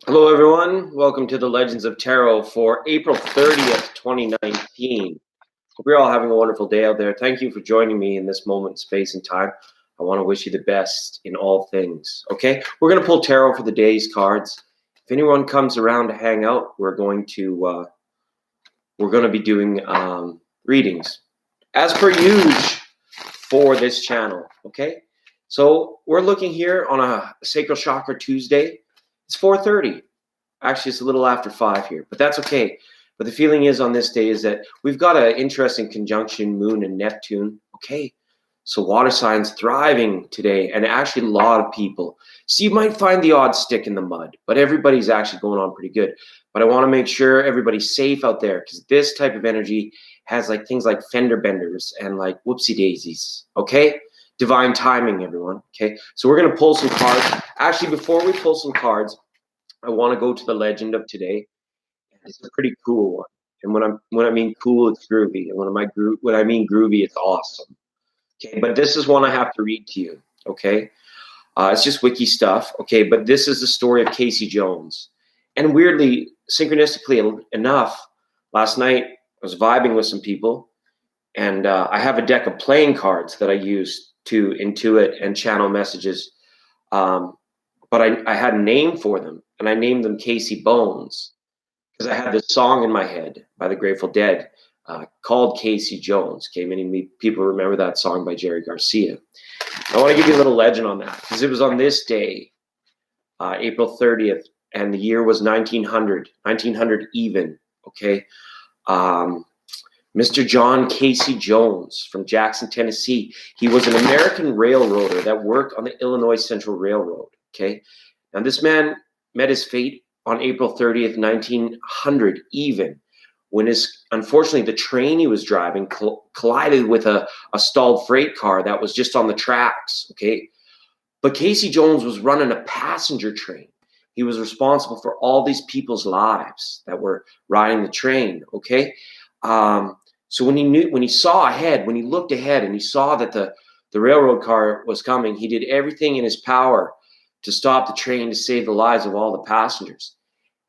Hello, everyone. Welcome to the Legends of Tarot for April 30th, 2019. Hope you're all having a wonderful day out there. Thank you for joining me in this moment, space, and time. I want to wish you the best in all things. Okay, we're going to pull tarot for the day's cards. If anyone comes around to hang out, we're going to be doing readings as per usual for this channel. Okay, so we're looking here on a Sacral Chakra Tuesday. It's 4:30. Actually, it's a little after 5 here, but that's okay. But the feeling is on this day is that we've got an interesting conjunction, Moon and Neptune. Okay, so water signs thriving today, and actually a lot of people. So you might find the odd stick in the mud, but everybody's actually going on pretty good. But I want to make sure everybody's safe out there because this type of energy has like things like fender benders and like whoopsie daisies. Okay, divine timing, everyone. Okay, so we're gonna pull some cards. Actually, before we pull some cards, I want to go to the legend of today. It's a pretty cool one. And when I mean cool, it's groovy. And when I mean groovy, it's awesome. Okay, but this is one I have to read to you. Okay, it's just wiki stuff. Okay, but this is the story of Casey Jones. And weirdly, synchronistically enough, last night I was vibing with some people, and I have a deck of playing cards that I use to intuit and channel messages. But I had a name for them, and I named them Casey Bones because I had this song in my head by the Grateful Dead called Casey Jones. Okay, many people remember that song by Jerry Garcia. I want to give you a little legend on that because it was on this day, April 30th, and the year was 1900 even. Okay, Mr. John Casey Jones from Jackson, Tennessee. He was an American railroader that worked on the Illinois Central Railroad. Okay, now this man met his fate on April 30th, 1900 even, when unfortunately the train he was driving collided with a stalled freight car that was just on the tracks. Okay, but Casey Jones was running a passenger train. He was responsible for all these people's lives that were riding the train. Okay, so when he saw ahead, when he looked ahead and he saw that the railroad car was coming, he did everything in his power to stop the train to save the lives of all the passengers.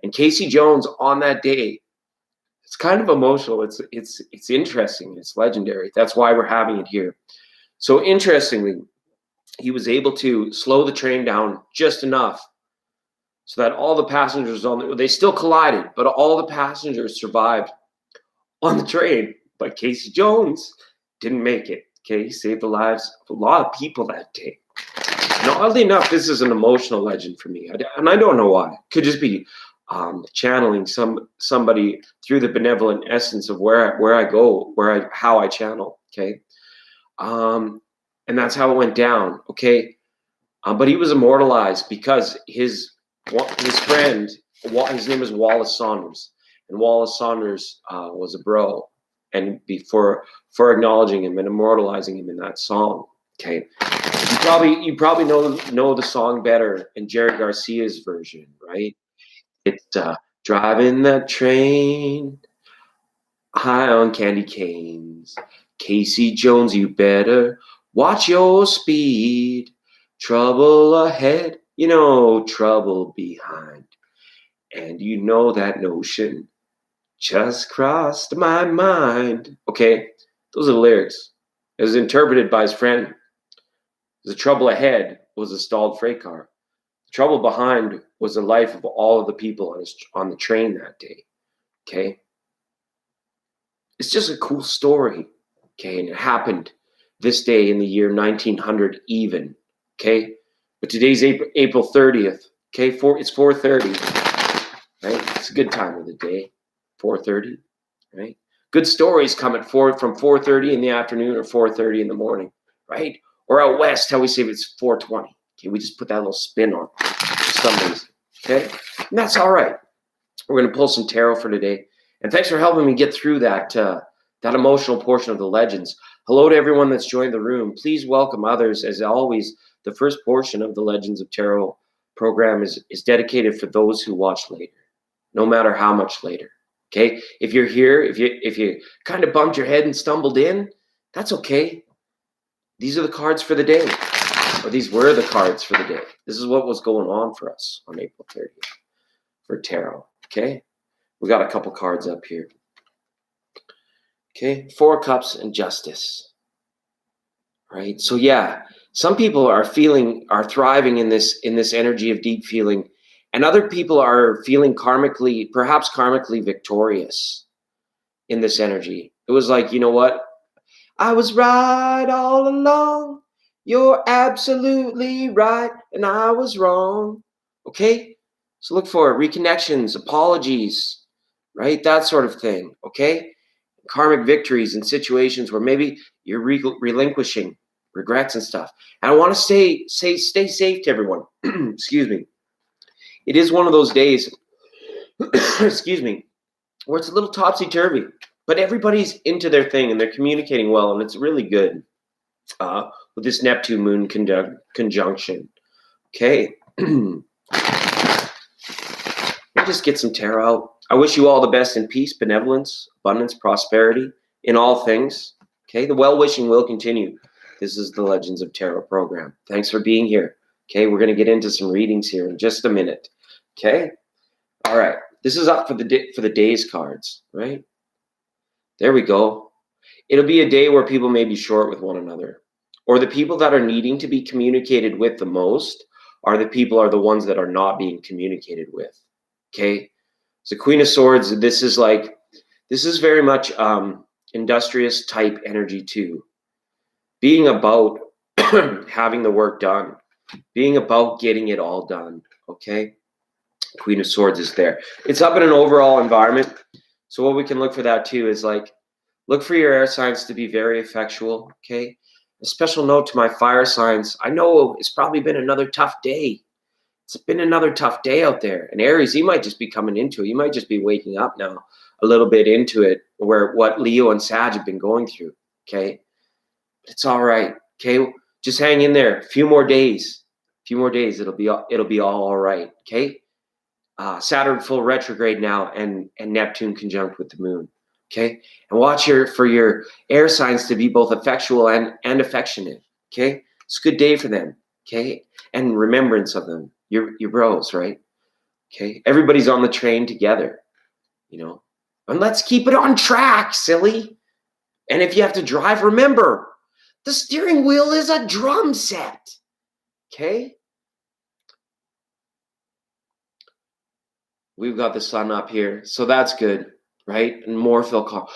And Casey Jones on that day, it's kind of emotional. It's interesting. It's legendary. That's why we're having it here. So interestingly, he was able to slow the train down just enough so that all the passengers they still collided, but all the passengers survived on the train. But Casey Jones didn't make it. Okay, he saved the lives of a lot of people that day. Now, oddly enough, this is an emotional legend for me, and I don't know why. It could just be channeling somebody through the benevolent essence of where I go, how I channel. Okay, and that's how it went down. Okay, but he was immortalized because his friend, his name is Wallace Saunders, and Wallace Saunders was a bro, and for acknowledging him and immortalizing him in that song. Okay. You probably know the song better in Jerry Garcia's version, right? It's driving that train high on candy canes. Casey Jones, you better watch your speed. Trouble ahead, trouble behind. And you know that notion just crossed my mind. Okay, those are the lyrics. It was interpreted by his friend. The trouble ahead was a stalled freight car. The trouble behind was the life of all of the people on the train that day. Okay? It's just a cool story. Okay? And it happened this day in the year 1900 even. Okay? But today's April 30th. Okay? It's 4:30. Right? It's a good time of the day. 4:30. Right? Good stories come from 4:30 in the afternoon or 4:30 in the morning. Right? Or out west, how we say it's 4:20. Okay, we just put that little spin on it for some reason. Okay, and that's all right. We're going to pull some tarot for today, and thanks for helping me get through that emotional portion of the legends. Hello to everyone that's joined the room. Please welcome others. As always, the first portion of the Legends of Tarot program is dedicated for those who watch later, no matter how much later. Okay, if you're here, if you kind of bumped your head and stumbled in, that's okay. These are the cards for the day, or these were the cards for the day. This is what was going on for us on April 30th. for tarot. Okay, we got a couple cards up here. Okay, 4 of Cups and Justice. Right. So yeah, some people are thriving in this energy of deep feeling, and other people are feeling perhaps karmically victorious in this energy. It was like, you know what? I was right all along. You're absolutely right, and I was wrong. Okay? So look for it. Reconnections, apologies, right? That sort of thing. Okay? Karmic victories in situations where maybe you're relinquishing regrets and stuff. And I want to stay safe to everyone. Excuse me. It is one of those days, excuse me, where it's a little topsy-turvy, but everybody's into their thing and they're communicating well, and it's really good with this Neptune moon conjunction. Okay. We'll just get some tarot out. I wish you all the best in peace, benevolence, abundance, prosperity in all things. Okay. The well-wishing will continue. This is the Legends of Tarot program. Thanks for being here. Okay. We're going to get into some readings here in just a minute. Okay. All right. This is up for the day's cards, right? There we go. It'll be a day where people may be short with one another, or the people that are needing to be communicated with the most are the ones that are not being communicated with. Okay. So Queen of Swords, this is very much industrious type energy too. Being about having the work done, being about getting it all done. Okay. Queen of Swords is there. It's up in an overall environment. So what we can look for that too is look for your air signs to be very effectual. Okay. A special note to my fire signs. I know it's probably been another tough day. It's been another tough day out there. And Aries, you might just be coming into it. You might just be waking up now a little bit into it, where what Leo and Sag have been going through. Okay. It's all right. Okay. Just hang in there. A few more days. It'll be all right. Okay. Saturn full retrograde now, and Neptune conjunct with the moon. Okay. And watch for your air signs to be both effectual and affectionate. Okay. It's a good day for them. Okay. And remembrance of them. Your bros, right? Okay. Everybody's on the train together, and let's keep it on track, silly. And if you have to drive, remember, the steering wheel is a drum set. Okay. We've got the sun up here, so that's good, right? And more feel calm.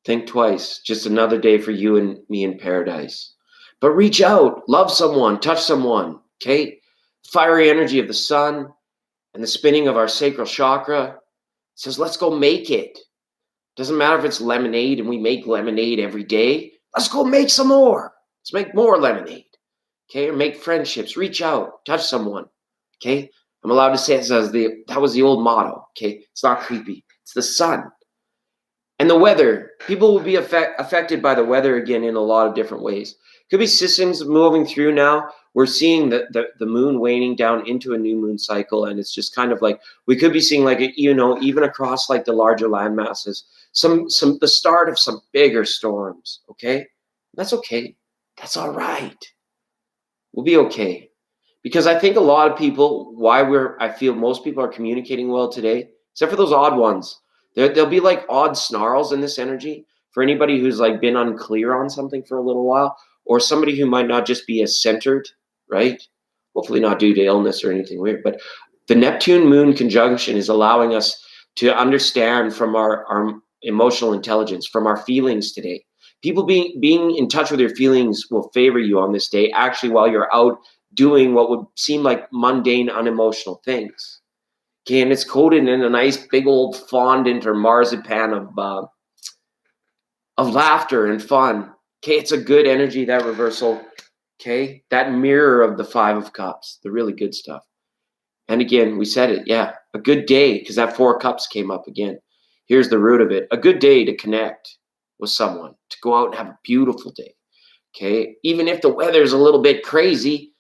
Think twice. Just another day for you and me in paradise. But reach out, love someone, touch someone, okay? Fiery energy of the sun and the spinning of our sacral chakra says, let's go make it. Doesn't matter if it's lemonade and we make lemonade every day. Let's go make some more. Let's make more lemonade, okay? Or make friendships. Reach out, touch someone, okay? I'm allowed to say it as that was the old motto, okay? It's not creepy. It's the sun. And the weather. People will be affected by the weather again in a lot of different ways. Could be systems moving through now. We're seeing the moon waning down into a new moon cycle, and it's just kind of like we could be seeing even across the larger land masses, the start of some bigger storms. Okay, that's okay. That's all right. We'll be okay. Because I think a lot of people, I feel most people are communicating well today, except for those odd ones. There'll be odd snarls in this energy for anybody who's been unclear on something for a little while, or somebody who might not just be as centered, right? Hopefully not due to illness or anything weird. But the Neptune moon conjunction is allowing us to understand from our emotional intelligence, from our feelings today. People being in touch with your feelings will favor you on this day, actually, while you're out doing what would seem like mundane, unemotional things. Okay, and it's coated in a nice big old fondant or marzipan of laughter and fun. Okay, it's a good energy, that reversal. Okay, that mirror of the 5 of Cups, the really good stuff. And again, we said it, yeah, a good day, because that 4 of Cups came up again. Here's the root of it. A good day to connect with someone, to go out and have a beautiful day. Okay, even if the weather's a little bit crazy,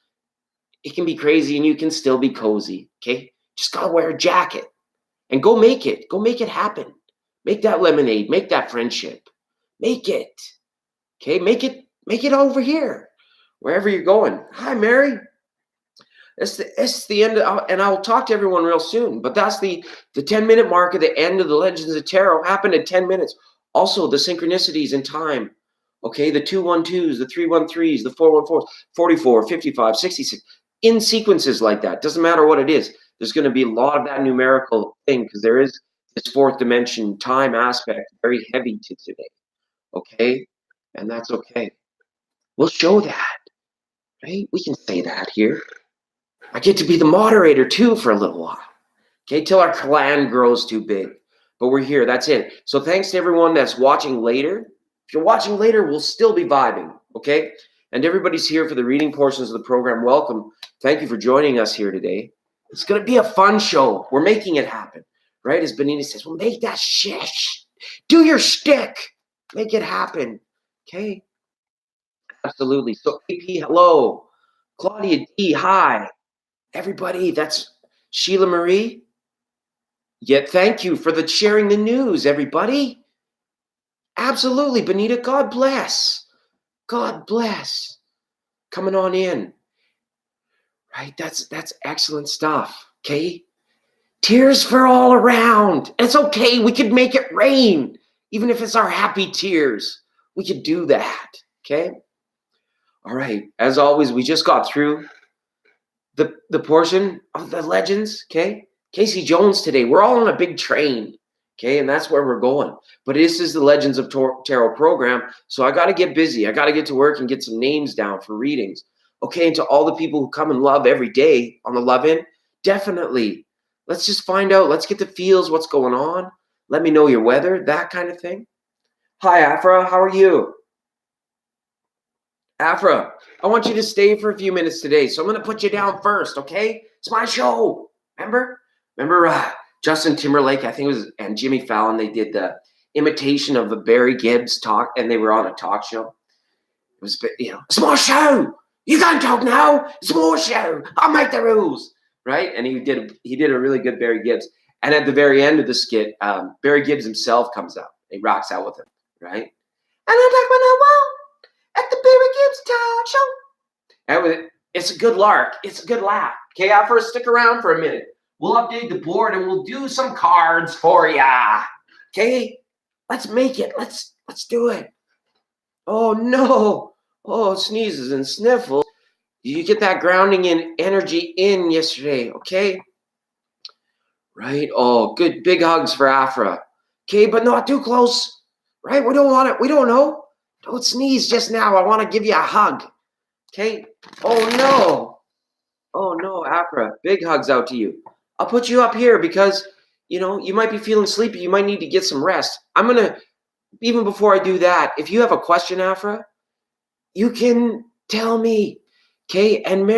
it can be crazy and you can still be cozy. Okay, just gotta wear a jacket and go make it. Go make it happen. Make that lemonade. Make that friendship. Make it. Okay, make it over here, wherever you're going. Hi, Mary. It's the end, and I'll talk to everyone real soon. But that's the 10-minute mark at the end of the Legends of Tarot happened at 10 minutes. Also, the synchronicities in time. Okay, the 212s, the 313s, the 414s, 44, 55, 66, in sequences like that. Doesn't matter what it is. There's going to be a lot of that numerical thing because there is this fourth dimension time aspect very heavy to today. Okay, and that's okay. We'll show that, right? We can say that here. I get to be the moderator too for a little while. Okay, till our clan grows too big. But we're here. That's it. So thanks to everyone that's watching later. If you're watching later, we'll still be vibing. Okay? And everybody's here for the reading portions of the program. Welcome. Thank you for joining us here today. It's going to be a fun show. We're making it happen. Right? As Benita says, well, make that shit. Do your shtick. Make it happen. Okay? Absolutely. So, AP, hello. Claudia D, hi. Everybody, that's Sheila Marie. Yet thank you for the sharing the news, everybody. Absolutely, Benita, God bless. God bless. Coming on in. Right, that's excellent stuff, okay? Tears for all around. It's okay, we could make it rain. Even if it's our happy tears, we could do that, okay? All right, as always, we just got through the portion of the legends, okay? Casey Jones today. We're all on a big train, okay? And that's where we're going. But this is the Legends of Tarot program, so I got to get busy. I got to get to work and get some names down for readings, okay? And to all the people who come and love every day on the Love In, definitely. Let's just find out. Let's get the feels, what's going on. Let me know your weather, that kind of thing. Hi, Afra. How are you? Afra, I want you to stay for a few minutes today, so I'm going to put you down first, okay? It's my show. Remember Justin Timberlake, I think it was, and Jimmy Fallon, they did the imitation of the Barry Gibbs talk, and they were on a talk show. It was, it's more show. You can't talk now. It's more show. I'll make the rules, right? And he did a really good Barry Gibbs. And at the very end of the skit, Barry Gibbs himself comes out. He rocks out with him, right? And I'm like, when I walk at the Barry Gibbs talk show. It's a good lark. It's a good laugh. Okay, Afra, stick around for a minute. We'll update the board and we'll do some cards for ya. Okay? Let's make it. Let's do it. Oh, no. Oh, sneezes and sniffles. You get that grounding in energy in yesterday, okay? Right? Oh, good big hugs for Afra. Okay, but not too close. Right? We don't want it. We don't know. Don't sneeze just now. I want to give you a hug. Okay? Oh, no. Oh, no, Afra. Big hugs out to you. I'll put you up here because, you might be feeling sleepy. You might need to get some rest. I'm going to, even before I do that, if you have a question, Afra, you can tell me. Okay? And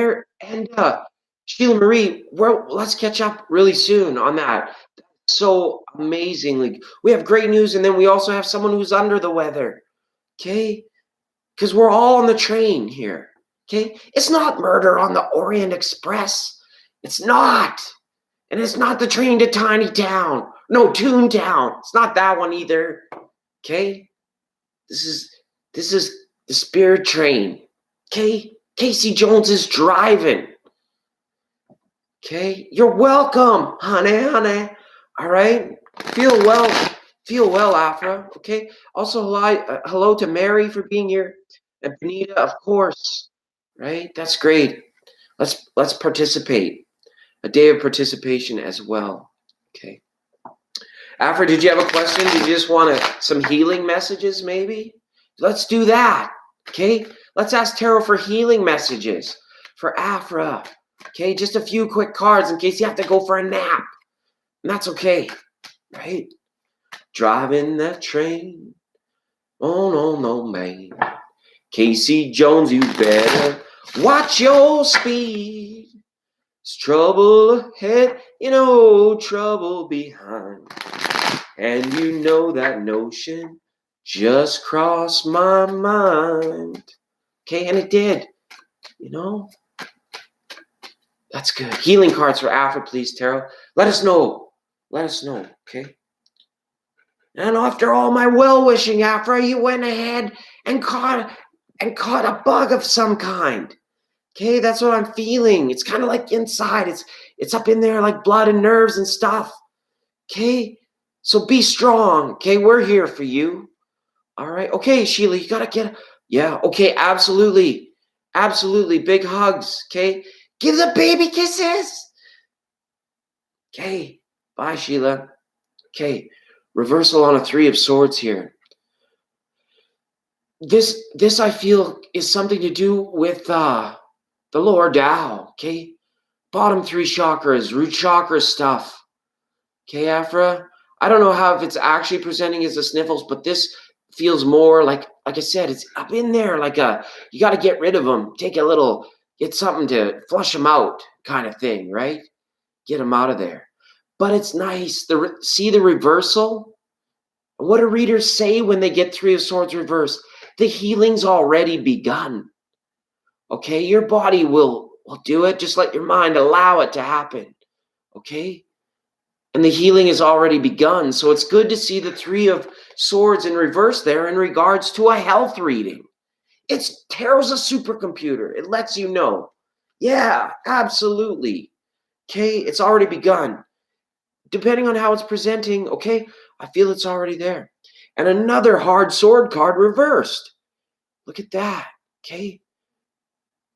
Sheila Marie, let's catch up really soon on that. So amazingly. We have great news, and then we also have someone who's under the weather. Okay? Because we're all on the train here. Okay? It's not Murder on the Orient Express. It's not. And it's not the train to Tiny Town. No, Toontown. It's not that one either. Okay? This is the Spirit Train. Okay? Casey Jones is driving. Okay? You're welcome, honey. All right? Feel well, Afra. Okay? Also, hello to Mary for being here. And Benita, of course. Right? That's great. Let's participate. A day of participation as well. Okay. Afra, did you have a question? Did you just want some healing messages, maybe? Let's do that. Okay. Let's ask Tarot for healing messages for Afra. Okay. Just a few quick cards in case you have to go for a nap. And that's okay. Right? Driving that train on no man. Casey Jones, you better watch your speed. It's trouble ahead, trouble behind. And you know that notion just crossed my mind. Okay, and it did. That's good. Healing cards for Afra, please, Tarot. Let us know, okay? And after all my well-wishing, Afra, you went ahead and caught a bug of some kind. Okay, that's what I'm feeling. It's kind of like inside. It's up in there like blood and nerves and stuff. Okay, so be strong. Okay, we're here for you. All right. Okay, Sheila, you gotta get. Yeah. Okay. Absolutely. Absolutely. Big hugs. Okay. Give the baby kisses. Okay. Bye, Sheila. Okay. Reversal on a 3 of swords here. This I feel is something to do with the lower Tao. Okay. Bottom 3 chakras, root chakra stuff. Okay, Afra. I don't know how if it's actually presenting as the sniffles, but this feels more like I said, it's up in there, like you got to get rid of them, get something to flush them out, kind of thing, right? Get them out of there. But it's nice. See the reversal. What do readers say when they get 3 of Swords reversed? The healing's already begun. Okay, your body will do it. Just let your mind allow it to happen. Okay. And the healing has already begun. So it's good to see the 3 of Swords in reverse there in regards to a health reading. Tarot's a supercomputer. It lets you know. Yeah, absolutely. Okay, it's already begun. Depending on how it's presenting, okay, I feel it's already there. And another hard sword card reversed. Look at that, okay?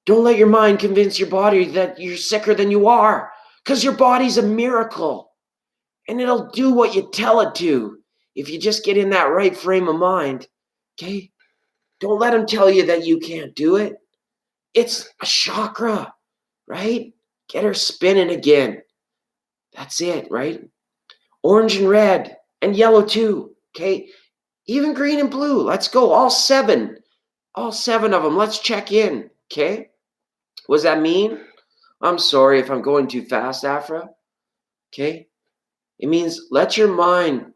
Don't let your mind convince your body that you're sicker than you are, because your body's a miracle. And it'll do what you tell it to if you just get in that right frame of mind. Okay? Don't let them tell you that you can't do it. It's a chakra, right? Get her spinning again. That's it, right? Orange and red and yellow too. Okay? Even green and blue. Let's go. All 7. All 7 of them. Let's check in. Okay? What does that mean? I'm sorry if I'm going too fast, Afra. Okay? It means don't let your mind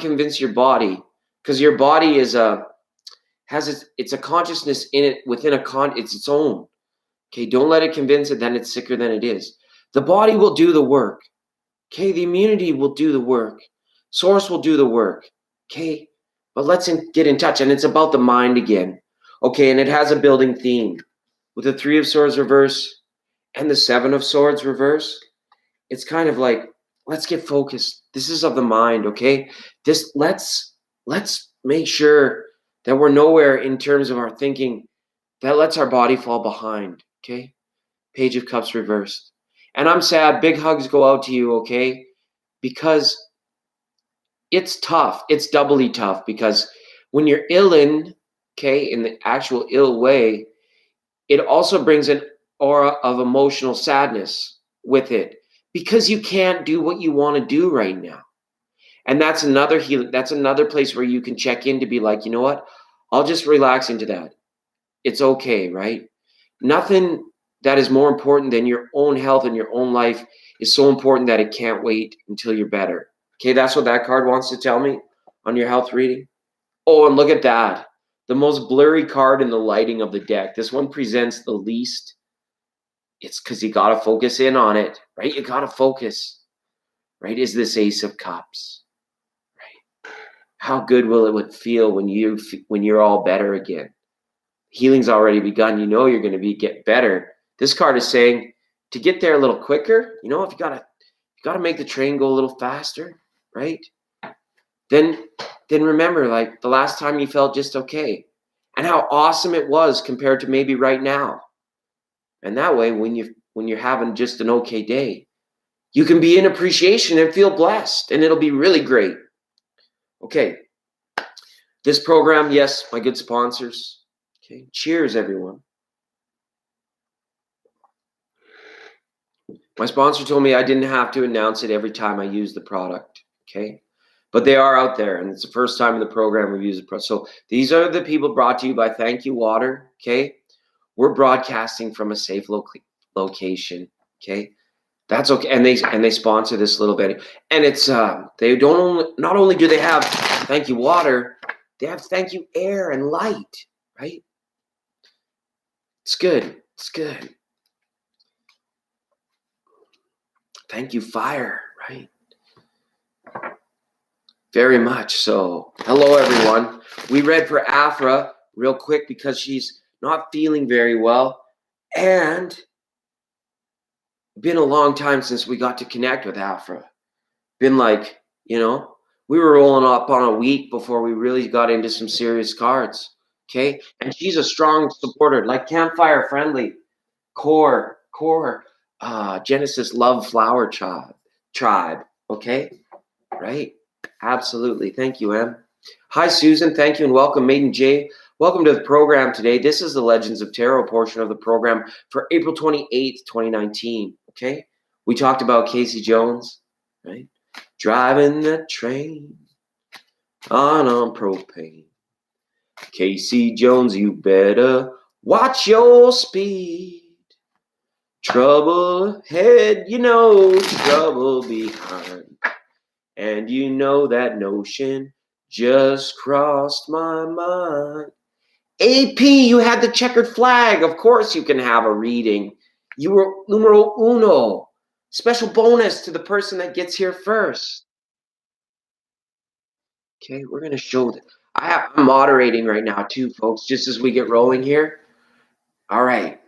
convince your body, because your body it's a consciousness in it within it's its own. Okay, don't let it convince it that it's sicker than it is. The body will do the work. Okay, the immunity will do the work. Source will do the work. Okay, but let's get in touch, and it's about the mind again. Okay, and it has a building theme with the 3 of Swords reverse and the 7 of Swords reverse. It's kind of like, let's get focused. This is of the mind, okay? Let's make sure that we're nowhere in terms of our thinking that lets our body fall behind, okay? Page of Cups reversed. And I'm sad. Big hugs go out to you, okay? Because it's tough. It's doubly tough because when you're in the actual ill way, it also brings an aura of emotional sadness with it, because you can't do what you want to do right now. And that's another healing. That's another place where you can check in to be like, you know what? I'll just relax into that. It's okay, right? Nothing that is more important than your own health and your own life is so important that it can't wait until you're better. Okay, that's what that card wants to tell me on your health reading. Oh, and look at that. The most blurry card in the lighting of the deck. This one presents the least. It's because you got to focus in on it, right? You got to focus, right? Is this Ace of Cups, right? How good will it feel when you're all better again? Healing's already begun. You know you're going to get better. This card is saying to get there a little quicker. You know, if you got to make the train go a little faster, right? Then remember, like the last time you felt just okay, and how awesome it was compared to maybe right now. And that way, when you're having just an okay day, you can be in appreciation and feel blessed, and it'll be really great. Okay. This program, yes, my good sponsors. Okay. Cheers, everyone. My sponsor told me I didn't have to announce it every time I use the product. Okay. But they are out there, and it's the first time in the program we've used the product. So these are the people brought to you by Thank You Water. Okay. We're broadcasting from a safe location. Okay. That's okay. And they sponsor this little bit. And it's they not only do they have Thank You Water, they have Thank You Air and Light, right? It's good. It's good. Thank You Fire, right? Very much so. Hello, everyone. We read for Afra real quick because she's not feeling very well, and been a long time since we got to connect with Afra. Been like, we were rolling up on a week before we really got into some serious cards. Okay. And she's a strong supporter, like Campfire Friendly, Core, Genesis Love Flower Tribe. Okay. Right. Absolutely. Thank you, Em. Hi, Susan. Thank you and welcome, Maiden J. Welcome to the program today. This is the Legends of Tarot portion of the program for April 28th, 2019. Okay. We talked about Casey Jones, right? Driving that train on propane. Casey Jones, you better watch your speed. Trouble ahead, trouble behind. And you know that notion just crossed my mind. AP, you had the checkered flag. Of course you can have a reading. You were numero uno. Special bonus to the person that gets here first. Okay, we're going to show that. I'm moderating right now too, folks, just as we get rolling here. All right.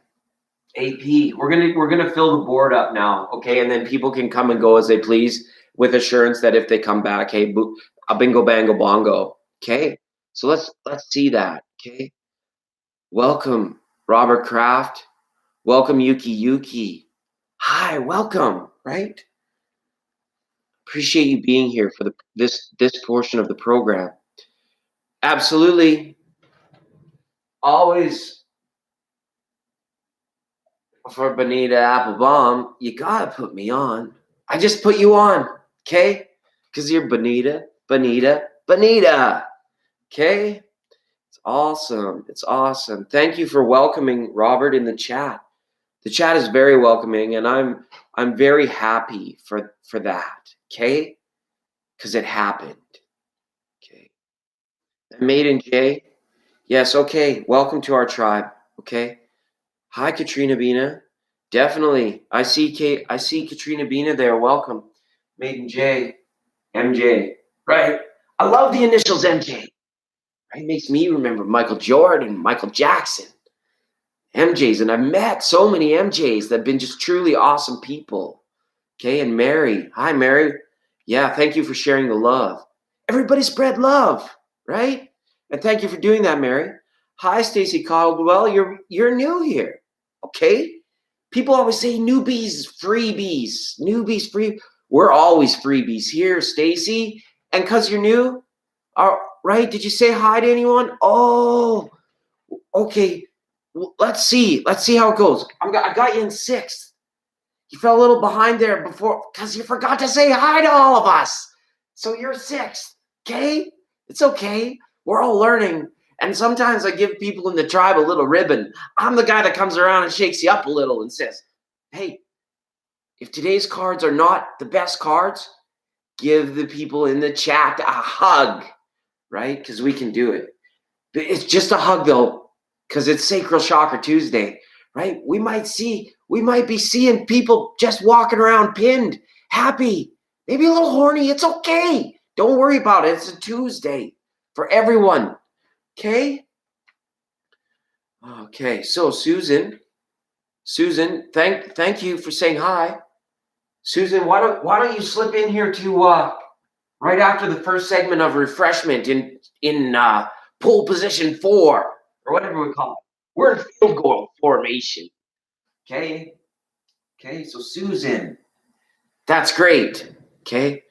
AP, we're gonna fill the board up now, okay? And then people can come and go as they please with assurance that if they come back, hey, a bingo bango bongo. Okay? So let's see that. Okay. Welcome, Robert Kraft. Welcome, Yuki. Hi, welcome, right? Appreciate you being here for this portion of the program. Absolutely. Always for Bonita Applebaum, you gotta put me on. I just put you on, okay? Because you're Bonita. Okay? It's awesome. Thank you for welcoming Robert in the chat. The chat is very welcoming, and I'm very happy for that, okay? Because it happened. Okay. Maiden J. Yes, okay. Welcome to our tribe. Okay. Hi, Katrina Bina. Definitely. I see Katrina Bina there. Welcome. Maiden J. MJ. Right. I love the initials MJ. Right? Makes me remember Michael Jordan, Michael Jackson. MJs. And I've met so many MJs that have been just truly awesome people. Okay. And Mary. Hi, Mary. Yeah. Thank you for sharing the love. Everybody spread love. Right. And thank you for doing that, Mary. Hi, Stacy Caldwell. You're new here. Okay? People always say newbies, freebies. Newbies, free. We're always freebies here, Stacy. And because you're new, right? Did you say hi to anyone? Oh, okay. Well, let's see. Let's see how it goes. I got you in 6th. You fell a little behind there before because you forgot to say hi to all of us. So you're 6th. Okay? It's okay. We're all learning. And sometimes I give people in the tribe a little ribbon. I'm the guy that comes around and shakes you up a little and says, hey, if today's cards are not the best cards, give the people in the chat a hug, right? Because we can do it. But it's just a hug, though, because it's Sacral Chakra Tuesday, right? We might be seeing people just walking around pinned, happy, maybe a little horny. It's okay. Don't worry about it. It's a Tuesday for everyone. Okay. So Susan, thank you for saying hi. Susan, why don't you slip in here to right after the first segment of refreshment in pole position 4 or whatever we call it. We're in field goal formation. Okay. So Susan, that's great. Okay.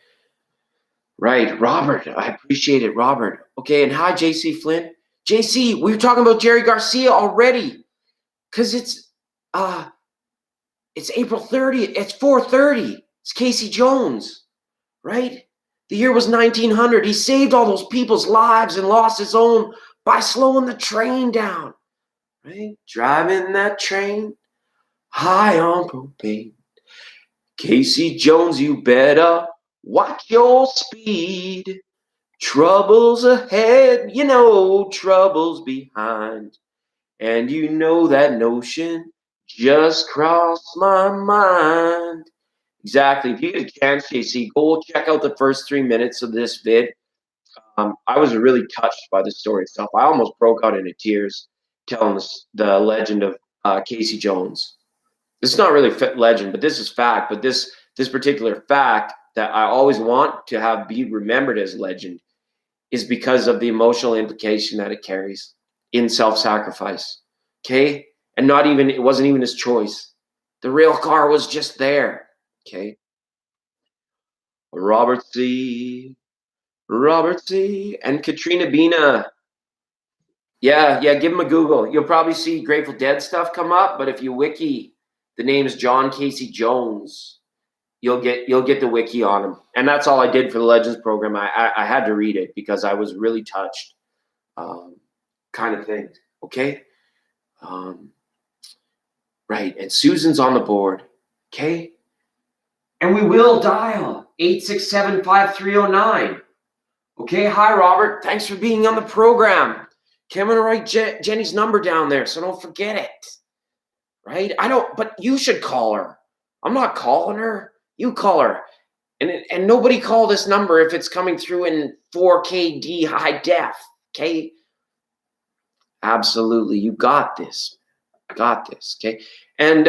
Right, Robert. I appreciate it, Robert. Okay, and hi, JC Flynn. JC, we were talking about Jerry Garcia already. Because it's April 30th. It's 4:30. It's Casey Jones, right? The year was 1900. He saved all those people's lives and lost his own by slowing the train down, right? Driving that train high on propane. Casey Jones, you better watch your speed. Troubles ahead, troubles behind. And you know that notion just crossed my mind. Exactly. If you get a chance, JC, go check out the first 3 minutes of this vid. I was really touched by the story itself. I almost broke out into tears. telling us the legend of Casey Jones. It's not really legend, but this is fact. But this particular fact that I always want to have be remembered as legend is because of the emotional implication that it carries in self-sacrifice. Okay, and it wasn't even his choice. The rail car was just there. Okay, Robert C. and Katrina Bina. Yeah, give him a Google. You'll probably see Grateful Dead stuff come up, but if you wiki the name's John Casey Jones, you'll get the wiki on him. And that's all I did for the Legends program. I had to read it because I was really touched, kind of thing. Okay, right. And Susan's on the board. Okay, and we will dial 867-5309. Okay, hi Robert. Thanks for being on the program. Okay, I'm gonna write Jenny's number down there, so don't forget it. Right? But you should call her. I'm not calling her. You call her. And nobody call this number if it's coming through in 4K D high def. Okay? Absolutely. You got this. I got this. Okay? And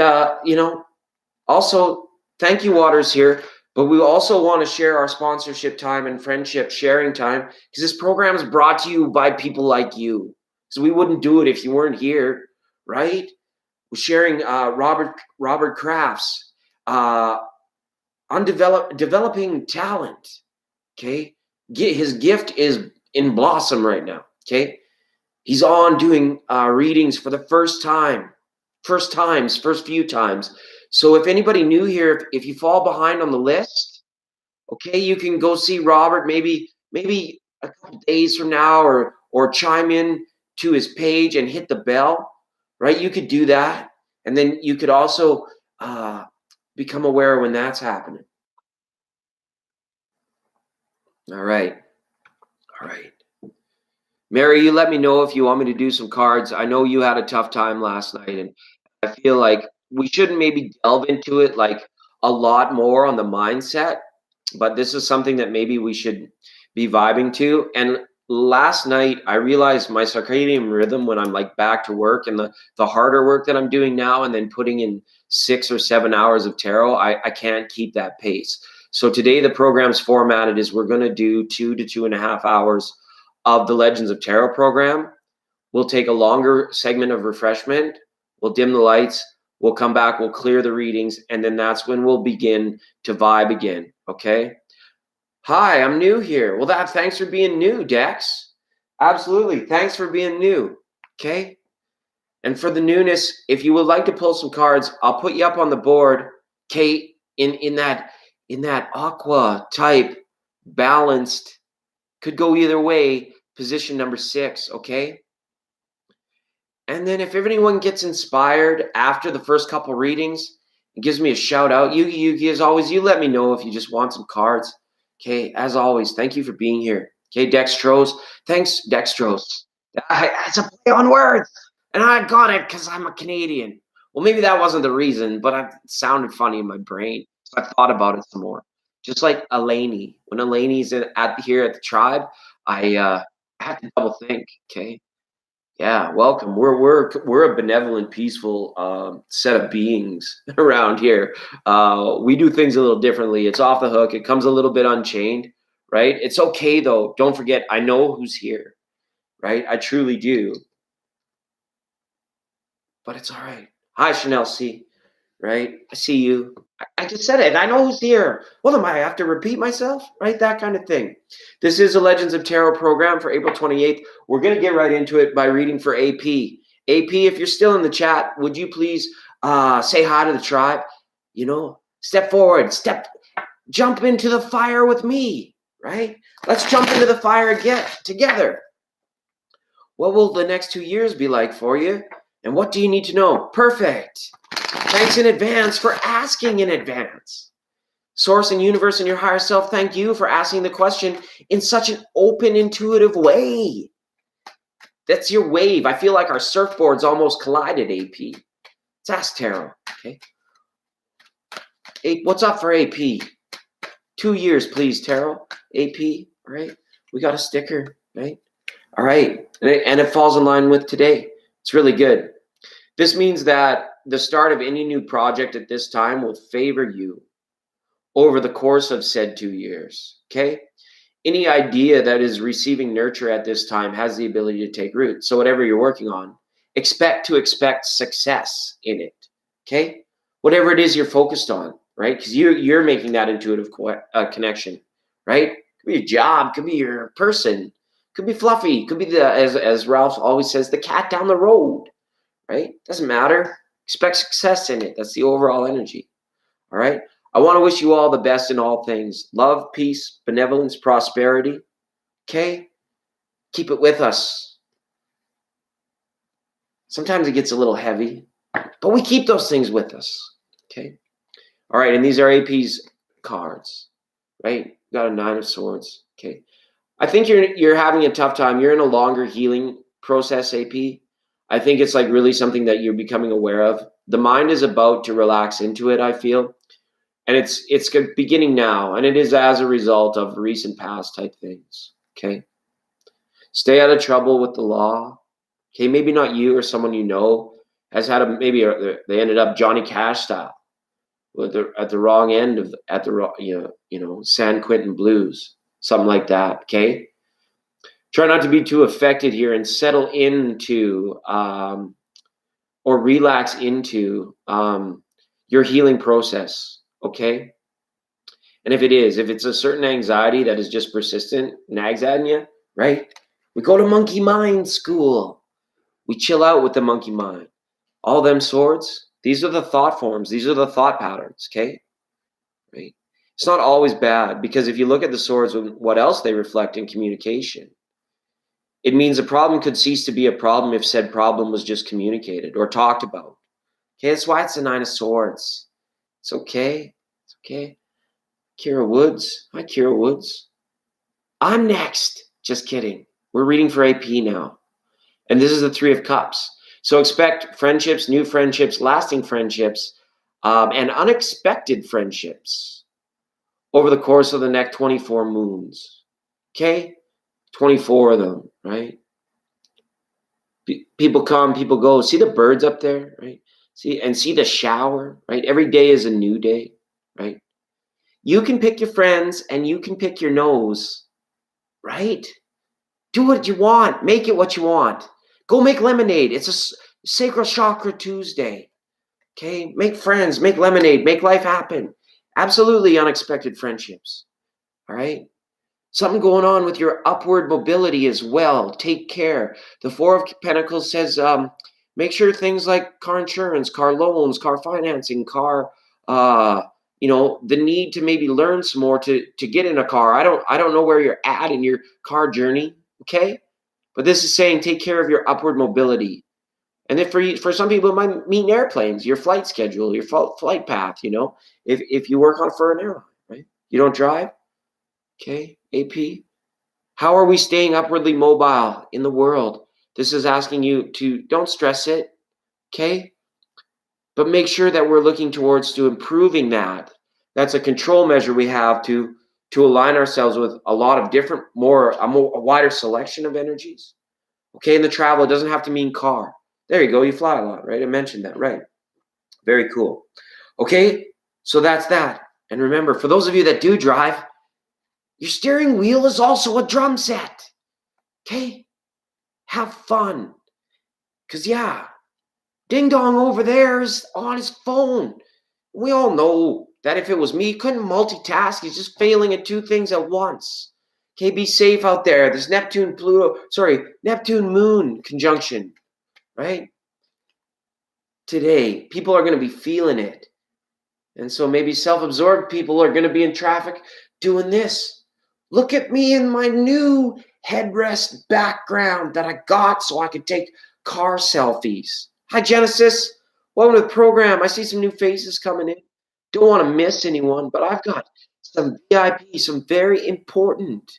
also thank you, Waters here. But we also want to share our sponsorship time and friendship sharing time because this program is brought to you by people like you. So we wouldn't do it if you weren't here, right? We're sharing Robert Kraft's on developing talent. Okay, his gift is in blossom right now. Okay, he's on doing readings for the first few times. So if anybody new here, if you fall behind on the list, okay, you can go see Robert maybe a couple days from now, or chime in to his page and hit the bell, right? You could do that, and then you could also become aware when that's happening. All right. Mary, you let me know if you want me to do some cards. I know you had a tough time last night, and I feel like we shouldn't maybe delve into it like a lot more on the mindset, but this is something that maybe we should be vibing to. And last night I realized my circadian rhythm when I'm like back to work and the harder work that I'm doing now and then putting in 6 or 7 hours of tarot, I can't keep that pace. So today the program's formatted is we're going to do 2 to 2.5 hours of the Legends of Tarot program. We'll take a longer segment of refreshment. We'll dim the lights. We'll come back. We'll clear the readings. And then that's when we'll begin to vibe again. Okay. Hi, I'm new here. Well, thanks for being new, Dex. Absolutely. Thanks for being new. Okay. And for the newness, if you would like to pull some cards, I'll put you up on the board, Kate, in that aqua type, balanced, could go either way, position number 6, okay? And then if anyone gets inspired after the first couple readings, it gives me a shout out. Yugi, as always, you let me know if you just want some cards. Okay, as always, thank you for being here. Okay, Dextrose. Thanks, Dextrose. It's a play on words. And I got it because I'm a Canadian. Well, maybe that wasn't the reason, but it sounded funny in my brain. So I thought about it some more. Just like Elaney. When Elaney's here at the tribe, I have to double think. Okay. Yeah, welcome. We're a benevolent, peaceful set of beings around here. We do things a little differently. It's off the hook. It comes a little bit unchained, right? It's okay though. Don't forget, I know who's here, right? I truly do. But it's all right. Hi, Chanel C. Right? I see you. I just said it. I know who's here. Well, am I have to repeat myself? Right? That kind of thing. This is a Legends of Tarot program for April 28th. We're going to get right into it by reading for AP. AP, if you're still in the chat, would you please say hi to the tribe? Step forward. Jump into the fire with me. Right? Let's jump into the fire together. What will the next 2 years be like for you? And what do you need to know? Perfect. Thanks in advance for asking in advance. Source and universe and your higher self, thank you for asking the question in such an open, intuitive way. That's your wave. I feel like our surfboards almost collided, AP. It's Ask Tarot, okay? What's up for AP? 2 years, please, Tarot. AP, right? We got a sticker, right? All right. And it falls in line with today. It's really good. This means that the start of any new project at this time will favor you over the course of said 2 years. Okay? Any idea that is receiving nurture at this time has the ability to take root. So whatever you're working on, expect success in it. Okay? Whatever it is you're focused on, right? Because you're making that intuitive connection, right? Could be your job, could be your person, could be fluffy, could be the as Ralph always says, the cat down the road, right? Doesn't matter. Expect success in it. That's the overall energy. All right. I want to wish you all the best in all things. Love, peace, benevolence, prosperity. Okay? Keep it with us. Sometimes it gets a little heavy, but we keep those things with us. Okay? All right, and these are AP's cards, right? Got a 9 of Swords. Okay. I think you're having a tough time. You're in a longer healing process, AP. I think it's like really something that you're becoming aware of. The mind is about to relax into it, I feel. And it's beginning now, and it is as a result of recent past type things. Okay. Stay out of trouble with the law. Okay, maybe not you or someone you know has had they ended up Johnny Cash style, at the wrong end of San Quentin Blues, something like that. Okay. Try not to be too affected here and settle into or relax into your healing process. Okay. And if it's a certain anxiety that is just persistent, nags at you, right? We go to monkey mind school. We chill out with the monkey mind. All them swords, these are the thought forms. These are the thought patterns, okay? Right? It's not always bad, because if you look at the swords, what else they reflect in communication, it means a problem could cease to be a problem if said problem was just communicated or talked about. Okay, that's why it's the 9 of Swords. It's okay. It's okay. Kira Woods. Hi, Kira Woods. I'm next. Just kidding. We're reading for AP now. And this is the 3 of Cups. So expect friendships, new friendships, lasting friendships, and unexpected friendships over the course of the next 24 moons. Okay? 24 of them, right? People come, people go. See the birds up there, right? See the shower, right? Every day is a new day, right? You can pick your friends and you can pick your nose, right? Do what you want. Make it what you want. Go make lemonade. It's a Sacral Chakra Tuesday. Okay? Make friends. Make lemonade. Make life happen. Absolutely unexpected friendships. All right? Something going on with your upward mobility as well. Take care. The 4 of Pentacles says make sure things like car insurance, car loans, car financing, car the need to maybe learn some more to get in a car. I don't know where you're at in your car journey, okay? But this is saying take care of your upward mobility. And if for some people, it might mean airplanes, your flight schedule, your flight path, if you work on for an airline, right? You don't drive, okay, AP? How are we staying upwardly mobile in the world? This is asking you to don't stress it, okay? But make sure that we're looking towards to improving that. That's a control measure we have to align ourselves with a lot of different, a wider selection of energies. Okay, and the travel, it doesn't have to mean car. There you go, you fly a lot, right? I mentioned that, right? Very cool. Okay, so that's that. And remember, for those of you that do drive, your steering wheel is also a drum set. Okay? Have fun. Because, Ding Dong over there is on his phone. We all know that if it was me, he couldn't multitask. He's just failing at 2 things at once. Okay, be safe out there. There's Neptune Moon conjunction, right? Today, people are going to be feeling it. And so maybe self-absorbed people are going to be in traffic doing this. Look at me in my new headrest background that I got so I could take car selfies. Hi, Genesis. Welcome to the program. I see some new faces coming in. Don't want to miss anyone, but I've got some VIP, some very important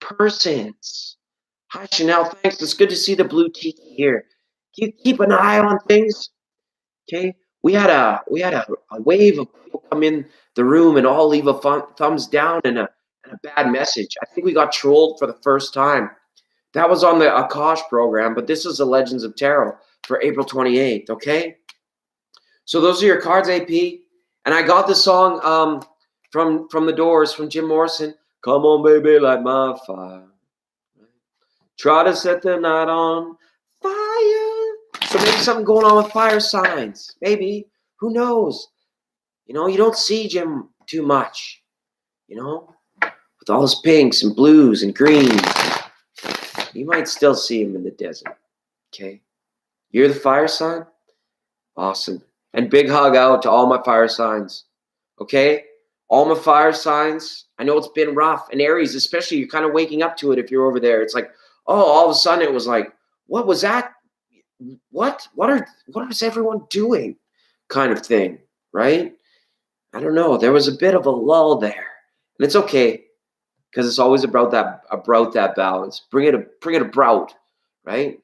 persons. Hi, Chanel. Thanks. It's good to see the blue tiki here. You keep an eye on things. Okay. We had a wave of people come in the room and all leave a thumbs down and a bad message. I think we got trolled for the first time. That was on the Akash program, but this is the Legends of Tarot for April 28th, okay? So those are your cards, AP. And I got the song from The Doors, from Jim Morrison. Come on, baby, light my fire. Try to set the night on fire. So maybe something going on with fire signs. Maybe. Who knows? You know, you don't see Jim too much. You know? With all his pinks and blues and greens. You might still see him in the desert. Okay? You're the fire sign? Awesome. And big hug out to all my fire signs. Okay? All my fire signs. I know it's been rough. And Aries, especially, you're kind of waking up to it if you're over there. It's like, oh, all of a sudden it was like, what was that? What is everyone doing? Kind of thing, right? I don't know. There was a bit of a lull there. And it's okay. Because it's always about that balance. Bring it about, right?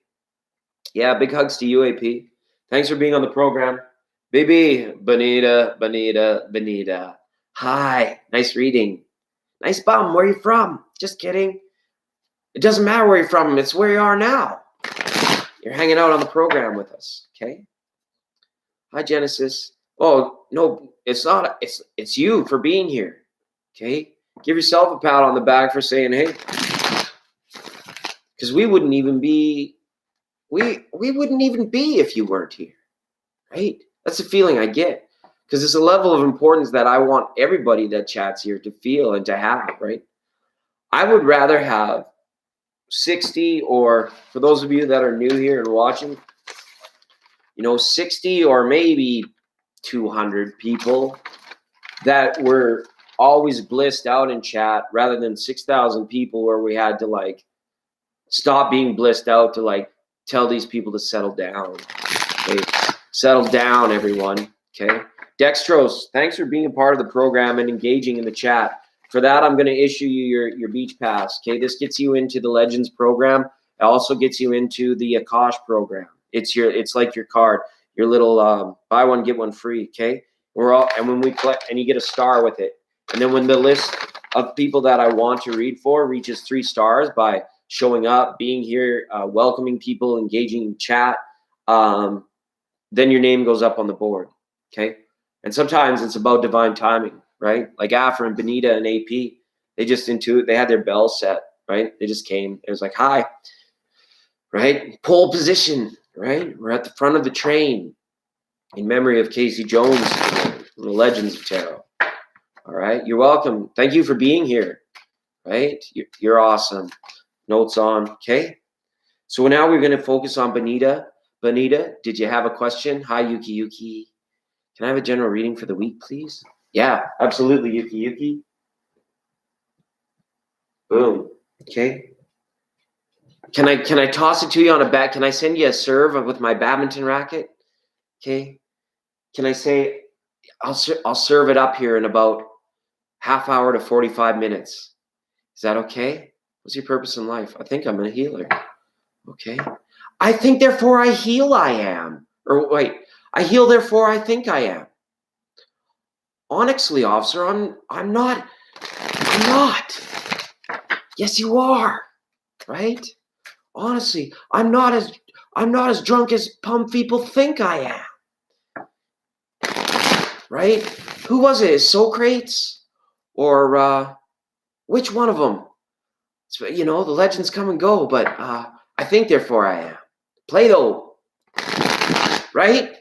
Yeah, big hugs to you, AP. Thanks for being on the program. Baby, Benita. Hi, nice reading. Nice bum, where are you from? Just kidding. It doesn't matter where you're from, it's where you are now. You're hanging out on the program with us, okay? Hi, Genesis. Oh, no, it's not. It's you for being here, okay? Give yourself a pat on the back for saying, hey. Because we wouldn't even be if you weren't here, right? That's the feeling I get. Because it's a level of importance that I want everybody that chats here to feel and to have, right? I would rather have 60, or for those of you that are new here and watching, 60 or maybe 200 people that were always blissed out in chat, rather than 6,000 people where we had to stop being blissed out to tell these people to settle down. Okay? Settle down, everyone. Okay. Dextrose, thanks for being a part of the program and engaging in the chat. For that, I'm going to issue you your beach pass. Okay. This gets you into the Legends program. It also gets you into the Akash program. It's like your card, your little buy one get one free. Okay. And when we play, and you get a star with it. And then when the list of people that I want to read for reaches 3 stars by showing up, being here, welcoming people, engaging in chat, then your name goes up on the board. Okay. And sometimes it's about divine timing, right? Like Afra and Benita and AP, they had their bell set, right? They just came. It was like, hi, right? Pole position, right? We're at the front of the train in memory of Casey Jones, the Legends of Tarot. All right. You're welcome. Thank you for being here, right? You're awesome. Notes on. Okay. So now we're going to focus on Benita. Benita, did you have a question? Hi, Yuki. Can I have a general reading for the week, please? Yeah, absolutely, Yuki. Boom. Okay. Can I toss it to you on a bat? Can I send you a serve with my badminton racket? Okay. Can I say I'll serve it up here in about half hour to 45 minutes? Is that okay? What's your purpose in life? I think I'm a healer. Okay. I think, therefore I heal, I am. Or wait, I heal, therefore I think I am. Honestly, officer, I'm not. Yes, you are. Right? Honestly, I'm not as drunk as people think I am. Right? Who was it? Socrates? Or which one of them? The legends come and go, but I think, therefore I am. Plato. Right?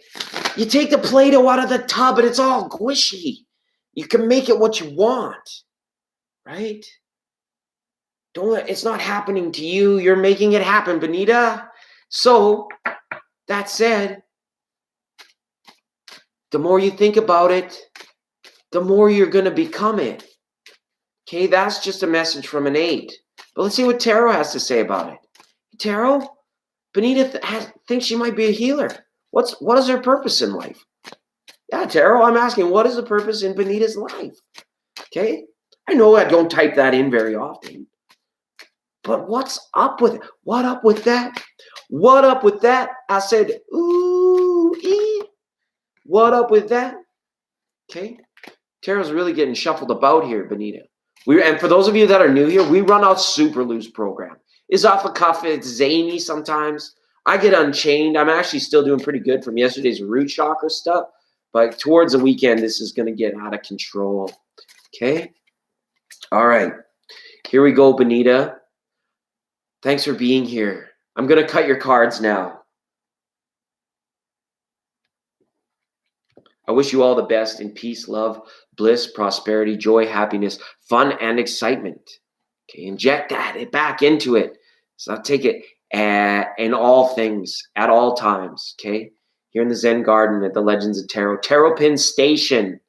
You take the Play-Doh out of the tub and it's all squishy. You can make it what you want, right? It's not happening to you. You're making it happen, Benita. So, that said, the more you think about it, the more you're going to become it. Okay, that's just a message from an 8. But let's see what Tarot has to say about it. Tarot, Benita thinks she might be a healer. What is her purpose in life? Yeah, Tarot, I'm asking, what is the purpose in Benita's life? Okay? I know I don't type that in very often. But what's up with it? What up with that? What up with that? I said, ooh, ee. What up with that? Okay? Tarot's really getting shuffled about here, Benita. And for those of you that are new here, we run a super loose program. is off the cuff. It's zany sometimes. I get unchained. I'm actually still doing pretty good from yesterday's root chakra stuff. But towards the weekend, this is going to get out of control. Okay? All right. Here we go, Benita. Thanks for being here. I'm going to cut your cards now. I wish you all the best in peace, love, bliss, prosperity, joy, happiness, fun, and excitement. Okay, inject that back into it. So take it in all things, at all times. Okay, here in the Zen Garden at the Legends of Tarot, Tarot Pin Station,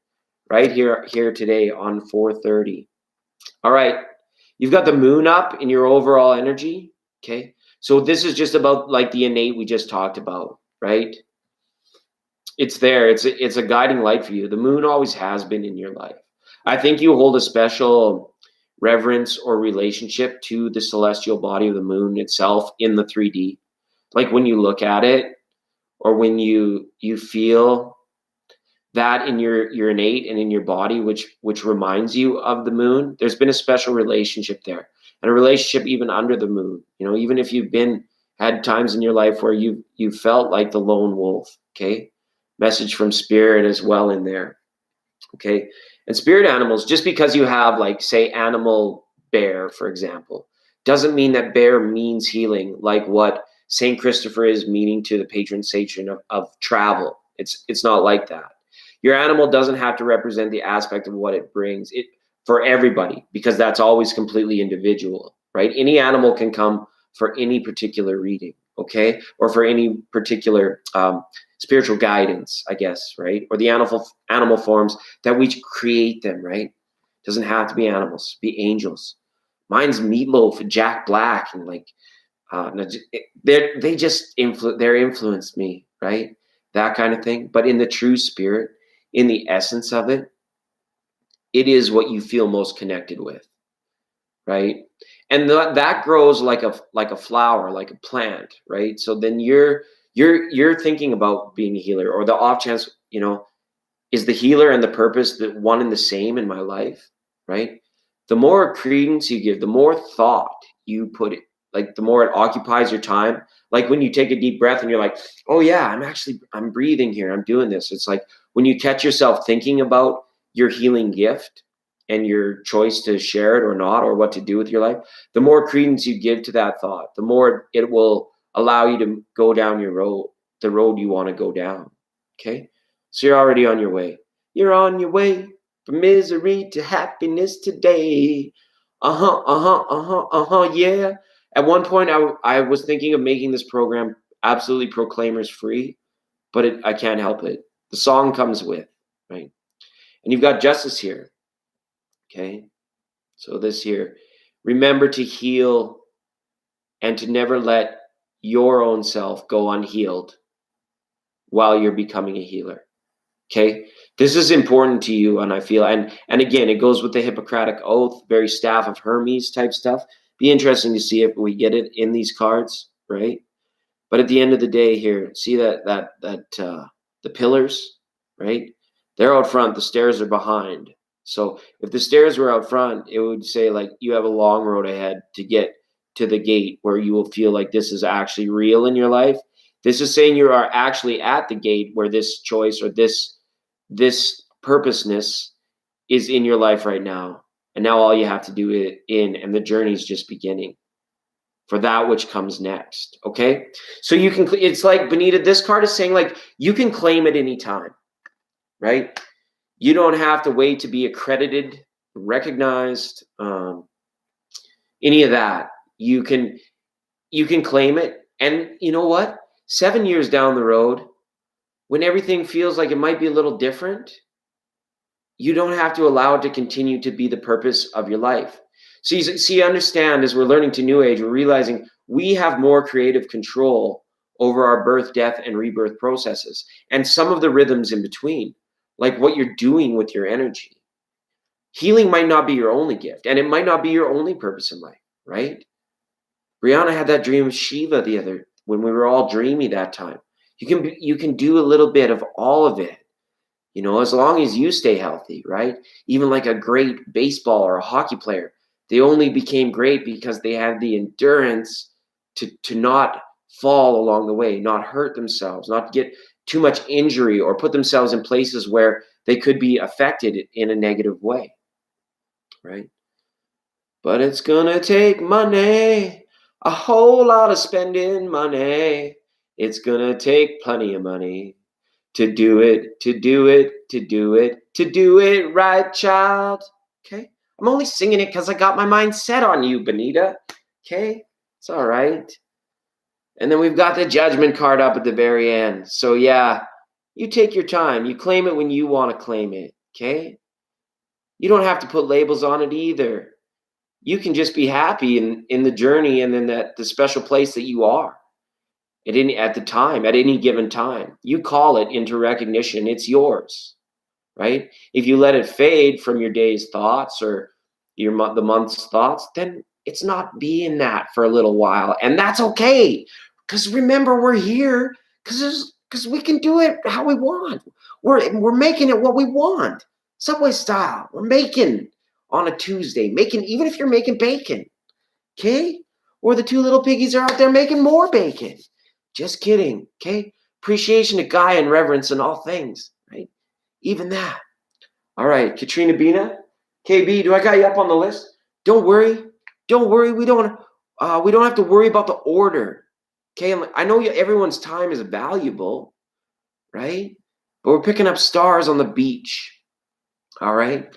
right here today on 4:30. All right, you've got the moon up in your overall energy. Okay, so this is just about like the innate we just talked about, right? It's there. It's a guiding light for you. The moon always has been in your life. I think you hold a special reverence or relationship to the celestial body of the moon itself in the 3D. Like when you look at it, or when you feel that in your innate and in your body, which reminds you of the moon. There's been a special relationship there, and a relationship even under the moon. You know, even if you've had times in your life where you felt like the lone wolf. Okay. Message from spirit as well in there. Okay. And spirit animals, just because you have like, say, animal bear, for example, doesn't mean that bear means healing, like what St. Christopher is meaning to the patron saint of travel. It's not like that. Your animal doesn't have to represent the aspect of what it brings it for everybody, because that's always completely individual, right? Any animal can come for any particular reading, okay? Or for any particular spiritual guidance, I guess, right? Or the animal forms that we create them, right? Doesn't have to be animals, be angels. Mine's Meatloaf, Jack Black, and like they're influenced me, right? That kind of thing. But in the true spirit, in the essence of it, it is what you feel most connected with, right? And that grows like a flower, like a plant, right? So then you're thinking about being a healer, or the off chance, you know, is the healer and the purpose the one and the same in my life, right? The more credence you give, the more thought you put it, like the more it occupies your time. Like when you take a deep breath and you're like, oh yeah, I'm breathing here, I'm doing this. It's like when you catch yourself thinking about your healing gift and your choice to share it or not, or what to do with your life, the more credence you give to that thought, the more it will allow you to go down the road you want to go down. Okay. So you're already on your way. You're on your way from misery to happiness today. Yeah. At one point, I was thinking of making this program absolutely Proclaimers free, but I can't help it. The song comes with, right? And you've got Justice here. Okay. So this here, remember to heal and to never let your own self go unhealed while you're becoming a healer. Okay. This is important to you. And I feel, and again, it goes with the Hippocratic Oath, very Staff of Hermes type stuff. Be interesting to see if we get it in these cards, right? But at the end of the day here, see that the pillars, right? They're out front, the stairs are behind. So if the stairs were out front, it would say like you have a long road ahead to get to the gate where you will feel like this is actually real in your life. This is saying you are actually at the gate where this choice or this purposeness is in your life right now. And now all you have to do is and the journey is just beginning for that which comes next. Okay. So you can, it's like Benita, this card is saying like, you can claim at any time, right? You don't have to wait to be accredited, recognized, any of that. You can claim it. And you know what? 7 years down the road, when everything feels like it might be a little different, you don't have to allow it to continue to be the purpose of your life. See, understand, as we're learning to New Age, we're realizing we have more creative control over our birth, death, and rebirth processes, and some of the rhythms in between, like what you're doing with your energy. Healing might not be your only gift, and it might not be your only purpose in life, right? Brianna had that dream of Shiva when we were all dreamy that time. You can do a little bit of all of it, you know, as long as you stay healthy, right? Even like a great baseball or a hockey player, They only became great because they had the endurance to not fall along the way, not hurt themselves, not get too much injury or put themselves in places where they could be affected in a negative way, right? But it's gonna take money, a whole lot of spending money. It's gonna take plenty of money to do it, to do it, to do it, to do it right, child. Okay? I'm only singing it because I got my mind set on you, Benita. Okay? It's all right. And then we've got the judgment card up at the very end. So, yeah, you take your time. You claim it when you want to claim it. Okay? You don't have to put labels on it either. You can just be happy in the journey and in the special place that you are at any given time. You call it into recognition. It's yours, right? If you let it fade from your day's thoughts or the month's thoughts, then it's not being that for a little while, and that's okay. Because remember, we're here because we can do it how we want. We're making it what we want, Subway style. We're making on a Tuesday, even if you're making bacon, okay? Or the two little piggies are out there making more bacon. Just kidding, okay? Appreciation to Gaia and reverence in all things, right? Even that. All right, Katrina Bina, KB, do I got you up on the list? Don't worry. We don't have to worry about the order, okay? I know everyone's time is valuable, right? But we're picking up stars on the beach, all right?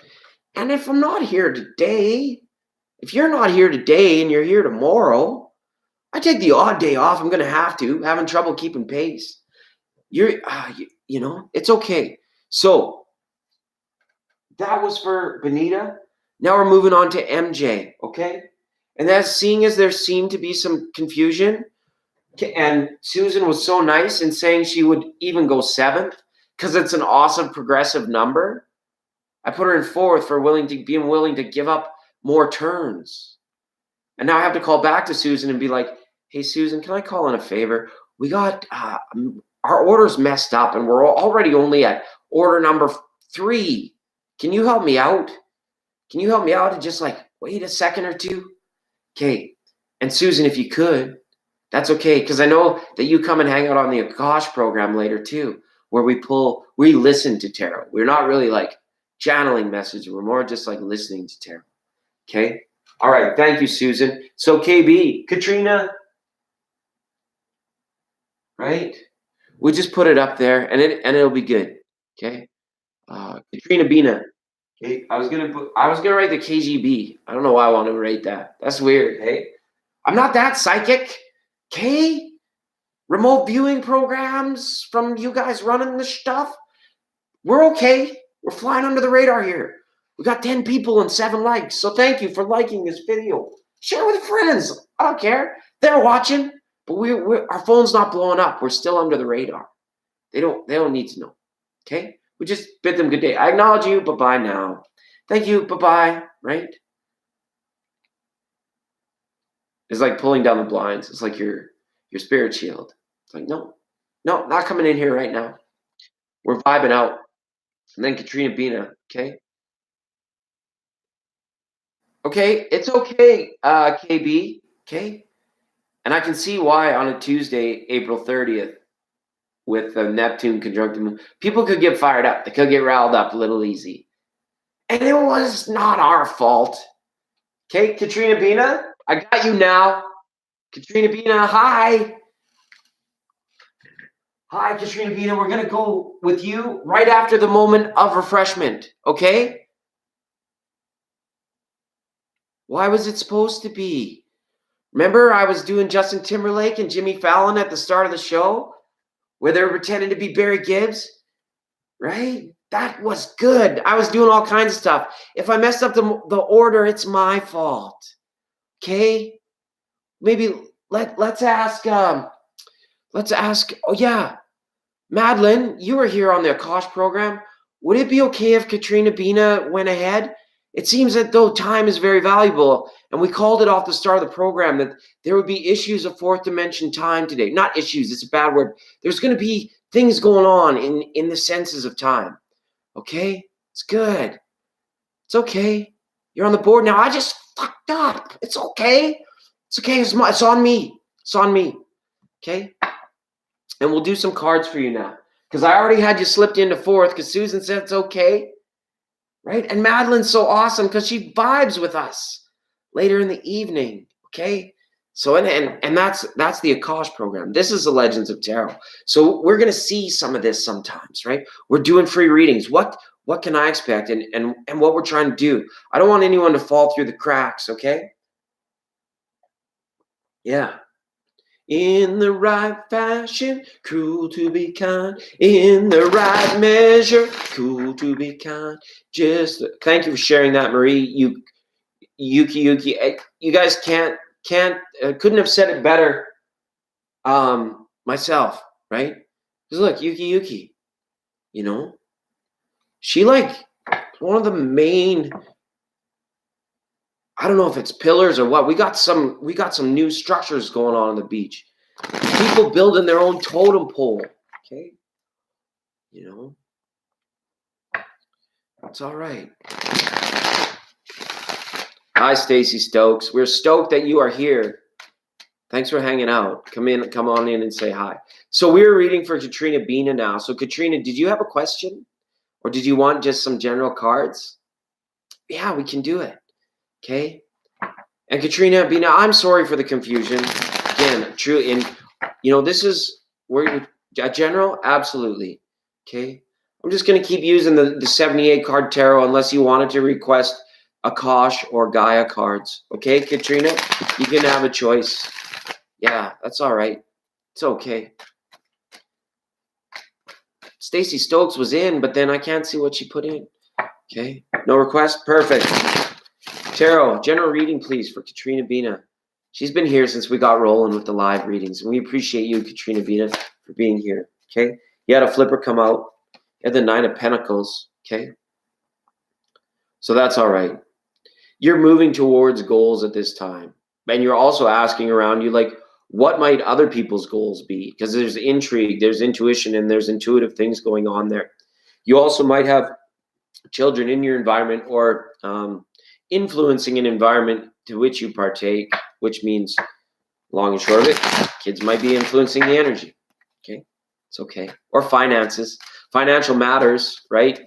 And if I'm not here today, if you're not here today and you're here tomorrow, I take the odd day off. I'm going to have to. Having trouble keeping pace. It's okay. So that was for Benita. Now we're moving on to MJ, okay? And seeing as there seemed to be some confusion, and Susan was so nice in saying she would even go 7th because it's an awesome progressive number. I put her in 4th for being willing to give up more turns. And now I have to call back to Susan and be like, hey, Susan, can I call in a favor? We got our orders messed up and we're already only at order number 3. Can you help me out? Can you help me out and just wait a second or two? Okay. And Susan, if you could, that's okay. Because I know that you come and hang out on the Akash program later too, where we listen to tarot. We're not really channeling messages. We're more just listening to tarot. Okay. All right. Thank you, Susan. So KB, Katrina, right? We just put it up there and it'll be good. Okay. Katrina Bina. Okay. I was gonna write the KGB. I don't know why I want to write that. That's weird. Hey, I'm not that psychic. Okay. Remote viewing programs from you guys running this stuff. We're okay. We're flying under the radar here. We got 10 people and 7 likes. So thank you for liking this video. Share with friends. I don't care. They're watching, but our phone's not blowing up. We're still under the radar. They don't need to know. Okay? We just bid them good day. I acknowledge you. Bye-bye now. Thank you. Bye-bye. Right? It's like pulling down the blinds. It's like your spirit shield. It's like, no, not coming in here right now. We're vibing out. And then Katrina Bina, okay? Okay, it's okay, KB, okay? And I can see why on a Tuesday, April 30th, with the Neptune conjunct the moon, people could get fired up. They could get riled up a little easy. And it was not our fault. Okay, Katrina Bina, I got you now. Katrina Bina, hi. Hi, Katrina Bina. We're going to go with you right after the moment of refreshment, okay? Why was it supposed to be? Remember I was doing Justin Timberlake and Jimmy Fallon at the start of the show where they were pretending to be Barry Gibbs? Right? That was good. I was doing all kinds of stuff. If I messed up the order, it's my fault. Okay? Maybe let's ask, oh yeah, Madeline, you were here on the Akash program. Would it be okay if Katrina Bina went ahead? It seems that though time is very valuable, and we called it off the start of the program that there would be issues of 4th dimension time today. Not issues, it's a bad word. There's going to be things going on in the senses of time. Okay? It's good. It's okay. You're on the board now. I just fucked up. It's okay. It's okay. It's on me. It's on me. Okay? And we'll do some cards for you now. Because I already had you slipped into fourth because Susan said it's okay. Right? And Madeline's so awesome because she vibes with us later in the evening. Okay? So and that's the Akash program. This is the Legends of Tarot. So we're gonna see some of this sometimes, right? We're doing free readings. What can I expect? And what we're trying to do. I don't want anyone to fall through the cracks, okay? Yeah. In the right fashion, cruel to be kind. In the right measure, cool to be kind. Just thank you for sharing that, Marie. Yuki. You guys couldn't have said it better myself, right? Because look, Yuki, you know, she like one of the main, I don't know if it's pillars or what. We got some new structures going on the beach. People building their own totem pole. Okay. You know, it's all right. Hi, Stacy Stokes. We're stoked that you are here. Thanks for hanging out. Come on in and say hi. So we're reading for Katrina Bina now. So Katrina, did you have a question? Or did you want just some general cards? Yeah, we can do it. Okay. And Katrina Bina, I'm sorry for the confusion. Again, true. And, this is where a general? Absolutely. Okay. I'm just going to keep using the 78 card tarot unless you wanted to request Akash or Gaia cards. Okay, Katrina? You can have a choice. Yeah, that's all right. It's okay. Stacy Stokes was in, but then I can't see what she put in. Okay. No request? Perfect. Tarot, general reading, please, for Katrina Bina. She's been here since we got rolling with the live readings. And we appreciate you, Katrina Bina, for being here. Okay. You had a flipper come out. You had the 9 of Pentacles. Okay. So that's all right. You're moving towards goals at this time. And you're also asking around you, like, what might other people's goals be? Because there's intrigue, there's intuition, and there's intuitive things going on there. You also might have children in your environment or influencing an environment to which you partake, which means, long and short of it, kids might be influencing the energy. Okay, it's okay. Or finances, financial matters, right?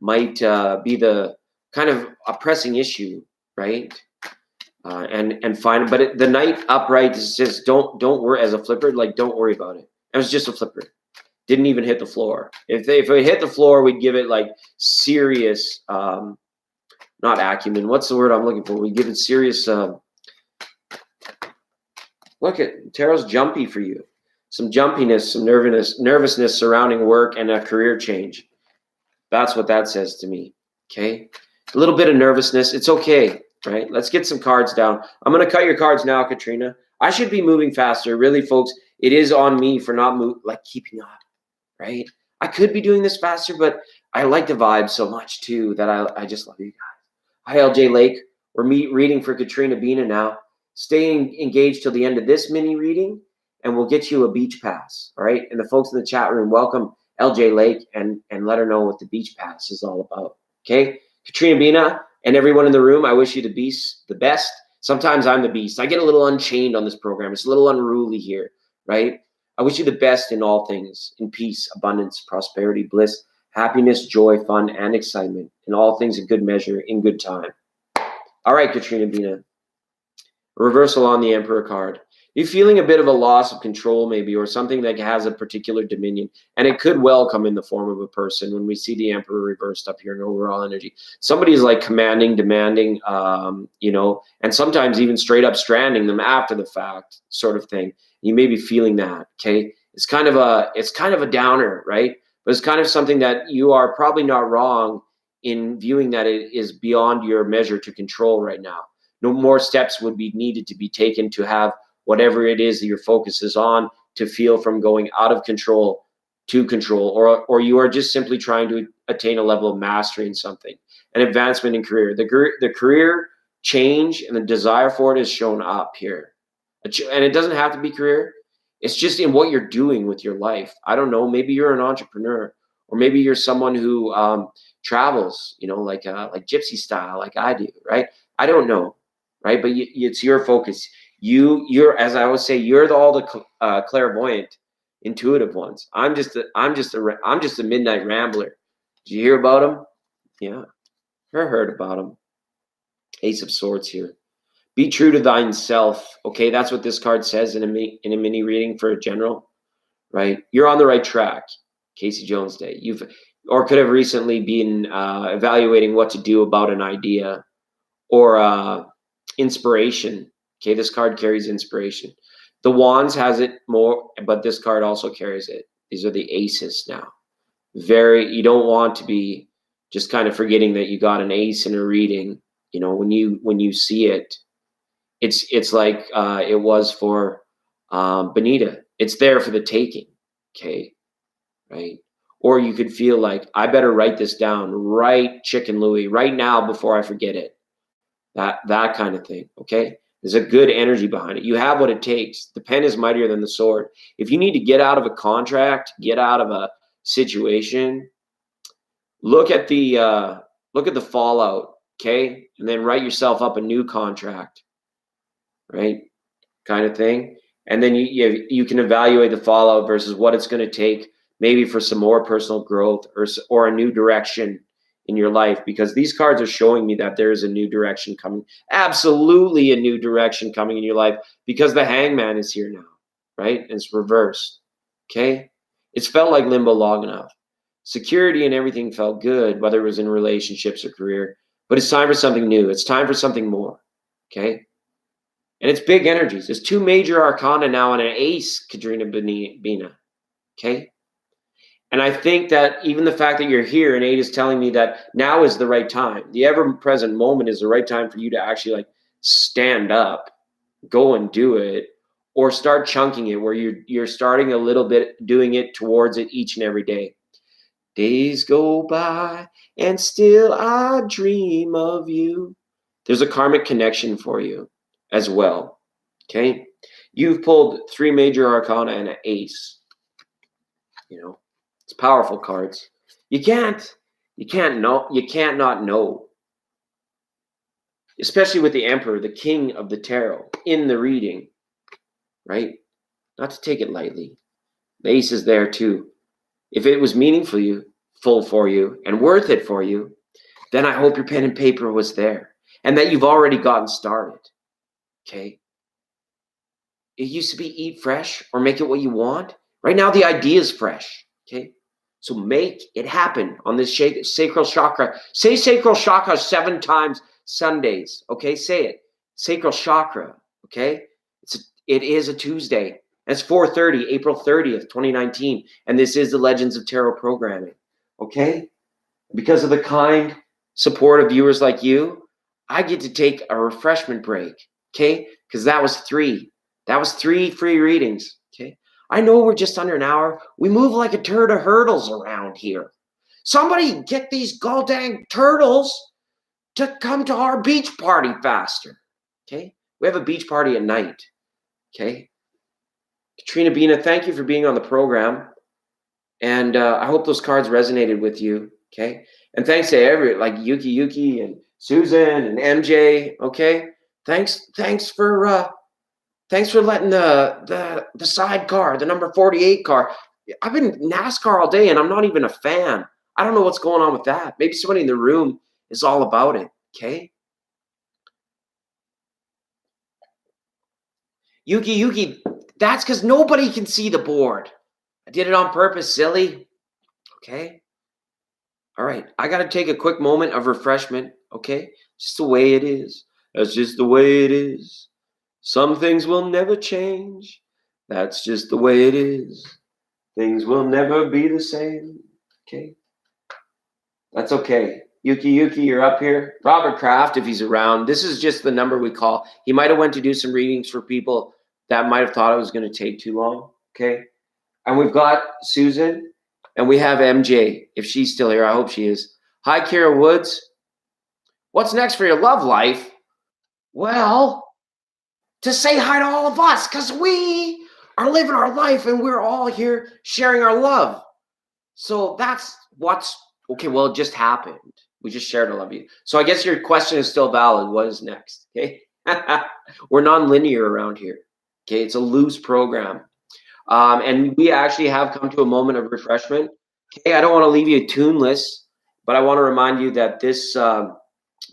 Might be the kind of a pressing issue, right? And fine, but the Knight upright is just don't worry as a flipper. Like, don't worry about it. It was just a flipper. Didn't even hit the floor. If it hit the floor, we'd give it like serious, not acumen. What's the word I'm looking for? We give it serious. Look at tarot's jumpy for you. Some jumpiness, some nervousness surrounding work and a career change. That's what that says to me. Okay, a little bit of nervousness. It's okay. Right, let's get some cards down. I'm going to cut your cards now, Katrina. I should be moving faster. Really, folks, it is on me for not keeping up, right? I could be doing this faster, but I like the vibe so much, too, that I just love you guys. Hi, LJ Lake. We're reading for Katrina Bina now. Stay engaged till the end of this mini reading, and we'll get you a beach pass, all right? And the folks in the chat room, welcome LJ Lake, and let her know what the beach pass is all about, okay? Katrina Bina, and everyone in the room, I wish you the best. Sometimes I'm the beast. I get a little unchained on this program. It's a little unruly here, right? I wish you the best in all things, in peace, abundance, prosperity, bliss, happiness, joy, fun, and excitement, in all things in good measure, in good time. All right, Katrina Bina. Reversal on the Emperor card. You're feeling a bit of a loss of control maybe, or something that has a particular dominion. And it could well come in the form of a person when we see the Emperor reversed up here in overall energy. Somebody is like commanding, demanding, and sometimes even straight up stranding them after the fact sort of thing. You may be feeling that, okay? It's kind of a downer, right? But it's kind of something that you are probably not wrong in viewing that it is beyond your measure to control right now. No more steps would be needed to be taken to have whatever it is that your focus is on to feel from going out of control to control, or you are just simply trying to attain a level of mastery in something, an advancement in career. The career change and the desire for it is shown up here. And it doesn't have to be career. It's just in what you're doing with your life. I don't know, maybe you're an entrepreneur, or maybe you're someone who travels, like gypsy style, like I do, right? I don't know, right? But it's your focus. You're, as I always say, you're all the clairvoyant, intuitive ones. I'm just a midnight rambler. Did you hear about him? Yeah, I heard about him. Ace of Swords here. Be true to thine self. Okay, that's what this card says in a mini reading for a general, right? You're on the right track. Casey Jones Day. Or could have recently been evaluating what to do about an idea or inspiration. Okay, this card carries inspiration. The Wands has it more, but this card also carries it. These are the aces now. You don't want to be just kind of forgetting that you got an ace in a reading. You know, when you see it, it's like it was for Benita. It's there for the taking. Okay, right? Or you could feel like, I better write this down, right, Chicken Louie, right now before I forget it. That kind of thing. Okay, there's a good energy behind it. You have what it takes. The pen is mightier than the sword. If you need to get out of a contract, get out of a situation, look at the fallout. Okay, and then write yourself up a new contract. Right, kind of thing. And then you can evaluate the fallout versus what it's going to take, maybe for some more personal growth or a new direction in your life, because these cards are showing me that there is a new direction coming. Absolutely a new direction coming in your life, because the Hangman is here now, right? And it's reversed. Okay, it's felt like limbo long enough. Security and everything felt good, whether it was in relationships or career, but it's time for something new. It's time for something more. Okay. And it's big energies. There's two major arcana now and an ace, Kadrina Bina. Okay? And I think that even the fact that you're here and 8 is telling me that now is the right time. The ever-present moment is the right time for you to actually like stand up, go and do it, or start chunking it where you're starting a little bit, doing it towards it each and every day. Days go by and still I dream of you. There's a karmic connection for you as well. Okay, you've pulled 3 major arcana and an ace. You know, it's powerful cards. You can't not know, especially with the Emperor, the king of the tarot, in the reading, right? Not to take it lightly. The ace is there too. If it was meaningful for you and worth it for you, then I hope your pen and paper was there and that you've already gotten started. Okay. It used to be eat fresh or make it what you want. Right now, the idea is fresh. Okay. So make it happen on this sacral chakra. Say sacral chakra 7 times Sundays. Okay. Say it. Sacral chakra. Okay. It is a Tuesday. It's 4:30, April 30th, 2019. And this is the Legends of Tarot programming. Okay. Because of the kind support of viewers like you, I get to take a refreshment break. Okay. Because that was 3. That was 3 free readings. Okay. I know we're just under an hour. We move like a turd of hurdles around here. Somebody get these goddamn turtles to come to our beach party faster. Okay. We have a beach party at night. Okay. Katrina Bina, thank you for being on the program. And I hope those cards resonated with you. Okay. And thanks to like Yuki and Susan and MJ. Okay. Thanks for letting the sidecar, the number 48 car. I've been NASCAR all day and I'm not even a fan. I don't know what's going on with that. Maybe somebody in the room is all about it. Okay. Yuki, that's because nobody can see the board. I did it on purpose, silly. Okay. All right. I got to take a quick moment of refreshment. Okay. Just the way it is. That's just the way it is. Some things will never change. That's just the way it is. Things will never be the same. Okay. That's okay. Yuki, you're up here. Robert Kraft, if he's around. This is just the number we call. He might have went to do some readings for people that might have thought it was going to take too long. Okay. And we've got Susan and we have MJ. If she's still here, I hope she is. Hi, Kira Woods. What's next for your love life? Well, to say hi to all of us, because we are living our life and we're all here sharing our love. So that's what's okay. Well, it just happened. We just shared I love you. So I guess your question is still valid. What is next? Okay. We're non-linear around here. Okay. It's a loose program. And we actually have come to a moment of refreshment. Okay. I don't want to leave you tuneless, but I want to remind you that this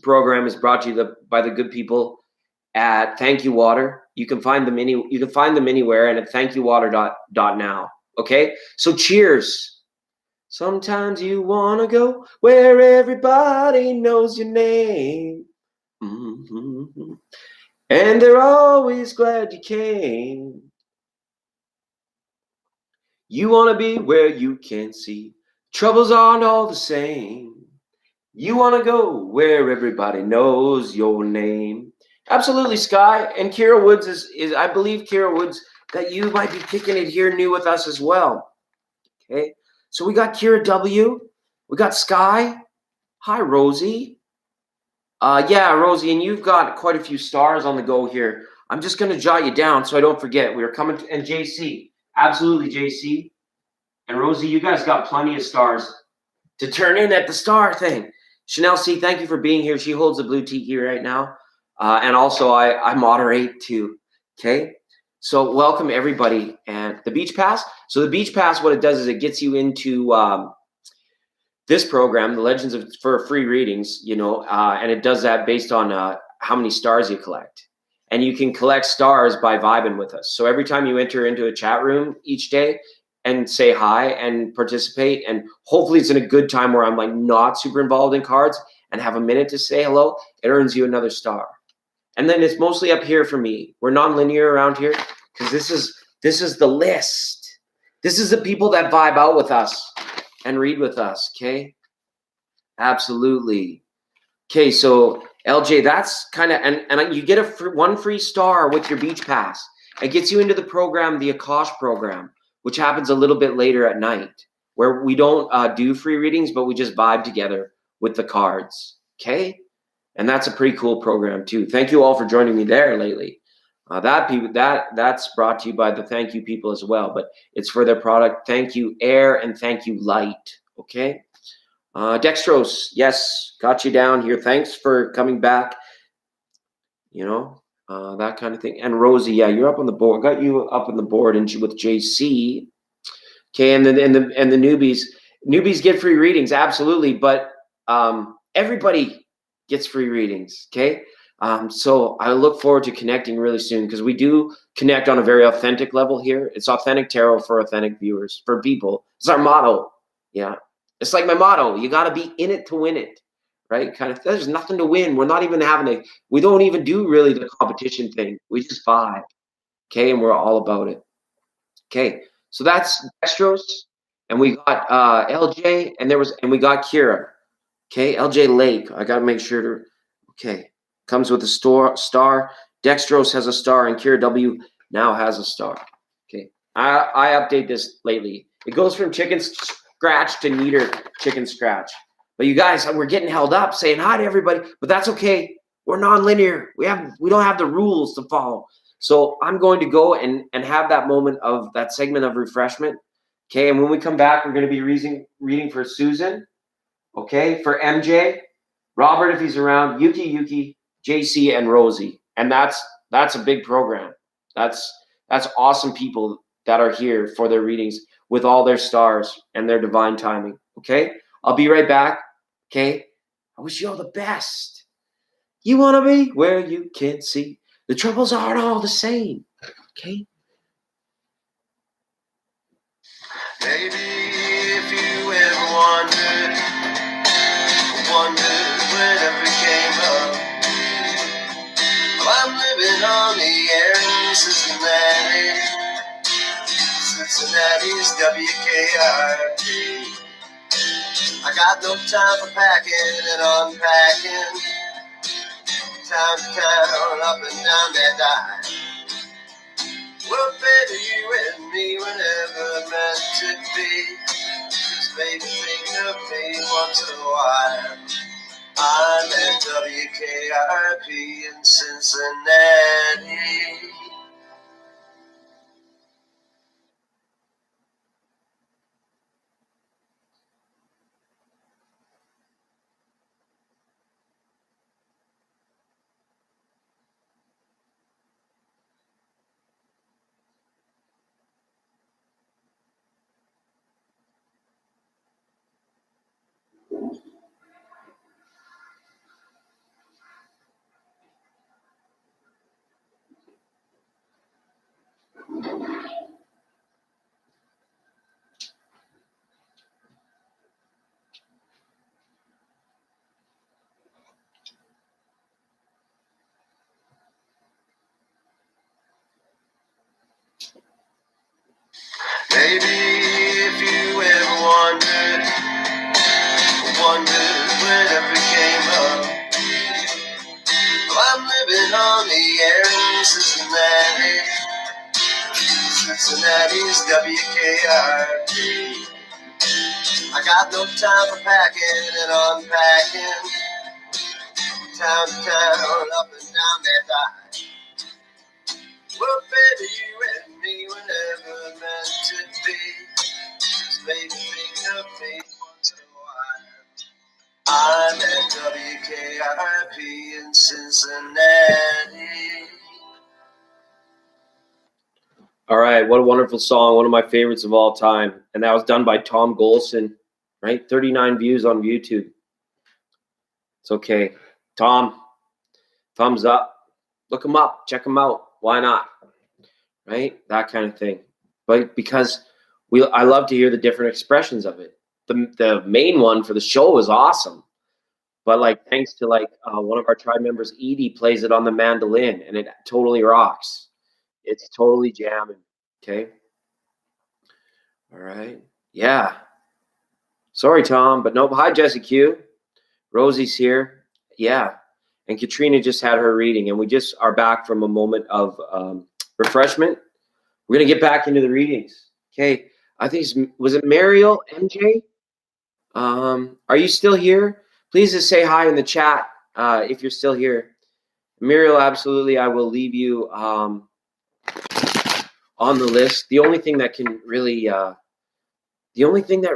program is brought to you by the good people at Thank You Water. You can find them anywhere and at thankyouwater.now. Okay? So cheers. Sometimes you want to go where everybody knows your name. Mm-hmm. And they're always glad you came. You want to be where you can see troubles aren't all the same. You want to go where everybody knows your name. Absolutely, Sky. And Kira Woods is I believe, Kira Woods, that you might be kicking it here new with us as well. Okay. So we got Kira W. We got Sky. Hi, Rosie. Yeah, Rosie, and you've got quite a few stars on the go here. I'm just going to jot you down so I don't forget. We are coming to, and JC. Absolutely, JC. And Rosie, you guys got plenty of stars to turn in at the star thing. Chanel C, thank you for being here. She holds the blue tiki right now. And also I moderate too. Okay. So welcome everybody. And the Beach Pass. So the Beach Pass, what it does is it gets you into this program, the Legends for free readings, and it does that based on how many stars you collect. And you can collect stars by vibing with us. So every time you enter into a chat room each day, and say hi and participate, and hopefully it's in a good time where I'm like not super involved in cards and have a minute to say hello, it earns you another star. And then it's mostly up here for me. We're non-linear around here because this is the list. This is the people that vibe out with us and read with us. Okay. Absolutely. Okay. So LJ, that's kind of, and you get one free star with your Beach Pass. It gets you into the program, the Akash program, which happens a little bit later at night, where we don't do free readings, but we just vibe together with the cards. Okay. And that's a pretty cool program too. Thank you all for joining me there lately. That's brought to you by the Thank You people as well, but it's for their product. Thank You Air and Thank You Light. Okay. Dextrose, yes, got you down here. Thanks for coming back. That kind of thing. And Rosie, yeah, you're up on the board. Got you up on the board and with JC. Okay, and the newbies get free readings, absolutely, but everybody gets free readings. Okay, so I look forward to connecting really soon because we do connect on a very authentic level here. It's authentic tarot for authentic viewers, for people. It's our motto. Yeah, it's like my motto. You got to be in it to win it, right? Kind of. There's nothing to win. We're not even we don't even do really the competition thing. We just vibe. Okay, and we're all about it. Okay. So that's Dextrose, and we got LJ, and we got Kira. Okay, LJ Lake. I gotta make sure to. Okay, comes with a star. Dextrose has a star, and Kira W now has a star. Okay, I update this lately. It goes from chicken scratch to neater chicken scratch. But you guys, we're getting held up saying hi to everybody, but that's okay. We're non-linear. We don't have the rules to follow. So I'm going to go and have that moment of that segment of refreshment. Okay, and when we come back, we're going to be reading for Susan. Okay, for MJ, Robert if he's around, Yuki, JC, and Rosie. And that's a big program. That's awesome people that are here for their readings with all their stars and their divine timing. Okay, I'll be right back. Okay, I wish you all the best. You want to be where you can see the troubles aren't all the same. Okay. Maybe if you ever wondered whenever it came up, well, I'm living on the air in Cincinnati's WKRP. I got no time for packing and unpacking, time to town, up and down that dime. Well, baby, you and me were never meant to be. Just maybe think of me once in a while. I'm at WKRP in Cincinnati. Maybe if you ever wondered when it became up. Well, I'm living on the air in Cincinnati. Cincinnati's WKRP. I got no time for packing and unpacking. Town to town, up and down that line. Well, baby, you and me were never meant to be. Just make me think of me once in a while. I'm at WKRP in Cincinnati. All right, what a wonderful song, one of my favorites of all time. And that was done by Tom Golson, right? 39 views on YouTube. It's okay. Tom, thumbs up. Look him up, check him out. Why not? Right? That kind of thing. But because I love to hear the different expressions of it. The main one for the show was awesome. But like thanks to one of our tribe members, Edie, plays it on the mandolin and it totally rocks. It's totally jamming. Okay. All right. Yeah. Sorry, Tom, but nope. Hi, Jesse Q. Rosie's here. Yeah. And Katrina just had her reading, and we just are back from a moment of refreshment. We're going to get back into the readings. Okay. I think was it Mariel MJ? Are you still here? Please just say hi in the chat if you're still here. Muriel, absolutely. I will leave you on the list. The only thing that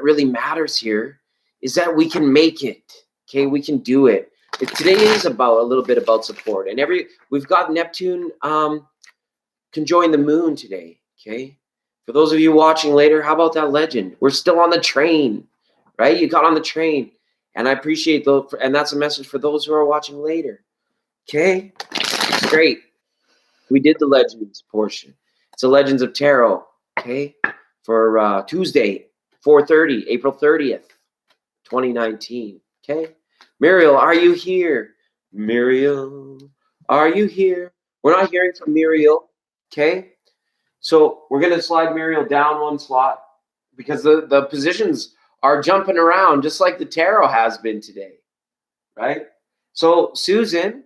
really matters here is that we can make it. Okay, we can do it. Today is about a little bit about support, and we've got Neptune conjoined the moon today. Okay, for those of you watching later, how about that legend? We're still on the train, right? You got on the train, and I appreciate those. And that's a message for those who are watching later. Okay, it's great. We did the legends portion. It's the Legends of Tarot. Okay, for Tuesday, 4:30, April 30th, 2019. Okay, Muriel, are you here? Muriel, are you here? We're not hearing from Muriel. Okay, so we're gonna slide Muriel down one slot because the positions are jumping around just like the tarot has been today, right? So Susan,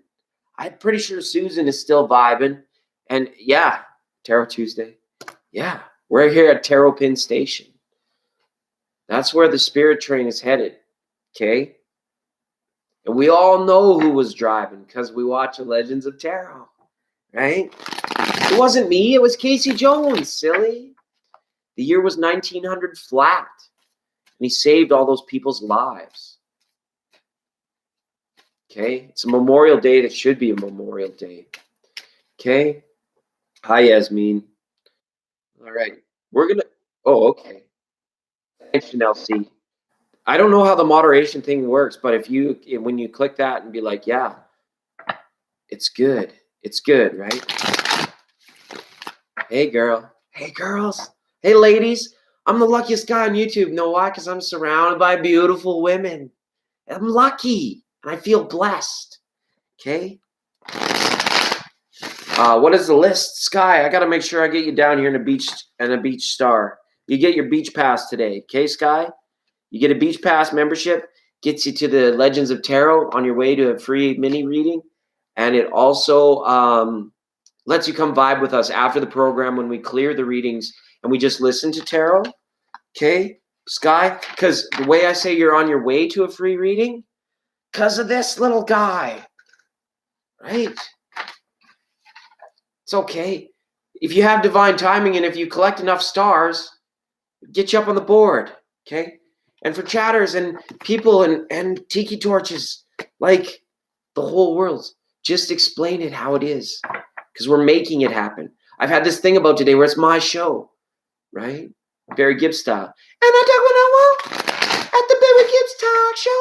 I'm pretty sure Susan is still vibing, and yeah, Tarot Tuesday. Yeah, we're here at Tarot Pin Station. That's where the spirit train is headed. Okay, and we all know who was driving because we watch the Legends of Tarot, right? It wasn't me. It was Casey Jones, silly. The year was 1900 flat, and he saved all those people's lives. Okay, it's a Memorial Day that should be a Memorial Day. Okay, hi Yasmin. All right, we're gonna. Oh, okay. Thanks, Chanel C. I don't know how the moderation thing works, but when you click that and be like, yeah, it's good. It's good, right? Hey, girl. Hey, girls. Hey, ladies. I'm the luckiest guy on YouTube. You know why? Because I'm surrounded by beautiful women. I'm lucky, and I feel blessed. Okay? What is the list? Sky, I got to make sure I get you down here in a beach star. You get your beach pass today. Okay, Sky? You get a beach pass membership. Gets you to the Legends of Tarot on your way to a free mini reading. And it also lets you come vibe with us after the program when we clear the readings and we just listen to tarot. Okay, Sky? Because the way I say you're on your way to a free reading, because of this little guy. Right? It's okay. If you have divine timing and if you collect enough stars, get you up on the board. Okay? And for chatters and people and tiki torches, like the whole world, just explain it how it is. Because we're making it happen. I've had this thing about today where it's my show. Right? Barry Gibbs style. And I talk what I want at the Barry Gibbs Talk Show.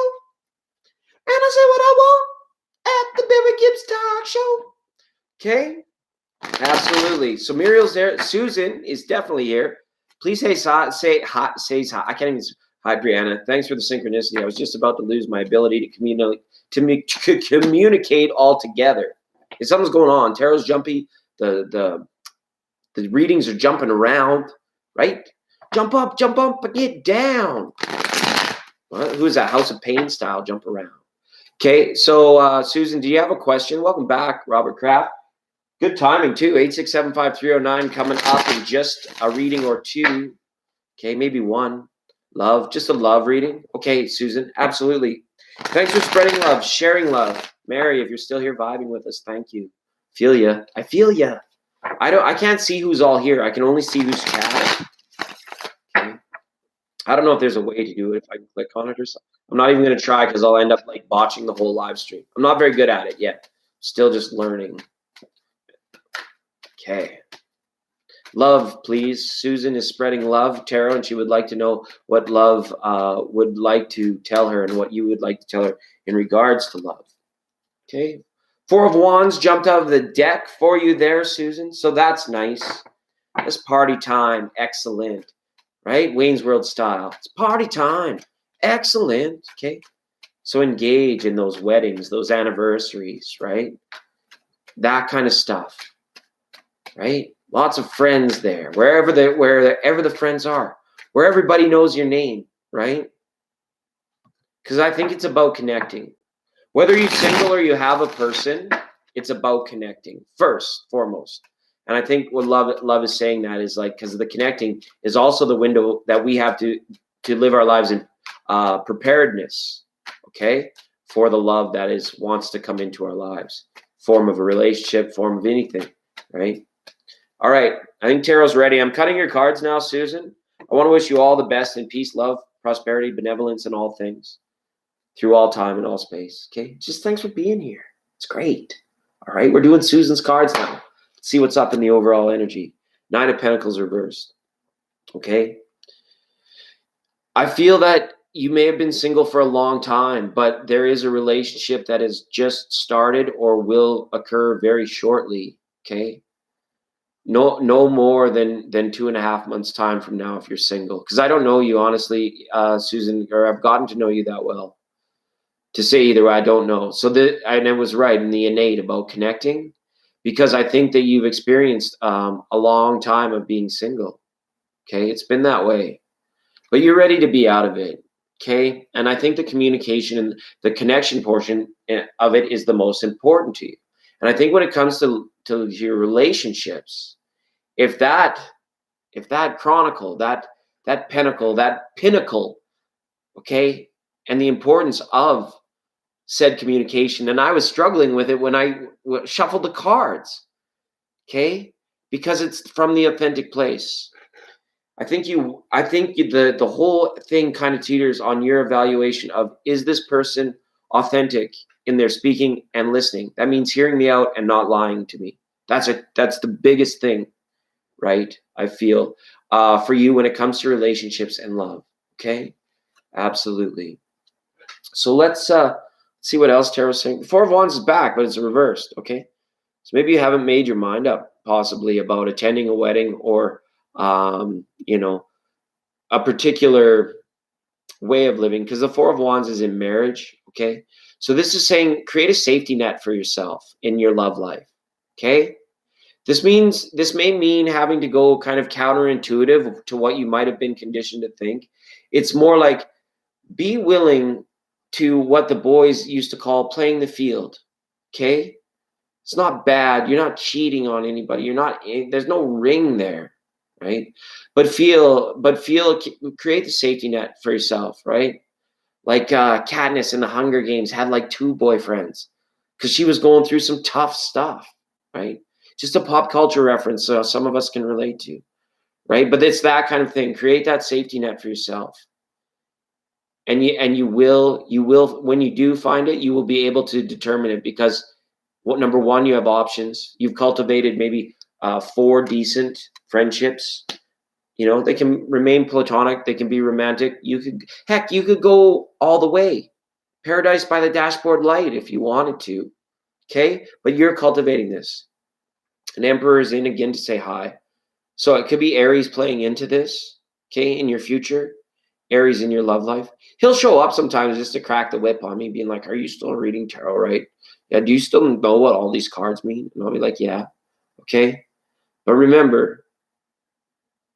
Okay. Absolutely. So Muriel's there. Susan is definitely here. Please say hi. Say hi. I can't even. Hi, Brianna. Thanks for the synchronicity. I was just about to lose my ability to communicate altogether. If something's going on, tarot's jumpy. The readings are jumping around. Right? Jump up, but get down. What? Who is that? House of Pain style. Jump around. Okay. So Susan, do you have a question? Welcome back, Robert Kraft. Good timing too. 8675309 coming up in just a reading or two. Okay, maybe one. Love, just a love reading. Okay, Susan, absolutely. Thanks for spreading love, sharing love. Mary, if you're still here vibing with us, thank you. Feel ya. I feel ya. I can't see who's all here. I can only see who's chatting. Okay. I don't know if there's a way to do it if I can click on it or something. I'm not even gonna try because I'll end up like botching the whole live stream. I'm not very good at it yet. Still just learning. Okay. Love, please. Susan is spreading love, tarot, and she would like to know what love would like to tell her and what you would like to tell her in regards to love. Okay. 4 of Wands jumped out of the deck for you there, Susan. So that's nice. It's party time. Excellent. Right? Wayne's World style. It's party time. Excellent. Okay. So engage in those weddings, those anniversaries, right? That kind of stuff. Right? Lots of friends there, wherever the friends are, where everybody knows your name, right? Because I think it's about connecting. Whether you're single or you have a person, it's about connecting first, foremost. And I think what love is saying that is like, because the connecting is also the window that we have to live our lives in preparedness, okay, for the love that wants to come into our lives, form of a relationship, form of anything, right? All right, I think tarot's ready. I'm cutting your cards now, Susan. I want to wish you all the best in peace, love, prosperity, benevolence, and all things through all time and all space. Okay, just thanks for being here. It's great. All right, we're doing Susan's cards now. Let's see what's up in the overall energy. 9 of Pentacles reversed. Okay. I feel that you may have been single for a long time, but there is a relationship that has just started or will occur very shortly. Okay. No more than 2.5 months time from now if you're single, because I don't know you honestly, Susan, or I've gotten to know you that well to say either way. I don't know. And it was right in the innate about connecting, because I think that you've experienced a long time of being single. Okay, it's been that way, but you're ready to be out of it. Okay, and I think the communication and the connection portion of it is the most important to you. And I think when it comes to your relationships, if that chronicle, that pinnacle, okay, and the importance of said communication, and I was struggling with it when I shuffled the cards, okay, because it's from the authentic place. I think the whole thing kind of teeters on your evaluation of, is this person authentic in their speaking and listening? That means hearing me out and not lying to me. That's the biggest thing, right? I feel for you when it comes to relationships and love. Okay, absolutely. So let's see what else tarot's saying. The 4 of Wands is back, but it's reversed. Okay, so maybe you haven't made your mind up possibly about attending a wedding or a particular way of living, because the 4 of Wands is in marriage. Okay, so this is saying create a safety net for yourself in your love life. Okay, this may mean having to go kind of counterintuitive to what you might have been conditioned to think. It's more like, be willing to what the boys used to call playing the field. Okay, it's not bad. You're not cheating on anybody. There's no ring there, right? But create the safety net for yourself, right? Like Katniss in the Hunger Games had like 2 boyfriends because she was going through some tough stuff, right? Just a pop culture reference, so some of us can relate to, right? But it's that kind of thing. Create that safety net for yourself, and you will when you do find it, you will be able to determine it, because number one, you have options. You've cultivated maybe 4 decent friendships. They can remain platonic. They can be romantic. You could go all the way. Paradise by the dashboard light if you wanted to. Okay? But you're cultivating this. An Emperor is in again to say hi. So it could be Aries playing into this, okay, in your future. Aries in your love life. He'll show up sometimes just to crack the whip on me, being like, are you still reading tarot, right? Yeah, do you still know what all these cards mean? And I'll be like, yeah, okay. But remember,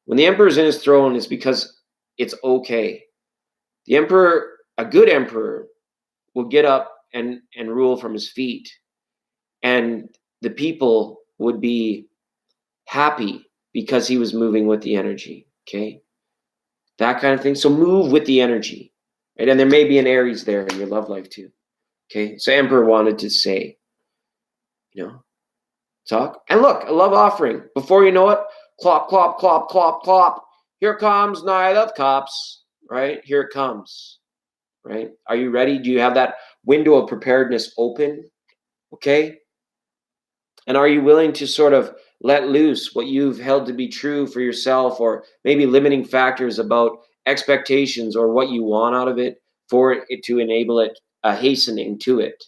when the Emperor's in his throne, it's because it's okay. The Emperor, a good Emperor, will get up and rule from his feet. And the people would be happy because he was moving with the energy, okay? That kind of thing. So move with the energy, right? And there may be an Aries there in your love life too, okay? So Emperor wanted to say, talk. And look, a love offering. Before you know it, clop, clop, clop, clop, clop. Here comes Knight of Cups, right? Here it comes, right? Are you ready? Do you have that window of preparedness open, okay? And are you willing to sort of let loose what you've held to be true for yourself, or maybe limiting factors about expectations or what you want out of it for it to enable it, hastening to it,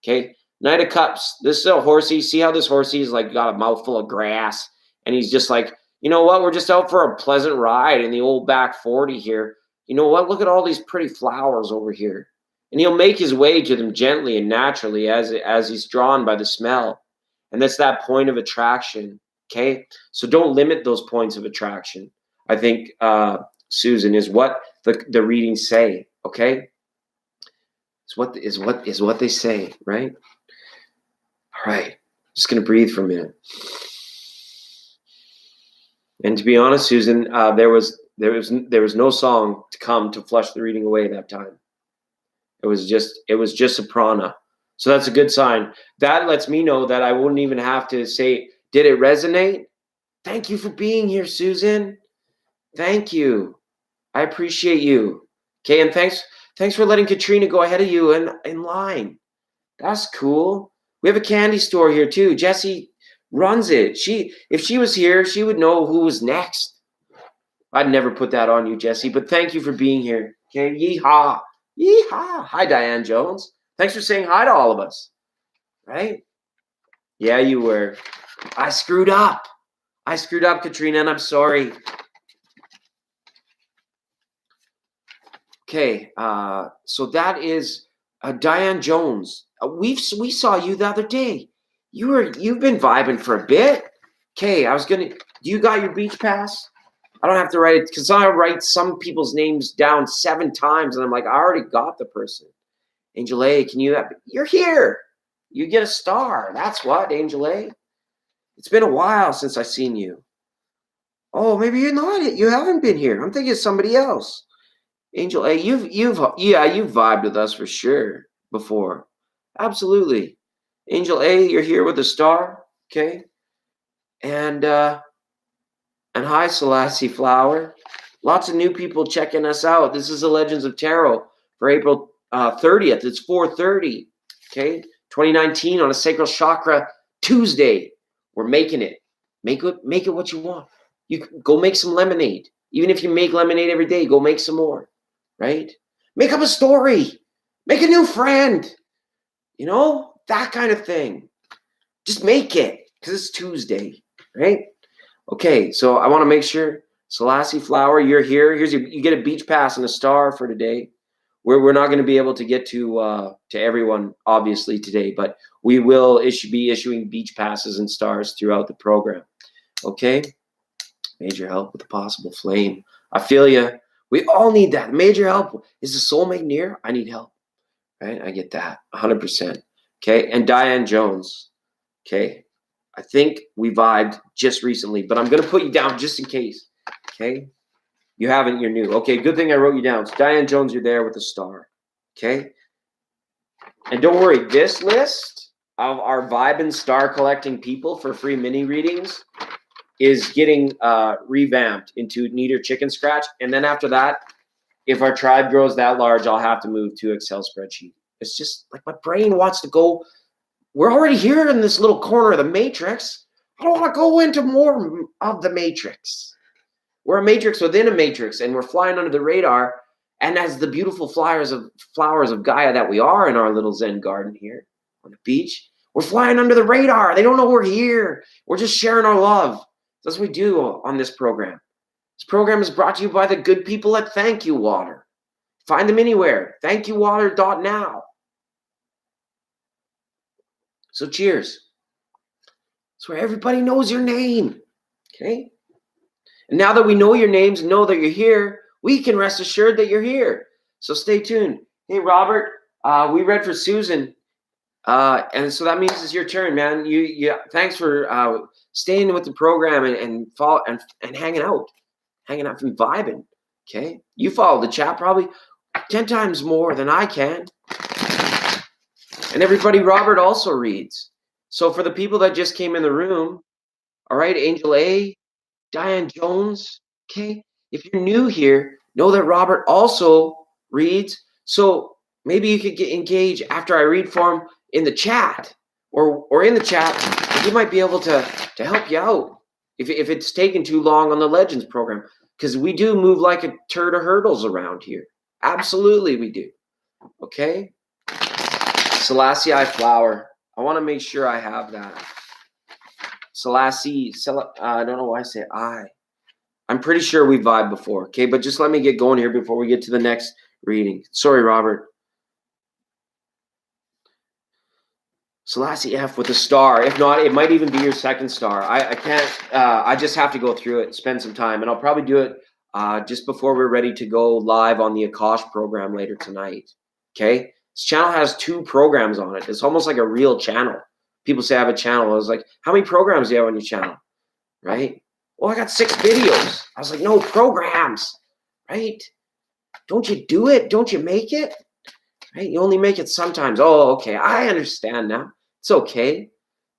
okay? Knight of Cups. This is a horsey. See how this horsey is like got a mouthful of grass, and he's just like, you know what? We're just out for a pleasant ride in the old back 40 here. You know what? Look at all these pretty flowers over here. And he'll make his way to them gently and naturally as he's drawn by the smell. And that's that point of attraction, okay? So don't limit those points of attraction. I think, Susan, is what the readings say, okay? Is what they say, right? All right, just gonna breathe for a minute. And to be honest, Susan, there was no song to come to flush the reading away that time. It was just a prana. So that's a good sign. That lets me know that I wouldn't even have to say, did it resonate? Thank you for being here, Susan. Thank you. I appreciate you. Okay, and thanks for letting Katrina go ahead of you in line. That's cool. We have a candy store here too. Jessie runs it. If she was here, she would know who was next. I'd never put that on you, Jessie, but thank you for being here. Okay, yeehaw. Yeehaw. Hi, Diane Jones. Thanks for saying hi to all of us. Right? Yeah, you were. I screwed up, Katrina, and I'm sorry. Okay, so that is Diane Jones. We saw you the other day. You've been vibing for a bit. Okay, do you got your beach pass? I don't have to write it because I write some people's names down 7 times, and I'm like, I already got the person. Angel A, you're here. You get a star. That's what, Angel A. It's been a while since I've seen you. Oh, maybe you're not. You haven't been here. I'm thinking of somebody else. Angel A, you've vibed with us for sure before. Absolutely. Angel A, you're here with a star. Okay. And hi, Selassie Flower. Lots of new people checking us out. This is the Legends of Tarot for April 30th. It's 4:30. Okay. 2019 on a Sacral Chakra Tuesday. We're making it. Make it what you want. You go make some lemonade. Even if you make lemonade every day, go make some more. Right? Make up a story. Make a new friend. That kind of thing. Just make it because it's Tuesday, right? Okay, so I want to make sure, Selassie Flower, you're here. You get a beach pass and a star for today. We're not going to be able to get to everyone, obviously, today, but we will be issuing beach passes and stars throughout the program. Okay? Major help with the possible flame. I feel you. We all need that. Major help. Is the soulmate near? I need help. Right? I get that. 100%. Okay? And Diane Jones. Okay? I think we vibed just recently, but I'm going to put you down just in case. Okay? You haven't, you're new. Okay, good thing I wrote you down. So Diane Jones, you're there with a star. Okay? And don't worry, this list of our vibe and star collecting people for free mini readings is getting revamped into Neater Chicken Scratch. And then after that, if our tribe grows that large, I'll have to move to Excel spreadsheet. It's just like my brain wants to go. We're already here in this little corner of the matrix. I don't want to go into more of the matrix. We're a matrix within a matrix, and we're flying under the radar. And as the beautiful flowers of Gaia that we are in our little Zen garden here on the beach, We're flying under the radar. They don't know we're here. We're just sharing our love. That's what we do on this program. This program is brought to you by the good people at Thank You Water. Find them anywhere. ThankYouWater.now. So cheers. It's where everybody knows your name. Okay? And now that we know your names and know that you're here, we can rest assured that you're here. So stay tuned. Hey, Robert, we read for Susan. And so that means it's your turn, man. Thanks for staying with the program and hanging out and vibing. Okay, you follow the chat probably 10 times more than I can. And everybody, Robert also reads. So for the people that just came in the room, all right, Angel A, Diane Jones. Okay, if you're new here, know that Robert also reads. So maybe you could engage after I read for him in the chat or in the chat. He might be able to help you out if it's taken too long on the Legends program, because we do move like a turd of hurdles around here. Absolutely, we do. Okay. Selassie I flower. I want to make sure I have that. Selassie. I don't know why I say I. I'm pretty sure we vibed before. Okay, but just let me get going here before we get to the next reading. Sorry, Robert. Selassie F with a star. If not, it might even be your second star. I can't. I just have to go through it and spend some time, and I'll probably do it just before we're ready to go live on the Akash program later tonight. Okay, this channel has 2 programs on it. It's almost like a real channel. People say I have a channel. I was like, how many programs do you have on your channel? Right? Well, I got 6 videos. I was like, no, programs. Right? Don't you do it? Don't you make it? Right? You only make it sometimes. Oh, okay. I understand now. It's okay.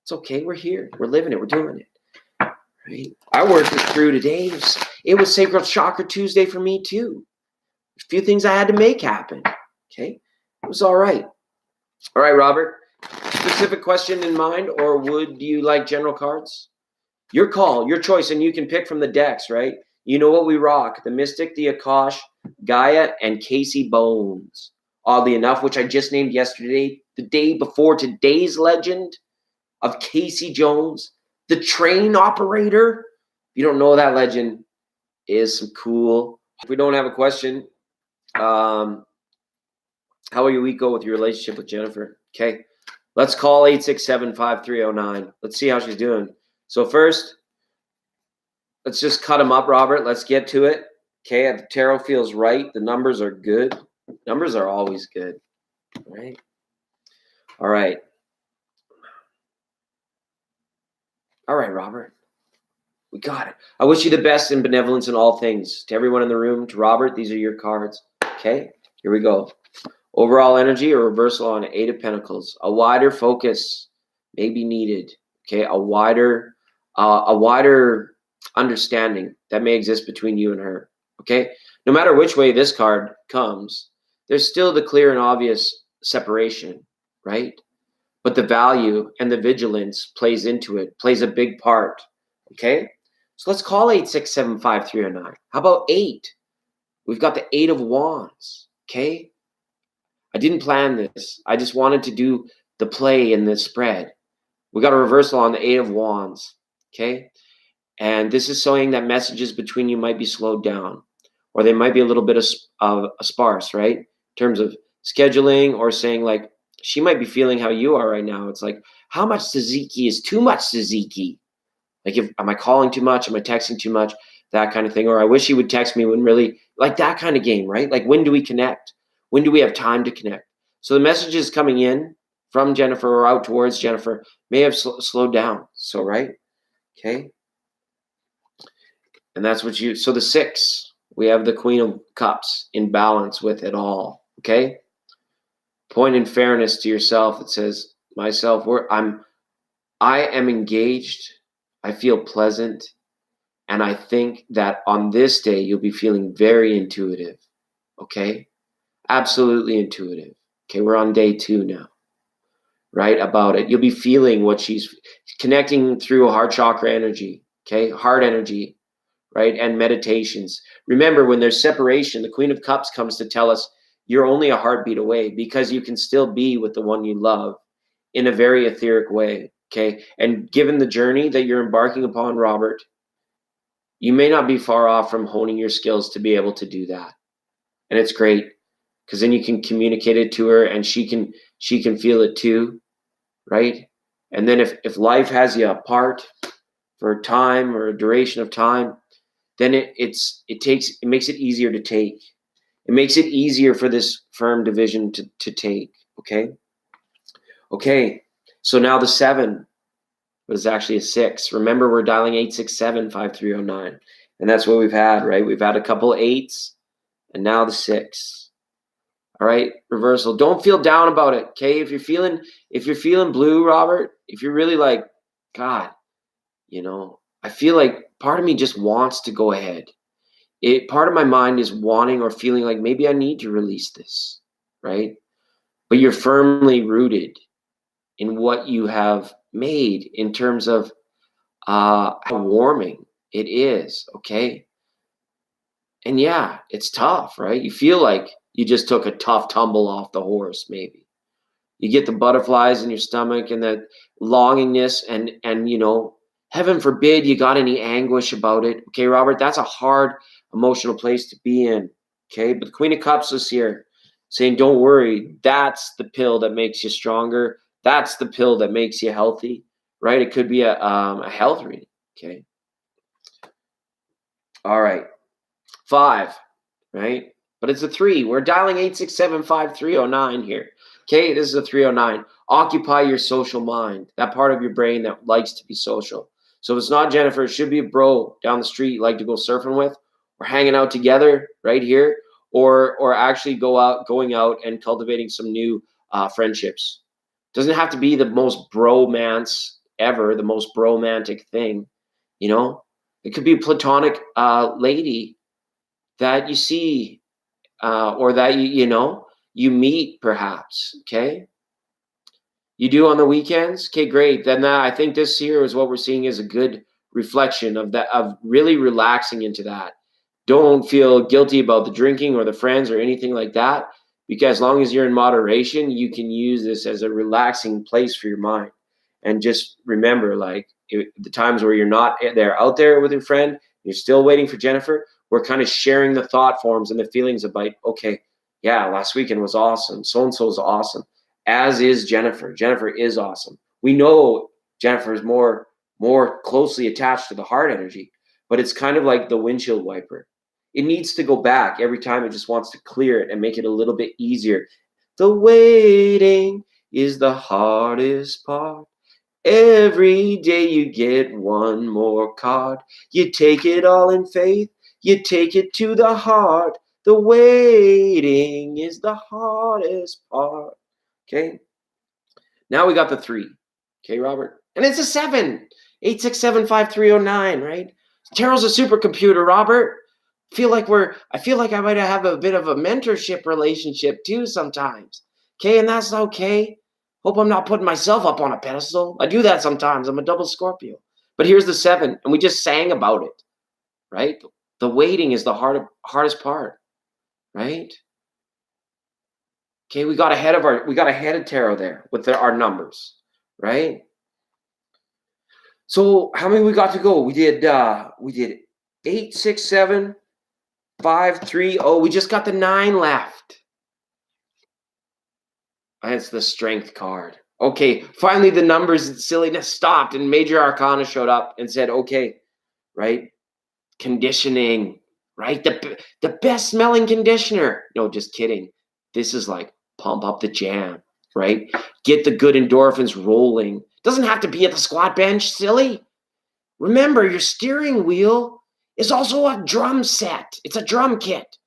It's okay. We're here. We're living it. We're doing it. Right? I worked it through today. It was Sacred Chakra Tuesday for me too. A few things I had to make happen. Okay? It was all right. All right, Robert. Specific question in mind, or would you like general cards? Your call, your choice, and you can pick from the decks, right? You know what we rock. The Mystic, the Akash, Gaia, and Casey Bones. Oddly enough, which I just named yesterday, the day before today's legend of Casey Jones, the train operator. If you don't know that legend, is some cool. If we don't have a question, how will your week go with your relationship with Jennifer? Okay, let's call 867-5309. Let's see how she's doing. So first, let's just cut them up, Robert. Let's get to it. Okay, the tarot feels right. The numbers are good. Numbers are always good, right? All right. All right, Robert. We got it. I wish you the best in benevolence in all things. To everyone in the room, to Robert, these are your cards. Okay, here we go. Overall energy or reversal on 8 of Pentacles. A wider focus may be needed. Okay, a wider understanding that may exist between you and her. Okay, no matter which way this card comes, there's still the clear and obvious separation, right? But the value and the vigilance plays into it, plays a big part. Okay, so let's call 867-5309. How about 8? We've got the 8 of Wands. Okay, I didn't plan this. I just wanted to do the play in this spread. We got a reversal on the 8 of Wands. Okay, and this is showing that messages between you might be slowed down, or they might be a little bit of sparse, right? In terms of scheduling, or saying like, she might be feeling how you are right now. It's like, how much tzatziki is too much tzatziki? Like, am I calling too much? Am I texting too much? That kind of thing. Or I wish he would text me when really, like that kind of game, right? Like, when do we connect? When do we have time to connect? So the messages coming in from Jennifer or out towards Jennifer may have slowed down. So, right? Okay. And that's what so the 6, we have the Queen of Cups in balance with it all. Okay. Point in fairness to yourself. It says, myself, I am engaged. I feel pleasant. And I think that on this day, you'll be feeling very intuitive. Okay. Absolutely intuitive. Okay. We're on day 2 now, right? About it. You'll be feeling what she's connecting through a heart chakra energy. Okay. Heart energy, right? And meditations. Remember, when there's separation, the Queen of Cups comes to tell us you're only a heartbeat away, because you can still be with the one you love in a very etheric way. Okay. And given the journey that you're embarking upon, Robert, you may not be far off from honing your skills to be able to do that. And it's great because then you can communicate it to her and she can feel it too, right? And then if life has you apart for a time or a duration of time, then it makes it easier to take. It makes it easier for this firm division to take. Okay. So now the 7 was actually a 6. Remember, we're dialing 867-5309. And that's what we've had, right? We've had a couple 8s and now the 6. All right, reversal. Don't feel down about it. Okay. If you're feeling blue, Robert, if you're really like, God, I feel like part of me just wants to go ahead. Part of my mind is wanting or feeling like maybe I need to release this, right? But you're firmly rooted in what you have made in terms of how warming it is, okay? And yeah, it's tough, right? You feel like you just took a tough tumble off the horse, maybe. You get the butterflies in your stomach and that longingness and heaven forbid you got any anguish about it. Okay, Robert, that's a hard emotional place to be in. Okay, but the Queen of Cups is here saying, don't worry, that's the pill that makes you stronger. That's the pill that makes you healthy, right? It could be a health reading. Okay. All right. 5, right? But it's a 3. We're dialing 867-5309 here. Okay, this is a 309. Occupy your social mind, that part of your brain that likes to be social. So if it's not Jennifer, it should be a bro down the street you like to go surfing with, or hanging out together right here, or actually going out and cultivating some new friendships. Doesn't have to be the most bromance ever, the most bromantic thing. It could be a platonic lady that you see or that you meet perhaps. Okay. You do on the weekends? Okay, great. Then I think this here is what we're seeing is a good reflection of that, of really relaxing into that. Don't feel guilty about the drinking or the friends or anything like that, because as long as you're in moderation, you can use this as a relaxing place for your mind. And just remember, the times where you're not out there with your friend, you're still waiting for Jennifer, we're kind of sharing the thought forms and the feelings about, okay, yeah, last weekend was awesome. So-and-so is awesome. As is Jennifer. Jennifer is awesome. We know Jennifer is more closely attached to the heart energy, but it's kind of like the windshield wiper. It needs to go back every time. It just wants to clear it and make it a little bit easier. The waiting is the hardest part. Every day you get one more card. You take it all in faith. You take it to the heart. The waiting is the hardest part. Okay. Now we got the 3. Okay, Robert. And it's a 7. 867-5309, right? Tarot's a supercomputer, Robert. I feel like I might have a bit of a mentorship relationship too sometimes. Okay, and that's okay. Hope I'm not putting myself up on a pedestal. I do that sometimes. I'm a double Scorpio. But here's the 7, and we just sang about it, right? The waiting is the hardest part, right? Okay, we got ahead of tarot there with our numbers, right? So how many we got to go? We did 8, 6, 7, 5, 3. Oh, we just got the 9 left. And it's the strength card. Okay, finally the numbers silliness stopped and Major Arcana showed up and said, okay, right? Conditioning, right? The best smelling conditioner. No, just kidding. This is like pump up the jam, right? Get the good endorphins rolling. Doesn't have to be at the squat bench, silly. Remember, your steering wheel is also a drum set. It's a drum kit.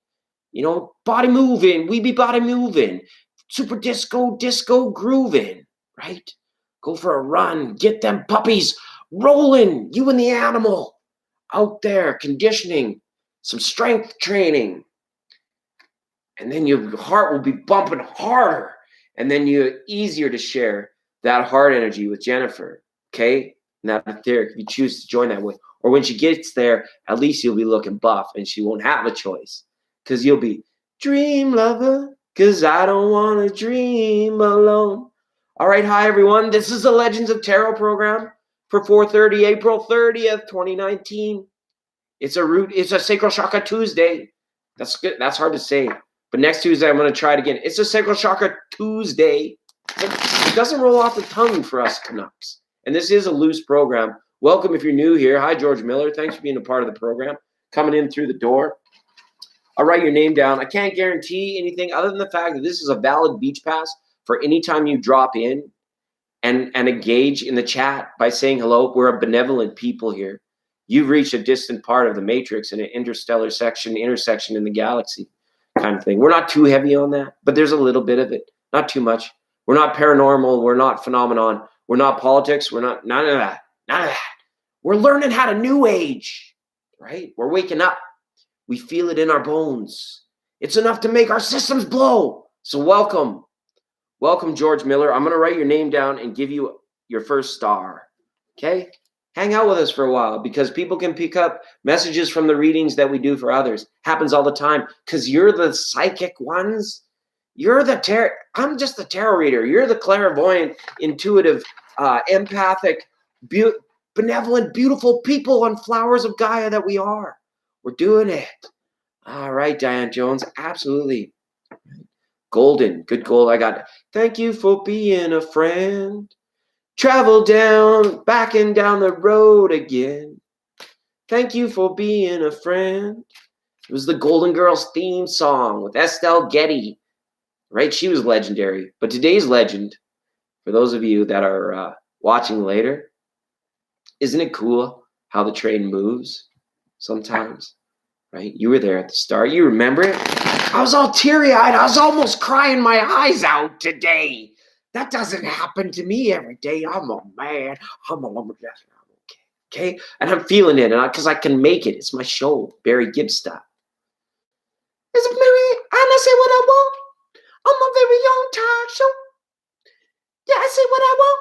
Body moving, we be body moving. Super disco grooving, right? Go for a run. Get them puppies rolling. You and the animal out there conditioning, some strength training. And then your heart will be bumping harder. And then you're easier to share that heart energy with Jennifer, okay? And that etheric, if you choose to join that with. Or when she gets there, at least you'll be looking buff and she won't have a choice. Because you'll be dream lover, because I don't want to dream alone. All right, hi everyone. This is the Legends of Tarot program for 4:30, April 30th, 2019. It's a Sacral Chakra Tuesday. That's good. That's hard to say. But next Tuesday, I'm going to try it again. It's a Sacral Chakra Tuesday. It doesn't roll off the tongue for us Canucks. And this is a loose program. Welcome if you're new here. Hi, George Miller. Thanks for being a part of the program. Coming in through the door. I'll write your name down. I can't guarantee anything other than the fact that this is a valid beach pass for any time you drop in and engage in the chat by saying hello. We're a benevolent people here. You've reached a distant part of the matrix in an interstellar intersection in the galaxy kind of thing. We're not too heavy on that, but there's a little bit of it. Not too much. We're not paranormal. We're not phenomenon. We're not politics. We're not none of that. None of that. We're learning how to new age, right? We're waking up. We feel it in our bones. It's enough to make our systems blow. So welcome. Welcome, George Miller. I'm going to write your name down and give you your first star. Okay? Hang out with us for a while because people can pick up messages from the readings that we do for others. Happens all the time because you're the psychic ones. You're the tarot. I'm just the tarot reader. You're the clairvoyant, intuitive, empathic, benevolent, beautiful people on flowers of Gaia that we are. We're doing it. All right, Diane Jones. Absolutely. Golden. Good gold. I got it. Thank you for being a friend. Travel down, backing down the road again. Thank you for being a friend. It was the Golden Girls theme song with Estelle Getty. Right? She was legendary. But today's legend, for those of you that are watching later, isn't it cool how the train moves sometimes? Right? You were there at the start. You remember it? I was all teary-eyed. I was almost crying my eyes out today. That doesn't happen to me every day. I'm a man. I'm a lumberjack. I'm okay. And I'm feeling it because I can make it. It's my show, Barry Gibb style. Is it Barry? And I say what I want. I'm a very own talk show. Yeah, I say what I want.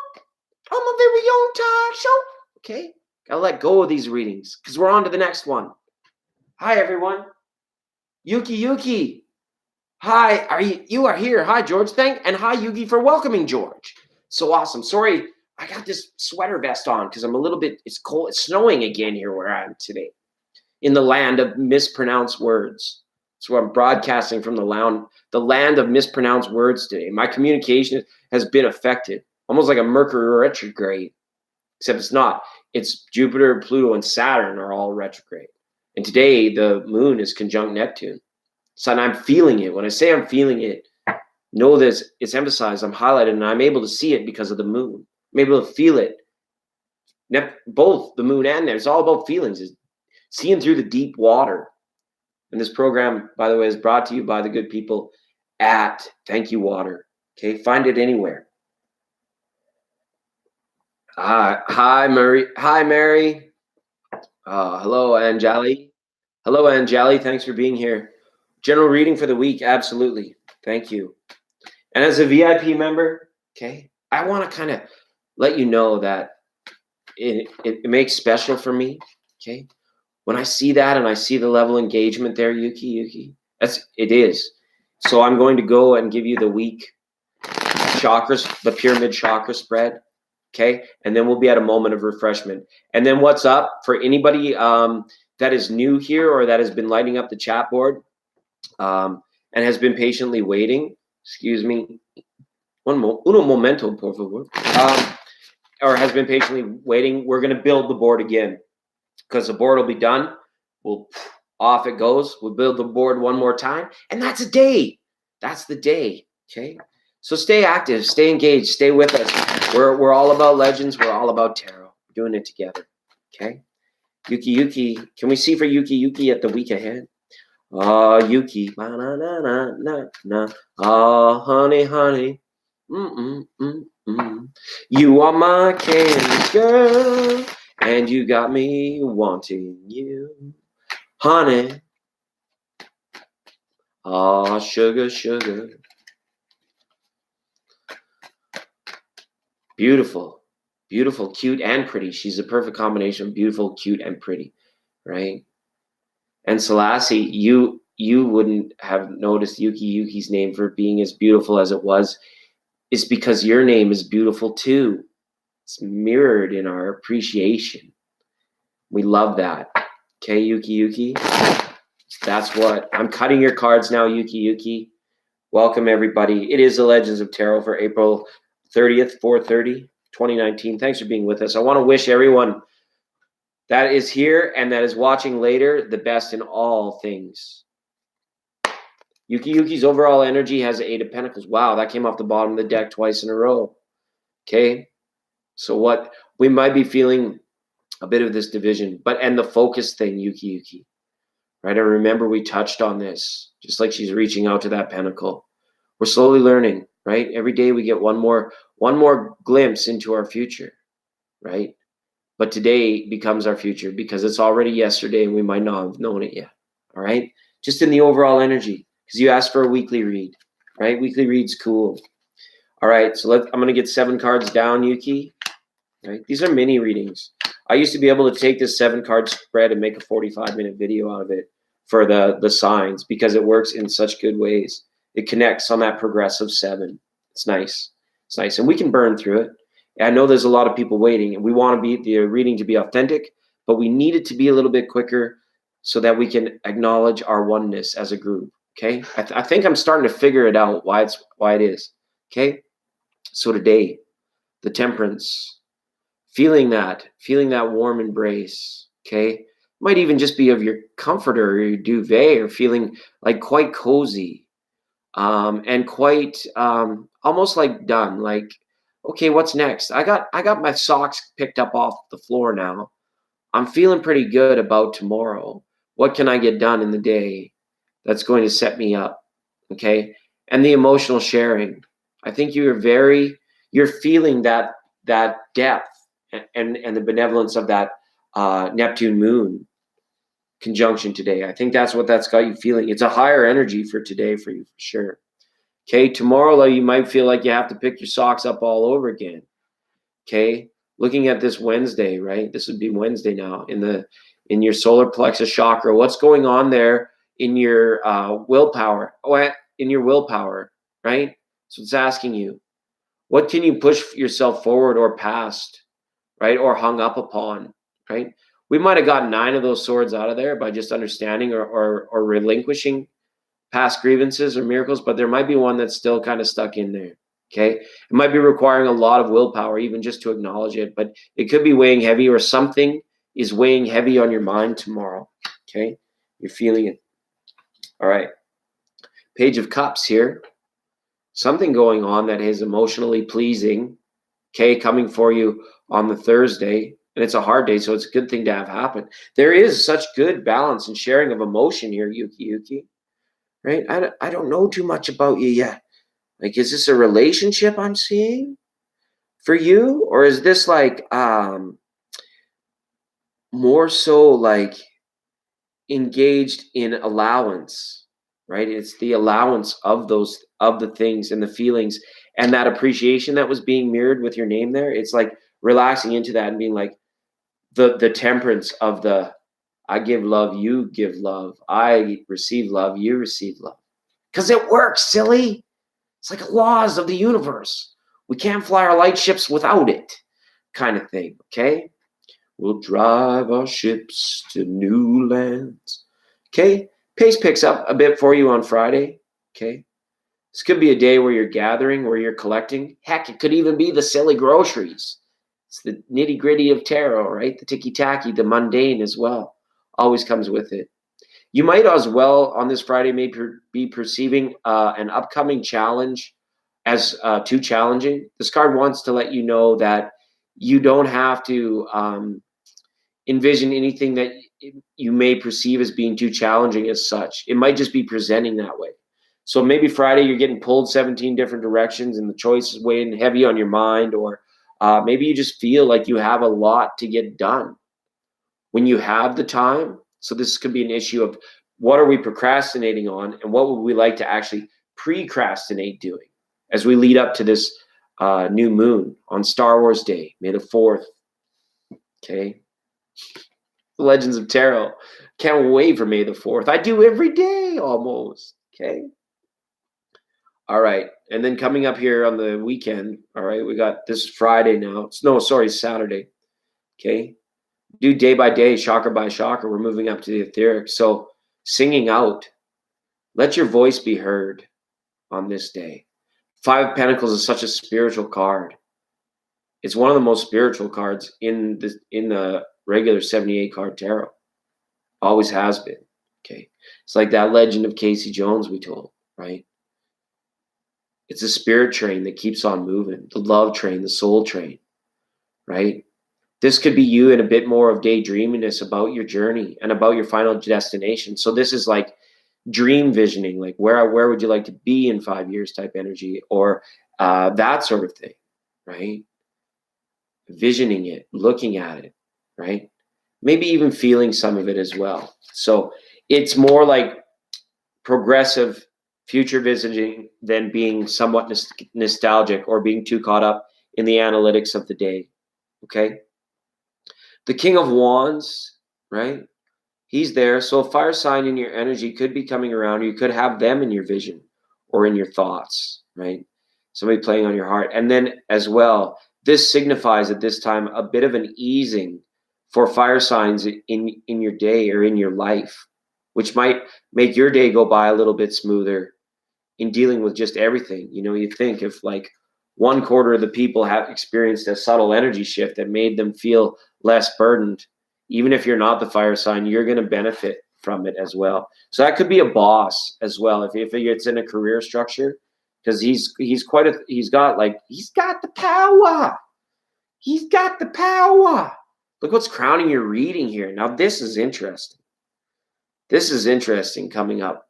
I'm a very own talk show. Okay? Gotta let go of these readings because we're on to the next one. Hi, everyone. Yuki. Hi, you are here. Hi, George. And hi, Yuki, for welcoming George. So awesome. Sorry, I got this sweater vest on because I'm a little bit, it's cold. It's snowing again here where I am today in the land of mispronounced words. So I'm broadcasting from the land of mispronounced words today. My communication has been affected, almost like a Mercury retrograde, except it's not. It's Jupiter, Pluto, and Saturn are all retrograde. And today the moon is conjunct Neptune. So I'm feeling it. When I say I'm feeling it, know this, it's emphasized, I'm highlighted, and I'm able to see it because of the moon. I'm able to feel it. Both the moon and it's all about feelings. It's seeing through the deep water. And this program, by the way, is brought to you by the good people at Thank You Water. Okay, find it anywhere. Hi, Mary. Hi, Mary. Hello, Anjali. Hello, Anjali. Thanks for being here. General reading for the week, absolutely. Thank you. And as a VIP member, okay, I want to kind of let you know that it makes special for me, okay? When I see that and I see the level of engagement there, Yuki, it is. So I'm going to go and give you the week chakras, the pyramid chakra spread, okay? And then we'll be at a moment of refreshment. And then what's up for anybody that is new here or that has been lighting up the chat board, and has been patiently waiting. Excuse me. Uno momento, por favor. Or has been patiently waiting. We're going to build the board again because the board will be done. Off it goes. We'll build the board one more time. And that's a day. That's the day. Okay. So stay active, stay engaged, stay with us. We're all about legends. We're all about tarot. We're doing it together. Okay. Yuki. Can we see for Yuki at the week ahead? Yuki, na. Honey. You are my candy girl, and you got me wanting you, honey. Sugar. Beautiful, cute, and pretty. She's a perfect combination of beautiful, cute, and pretty, right? And Selassie, you wouldn't have noticed Yuki's name for being as beautiful as it was is because your name is beautiful too. It's mirrored in our appreciation. We love that. Okay, Yuki. That's what. I'm cutting your cards now, Yuki. Welcome, everybody. It is the Legends of Tarot for April 30th, 4/30, 2019. Thanks for being with us. I want to wish everyone that is here and that is watching later the best in all things. Yuki's overall energy has the 8 of Pentacles. Wow, that came off the bottom of the deck twice in a row. Okay, so what we might be feeling a bit of this division, and the focus thing, Yuki, right? I remember we touched on this, just like she's reaching out to that pentacle. We're slowly learning, right? Every day we get one more glimpse into our future, right? But today becomes our future because it's already yesterday and we might not have known it yet. All right, just in the overall energy, because you asked for a weekly read, right? Weekly read's cool. All right, so I'm going to get 7 cards down, Yuki. Right? These are mini readings. I used to be able to take this 7-card spread and make a 45-minute video out of it for the signs because it works in such good ways. It connects on that progressive 7. It's nice. It's nice. And we can burn through it. I know there's a lot of people waiting, and we want the reading to be authentic, but we need it to be a little bit quicker so that we can acknowledge our oneness as a group. Okay? I think I'm starting to figure it out why it is. Okay? So today, the Temperance, feeling that warm embrace, okay? Might even just be of your comforter or your duvet, or feeling like quite cozy, and quite almost like done. Like, okay, what's next? I got my socks picked up off the floor now. I'm feeling pretty good about tomorrow. What can I get done in the day that's going to set me up? Okay, and the emotional sharing. I think you're feeling that depth and the benevolence of that Neptune moon conjunction today. I think that's what that's got you feeling. It's a higher energy for today for you, for sure. Okay, tomorrow though, you might feel like you have to pick your socks up all over again. Okay, looking at this Wednesday, right? This would be Wednesday now in your solar plexus chakra. What's going on there in your willpower? In your willpower, right? So it's asking you, what can you push yourself forward or past, right? Or hung up upon, right? We might have gotten 9 of those swords out of there by just understanding or relinquishing past grievances or miracles, but there might be one that's still kind of stuck in there. Okay, it might be requiring a lot of willpower even just to acknowledge it, but it could be weighing heavy, or something is weighing heavy on your mind tomorrow. Okay, you're feeling it. All right, Page of Cups here. Something going on that is emotionally pleasing, okay, coming for you on the Thursday, and it's a hard day, so it's a good thing to have happen. There is such good balance and sharing of emotion here, Yuki, right? I don't know too much about you yet. Like, is this a relationship I'm seeing for you? Or is this like more so like engaged in allowance, right? It's the allowance of the things and the feelings and that appreciation that was being mirrored with your name there. It's like relaxing into that and being like the temperance of the I give love, you give love. I receive love, you receive love. Because it works, silly. It's like laws of the universe. We can't fly our light ships without it, kind of thing, okay? We'll drive our ships to new lands. Okay? Pace picks up a bit for you on Friday, okay? This could be a day where you're gathering, where you're collecting. Heck, it could even be the silly groceries. It's the nitty-gritty of tarot, right? The ticky-tacky, the mundane as well. Always comes with it. You might as well, on this Friday, maybe be perceiving an upcoming challenge as too challenging. This card wants to let you know that you don't have to envision anything that you may perceive as being too challenging as such. It might just be presenting that way. So maybe Friday you're getting pulled 17 different directions and the choice is weighing heavy on your mind, or maybe you just feel like you have a lot to get done when you have the time. So this could be an issue of what are we procrastinating on and what would we like to actually precrastinate doing as we lead up to this new moon on Star Wars Day, May the 4th. Okay. The Legends of Tarot. Can't wait for May the 4th. I do every day almost. Okay. All right. And then coming up here on the weekend, all right, we got this Friday now. Saturday. Okay. Do day by day, chakra by chakra. We're moving up to the etheric. So singing out, let your voice be heard on this day. Five of Pentacles is such a spiritual card. It's one of the most spiritual cards in the regular 78 card tarot. Always has been. Okay. It's like that legend of Casey Jones we told, right? It's a spirit train that keeps on moving, the love train, the soul train, right? This could be you in a bit more of daydreaminess about your journey and about your final destination. So this is like dream visioning, like where would you like to be in 5 years type energy, or that sort of thing, right? Visioning it, looking at it, right? Maybe even feeling some of it as well. So it's more like progressive future visiting than being somewhat nostalgic or being too caught up in the analytics of the day. Okay. The King of Wands, right? He's there. So a fire sign in your energy could be coming around. You could have them in your vision or in your thoughts, right? Somebody playing on your heart. And then as well, this signifies at this time a bit of an easing for fire signs in your day or in your life, which might make your day go by a little bit smoother in dealing with just everything. You know, you think if like 1/4 of the people have experienced a subtle energy shift that made them feel less burdened, even if you're not the fire sign, you're going to benefit from it as well. So that could be a boss as well if it's in a career structure, because he's got the power. He's got the power. Look what's crowning your reading here. Now this is interesting. This is interesting coming up.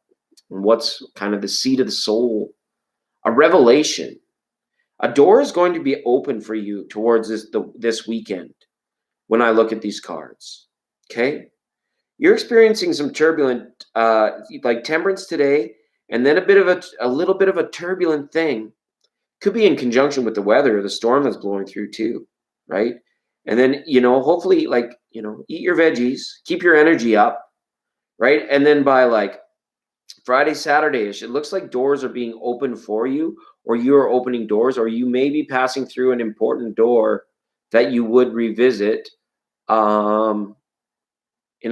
What's kind of the seed of the soul? A revelation. A door is going to be open for you towards this weekend when I look at these cards. Okay? You're experiencing some turbulent, like temperance today, and then a little bit of a turbulent thing. Could be in conjunction with the weather or the storm that's blowing through too, right? And then, hopefully, eat your veggies, keep your energy up, right? And then by like Friday, Saturday-ish, it looks like doors are being opened for you, or you are opening doors, or you may be passing through an important door that you would revisit in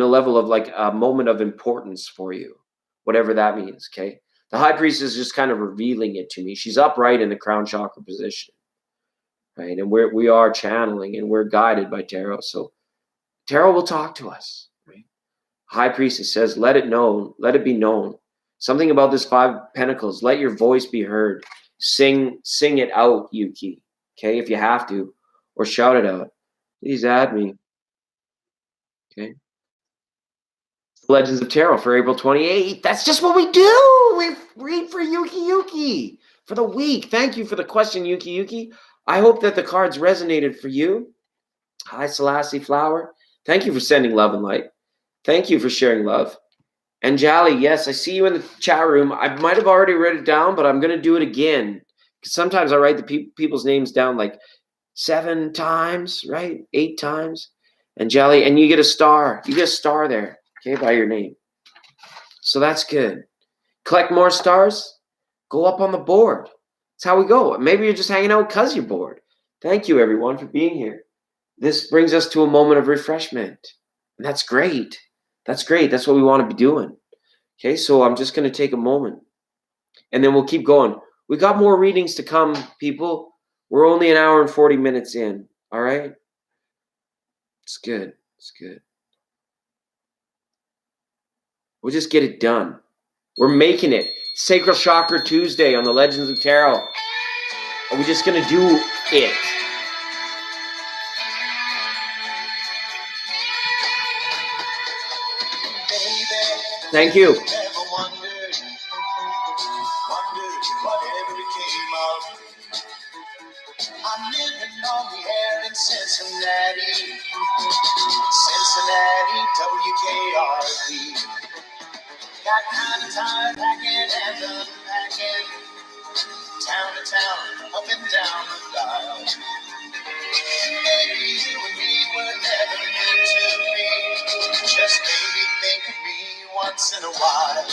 a level of like a moment of importance for you, whatever that means, okay? The High Priestess is just kind of revealing it to me. She's upright in the crown chakra position, right? And we are channeling and we're guided by tarot. So tarot will talk to us, right? High Priestess says, let it be known. Something about this Five of Pentacles. Let your voice be heard. Sing it out, Yuki. Okay, if you have to, or shout it out. Please add me. Okay. Legends of Tarot for April 28th. That's just what we do. We read for Yuki for the week. Thank you for the question, Yuki. I hope that the cards resonated for you. Hi, Selassie Flower. Thank you for sending love and light. Thank you for sharing love. And Jolly, yes, I see you in the chat room. I might have already wrote it down, but I'm going to do it again. Because sometimes I write the people's names down like 7 times, right? 8 times. And Jolly, and you get a star. You get a star there, okay, by your name. So that's good. Collect more stars. Go up on the board. That's how we go. Maybe you're just hanging out because you're bored. Thank you, everyone, for being here. This brings us to a moment of refreshment. And that's great. That's great. That's what we want to be doing. Okay, so I'm just going to take a moment. And then we'll keep going. We got more readings to come, people. We're only an hour and 40 minutes in. All right? It's good. It's good. We'll just get it done. We're making it. Sacral Chakra Tuesday on the Legends of Tarot. Are we just going to do it? Thank you. I'm living on the air in Cincinnati, WKRP. Got kind of tired packing and unpacking, town to town, up and down the dial. Maybe you and me were never meant to be. Just maybe think of me once in a while.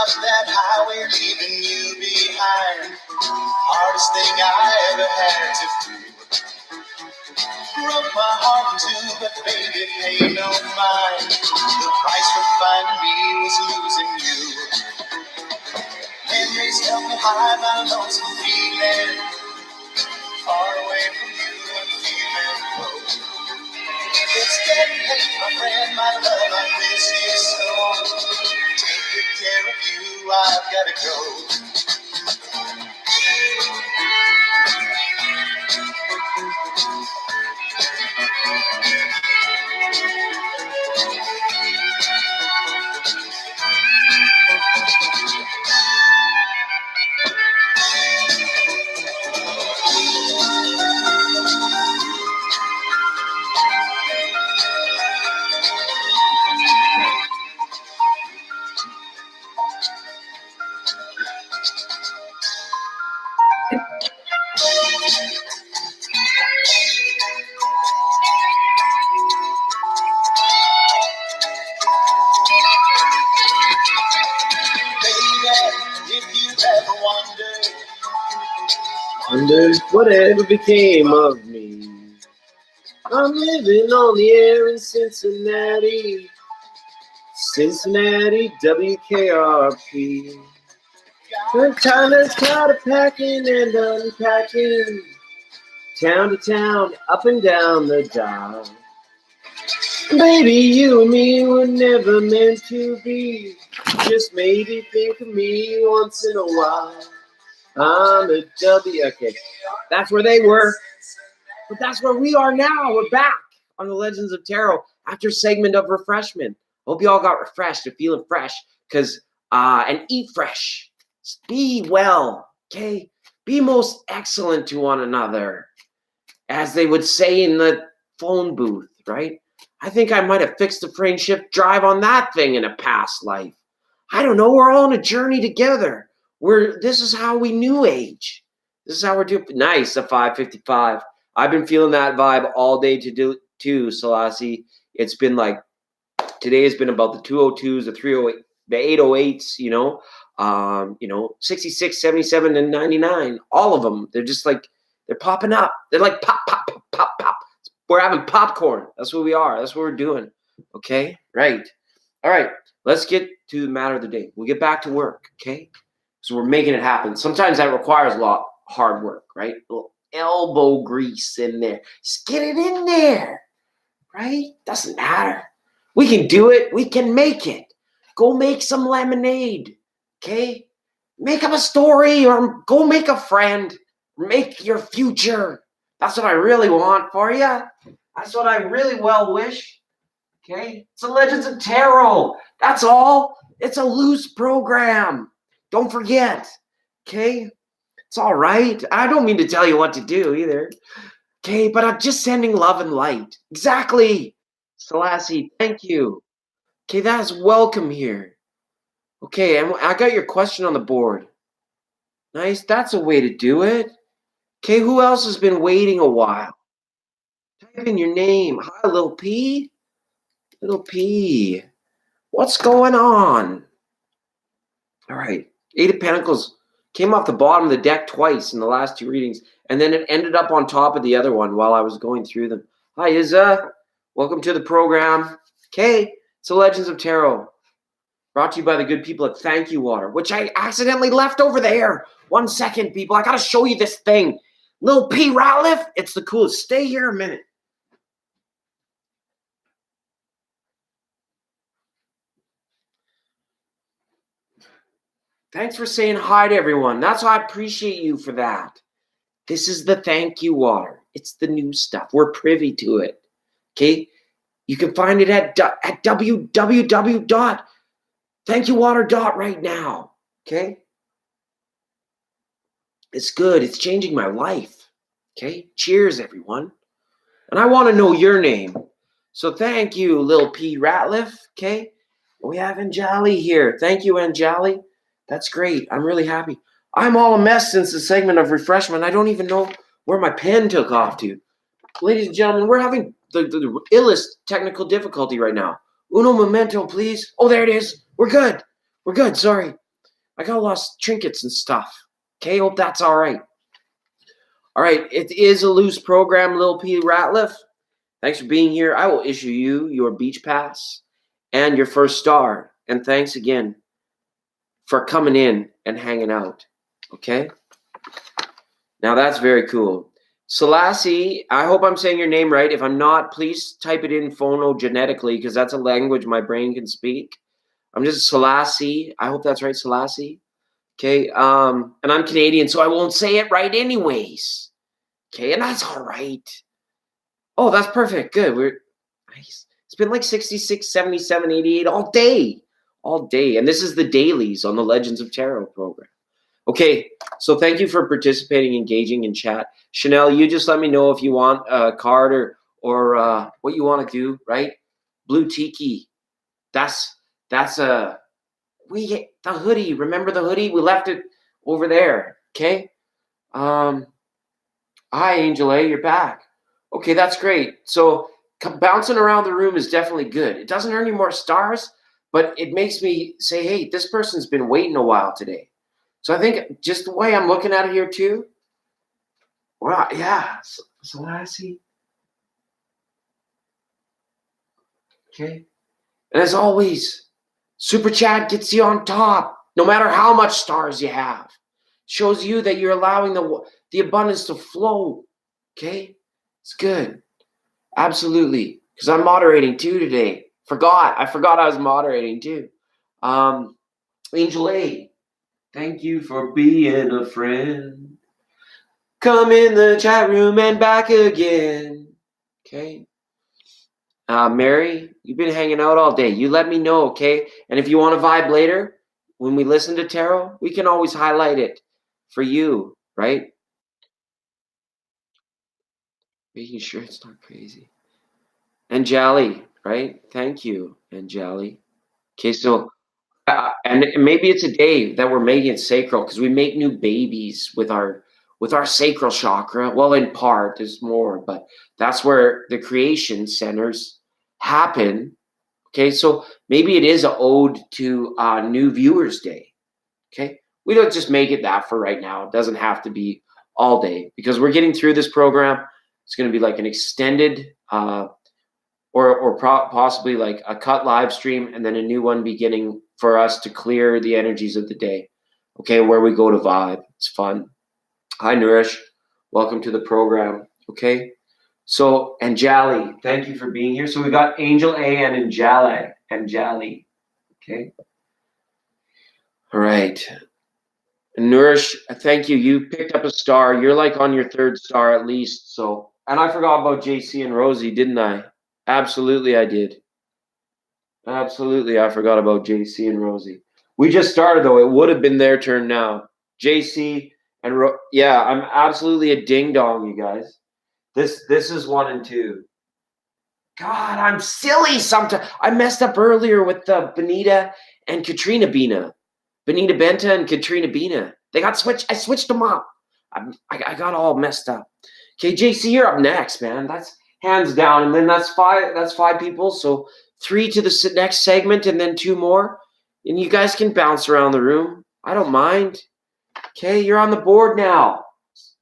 up that highway, leaving you behind. Hardest thing I ever had to do. Broke my heart in two, but baby, pay no mind. The price for finding me was losing you. Memories help me hide my lonesome feeling. Far away from you and feeling close. It's getting late, my friend, my love, I miss you so. Take good care of you, I've gotta go. Wondered whatever became of me. I'm living on the air in Cincinnati. Cincinnati, WKRP. The time has got a packing and unpacking. Town to town, up and down the dial. Baby, you and me were never meant to be. Just maybe think of me once in a while. I'm a okay. That's where they were. But that's where we are now. We're back on the Legends of Tarot after segment of refreshment. Hope you all got refreshed and feeling fresh. And eat fresh. Be well. Okay? Be most excellent to one another. As they would say in the phone booth, right? I think I might have fixed the frame shift drive on that thing in a past life. I don't know. We're all on a journey together. This is how we new age. This is how we're doing. Nice, a 555. I've been feeling that vibe all day too, Selassie. It's been like, today has been about the 202s, the 308, the 808s, 66, 77, and 99. All of them. They're just like, they're popping up. They're like pop, pop, pop, pop, pop. We're having popcorn. That's what we are. That's what we're doing. Okay? Right. All right. Let's get to the matter of the day. We'll get back to work. Okay? So we're making it happen. Sometimes that requires a lot of hard work, right? A little elbow grease in there. Just get it in there, right? Doesn't matter. We can do it. We can make it. Go make some lemonade, okay? Make up a story or go make a friend. Make your future. That's what I really want for you. That's what I really well wish, okay? It's the Legends of Tarot. That's all. It's a loose program. Don't forget, okay? It's all right. I don't mean to tell you what to do either, okay? But I'm just sending love and light. Exactly. Selassie, thank you. Okay, that's welcome here. Okay, and I got your question on the board. Nice. That's a way to do it. Okay, who else has been waiting a while? Type in your name. Hi, Little P. Little P. What's going on? All right. 8 of Pentacles came off the bottom of the deck twice in the last 2 readings, and then it ended up on top of the other one while I was going through them. Hi, Izza. Welcome to the program. Okay, it's the Legends of Tarot. Brought to you by the good people at Thank You Water, which I accidentally left over there. 1 second, people. I got to show you this thing. Lil P. Ratliff, it's the coolest. Stay here a minute. Thanks for saying hi to everyone. That's why I appreciate you for that. This is the Thank You Water. It's the new stuff. We're privy to it. Okay? You can find it at www.thankyouwater.right now. Okay? It's good. It's changing my life. Okay? Cheers, everyone. And I want to know your name. So thank you, Lil P. Ratliff. Okay? We have Anjali here. Thank you, Anjali. That's great. I'm really happy. I'm all a mess since the segment of refreshment. I don't even know where my pen took off to. Ladies and gentlemen, we're having the illest technical difficulty right now. Uno momento, please. Oh, there it is. We're good. We're good. Sorry. I got lost trinkets and stuff. Okay, hope that's all right. All right, it is a loose program, Lil P. Ratliff. Thanks for being here. I will issue you your beach pass and your first star. And thanks again for coming in and hanging out. Okay? Now that's very cool. Selassie, I hope I'm saying your name right. If I'm not, please type it in phonogenetically because that's a language my brain can speak. I'm just Selassie. I hope that's right, Selassie. Okay, and I'm Canadian, so I won't say it right anyways. Okay, and that's all right. Oh, that's perfect. Good. We're nice. It's been like 66, 77, 88 all day. All day. And this is the dailies on the Legends of Tarot program. Okay, so thank you for participating, engaging in chat. Chanel, you just let me know if you want a card or what you want to do, right? Blue Tiki. That's the hoodie. Remember the hoodie? We left it over there. Okay. Hi, Angel A. You're back. Okay, that's great. So bouncing around the room is definitely good. It doesn't earn you more stars, but it makes me say, hey, this person's been waiting a while today. So I think just the way I'm looking at it here too. Well, yeah. So I see. Okay. And as always, Super Chat gets you on top, no matter how much stars you have. Shows you that you're allowing the abundance to flow. Okay? It's good. Absolutely. Because I'm moderating too today. I forgot I was moderating too. Angel A, thank you for being a friend. Come in the chat room and back again. Okay? Mary, you've been hanging out all day. You let me know, okay? And if you want to vibe later, when we listen to tarot, we can always highlight it for you, right? Making sure it's not crazy. Anjali, right? Thank you, Anjali. Okay, so, and maybe it's a day that we're making it sacral because we make new babies with our sacral chakra. Well, in part, there's more, but that's where the creation centers happen. Okay, so maybe it is an ode to New Viewers Day. Okay, we don't just make it that for right now. It doesn't have to be all day because we're getting through this program. It's going to be like an extended or possibly like a cut live stream and then a new one beginning for us to clear the energies of the day. Okay, where we go to vibe. It's fun. Hi, Nourish. Welcome to the program. Okay. So, Anjali, thank you for being here. So we got Angel A and Anjali. Okay. All right. Nourish, thank you. You picked up a star. You're like on your third star at least. So, and I forgot about JC and Rosie, didn't I? Absolutely, I did. Absolutely, I forgot about JC and Rosie. We just started though. It would have been their turn now. JC and yeah, I'm absolutely a ding dong, you guys. This is 1 and 2. God, I'm silly sometimes. I messed up earlier with the Benita and Katrina Bina. Benita Benta and Katrina Bina. They got switched. I switched them up. I got all messed up. Okay, JC, you're up next, man. That's hands down. And then that's 5. That's 5 people. So 3 to the next segment and then 2 more. And you guys can bounce around the room. I don't mind. Okay, you're on the board now.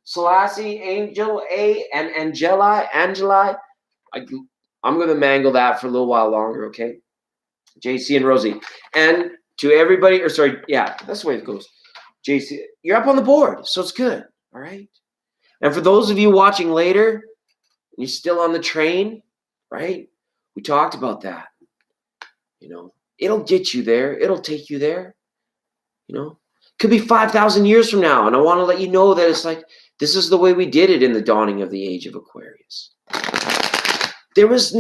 Selassie, Angel A, and Angeli. I'm going to mangle that for a little while longer, okay? JC and Rosie. And to everybody, or sorry, yeah, that's the way it goes. JC, you're up on the board, so it's good, all right? And for those of you watching later, and you're still on the train, right? We talked about that. You know, it'll get you there. It'll take you there. You know, could be 5,000 years from now. And I want to let you know that it's like, this is the way we did it in the dawning of the age of Aquarius. There was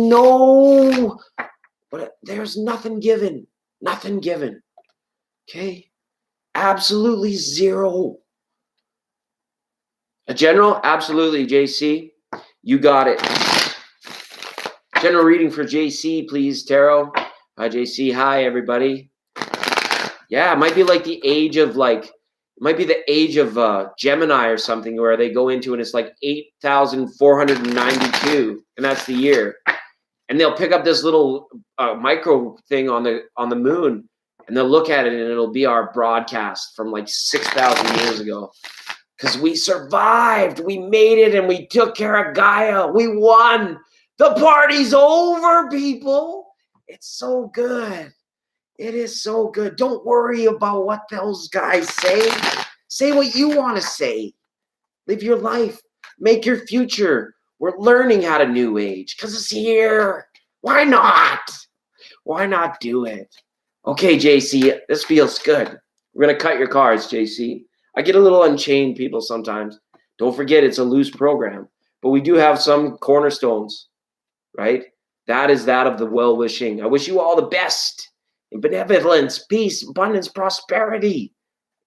there's nothing given. Nothing given. Okay? Absolutely zero. A general? Absolutely, JC. You got it. General reading for JC, please, Tarot. Hi, JC. Hi, everybody. Yeah, it might be like the age of Gemini or something where they go into and it's like 8,492 and that's the year. And they'll pick up this little micro thing on the moon And they'll look at it and it'll be our broadcast from like 6,000 years ago. Because we survived. We made it and we took care of Gaia. We won. The party's over, people. It's so good. It is so good. Don't worry about what those guys say. Say what you want to say. Live your life. Make your future. We're learning how to new age because it's here. Why not? Why not do it? Okay, JC, this feels good. We're going to cut your cards, JC. I get a little unchained, people, sometimes. Don't forget, it's a loose program. But we do have some cornerstones, right? That is that of the well-wishing. I wish you all the best in benevolence, peace, abundance, prosperity,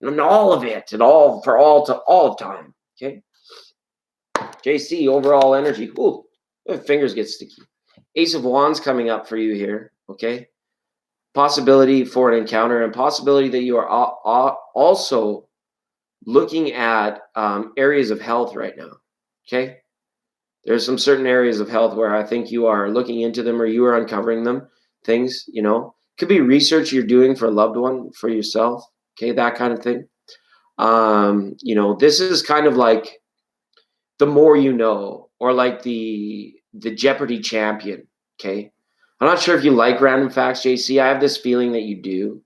and all of it, and all for all time, okay? JC, overall energy. Ooh, my fingers get sticky. Ace of Wands coming up for you here, okay? Possibility for an encounter and possibility that you are also looking at areas of health right now, okay? There's some certain areas of health where I think you are looking into them or you are uncovering them, things, you know. Could be research you're doing for a loved one, for yourself, okay, that kind of thing. You know, this is kind of like the more you know, or like the Jeopardy champion, okay? I'm not sure if you like random facts, JC. I have this feeling that you do,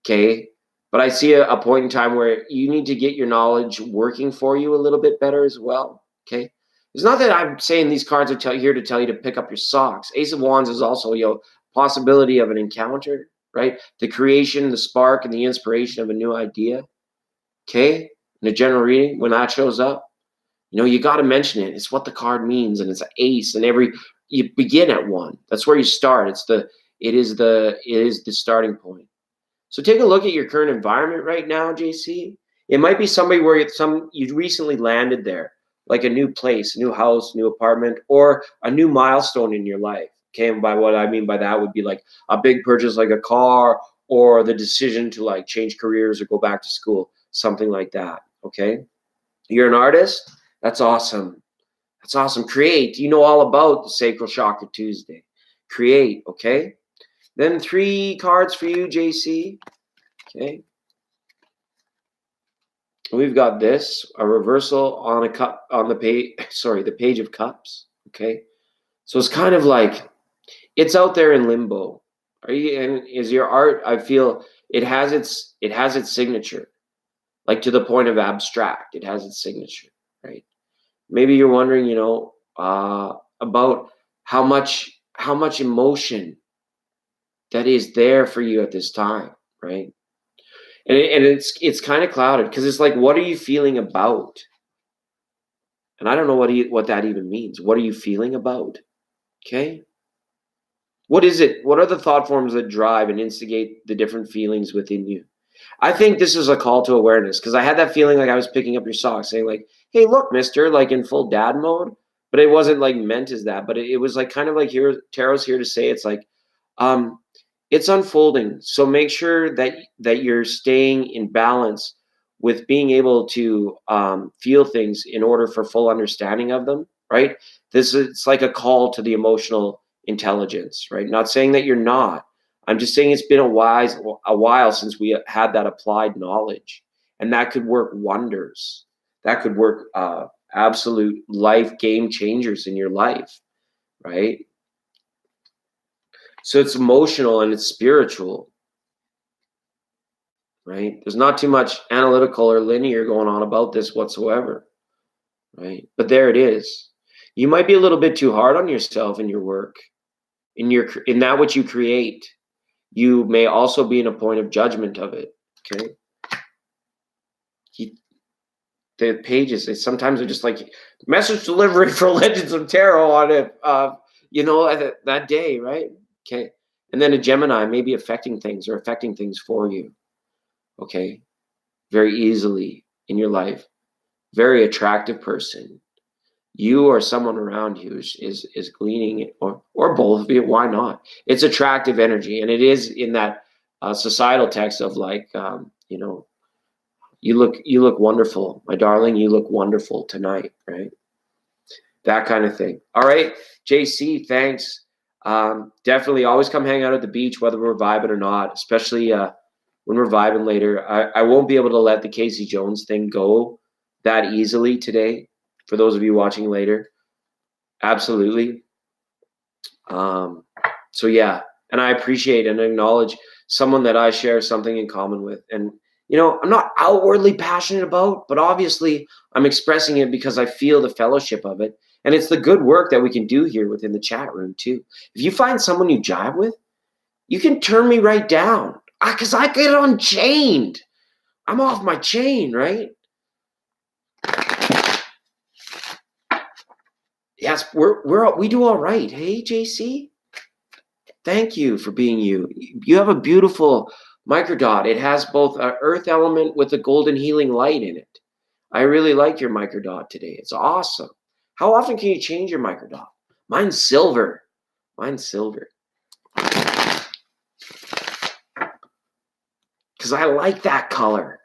okay? But I see a point in time where you need to get your knowledge working for you a little bit better as well, okay? It's not that I'm saying these cards are here to tell you to pick up your socks. Ace of Wands is also, you know, possibility of an encounter, right? The creation, the spark, and the inspiration of a new idea, okay? In a general reading, when that shows up, you know, you got to mention it. It's what the card means, and it's an ace, and you begin at one. That's where you start. It is the starting point. So take a look at your current environment right now, JC. It might be somebody where you recently landed there, like a new place, new house, new apartment, or a new milestone in your life. Okay, and by what I mean by that would be like a big purchase, like a car, or the decision to like change careers or go back to school, something like that. Okay, you're an artist. That's awesome. That's awesome. Create. You know all about the Sacral Chakra Tuesday. Create. Okay. Then 3 cards for you, JC. Okay. We've got this, a reversal on a cup on the page, the Page of Cups. Okay. So it's kind of like it's out there in limbo. And is your art, I feel it has its signature. Like to the point of abstract. It has its signature, right? Maybe you're wondering, you know, about how much emotion that is there for you at this time, right? And it's kind of clouded because it's like, what are you feeling about? And I don't know what that even means. What are you feeling about? Okay. What is it? What are the thought forms that drive and instigate the different feelings within you? I think this is a call to awareness because I had that feeling like I was picking up your socks saying like, hey, look, mister, like in full dad mode. But it wasn't like meant as that. But it was like kind of like here, Tarot's here to say it's like, it's unfolding. So make sure that you're staying in balance with being able to feel things in order for full understanding of them, right? It's like a call to the emotional intelligence, right? Not saying that you're not. I'm just saying it's been a while since we had that applied knowledge, and that could work wonders. That could work absolute life game changers in your life, right? So it's emotional and it's spiritual, right? There's not too much analytical or linear going on about this whatsoever, right? But there it is. You might be a little bit too hard on yourself in your work, in that which you create. You may also be in a point of judgment of it, okay? The pages, sometimes are just like message delivery for Legends of Tarot on it, that day, right? Okay. And then a Gemini may be affecting things for you, okay? Very easily in your life. Very attractive person. You or someone around you is gleaning it, or both of you. Why not? It's attractive energy, and it is in that societal text of like, you look wonderful, my darling. You look wonderful tonight, right? That kind of thing. All right, JC, thanks. Definitely always come hang out at the beach, whether we're vibing or not, especially when we're vibing later. I won't be able to let the Casey Jones thing go that easily today. For those of you watching later, absolutely. So yeah, and I appreciate and acknowledge someone that I share something in common with. And, you know, I'm not outwardly passionate about, but obviously I'm expressing it because I feel the fellowship of it. And it's the good work that we can do here within the chat room too. If you find someone you jive with, you can turn me right down because I get unchained. I'm off my chain, right? Yes, we do all right. Hey, JC. Thank you for being you. You have a beautiful microdot. It has both an earth element with a golden healing light in it. I really like your microdot today. It's awesome. How often can you change your microdot? Mine's silver. Mine's silver. Because I like that color.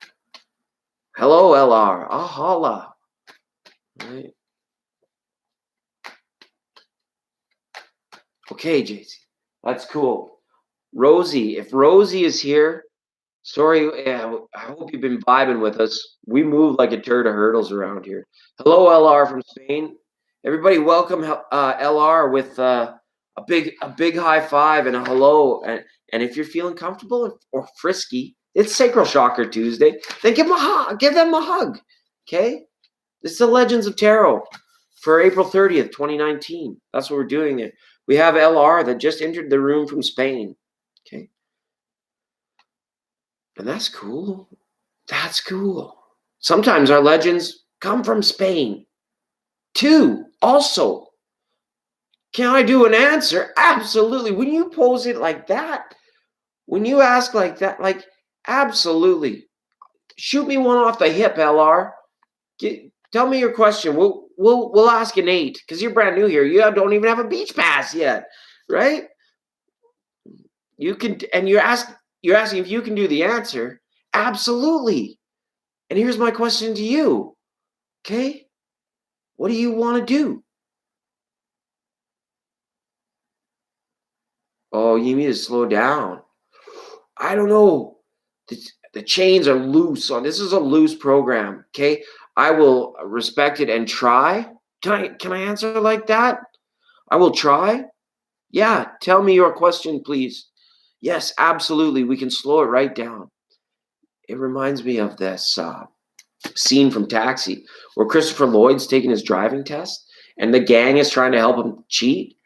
Hello, LR. Ahala. Right. Okay, JC. That's cool. Rosie, if Rosie is here, sorry, I hope you've been vibing with us. We move like a turd of hurdles around here. Hello, LR from Spain. Everybody, welcome LR with a big high five and a hello. And if you're feeling comfortable or frisky, it's Sacral Chakra Tuesday. Then give them a hug. Give them a hug. Okay, this is the Legends of Tarot for April 30th, 2019. That's what we're doing there. We have LR that just entered the room from Spain. Okay. And that's cool. That's cool. Sometimes our legends come from Spain. Too, also. Can I do an answer? Absolutely. When you pose it like that, when you ask like that, like, absolutely. Shoot me one off the hip, LR. Tell me your question. We'll ask an 8 because you're brand new here. You don't even have a beach pass yet, right? You can, and you're asking if you can do the answer. Absolutely. And here's my question to you. Okay? What do you want to do? Oh, you need to slow down. I don't know. The chains are loose. This is a loose program. Okay? I will respect it and try. Can I answer like that? I will try. Yeah, tell me your question, please. Yes, absolutely. We can slow it right down. It reminds me of this scene from Taxi where Christopher Lloyd's taking his driving test and the gang is trying to help him cheat.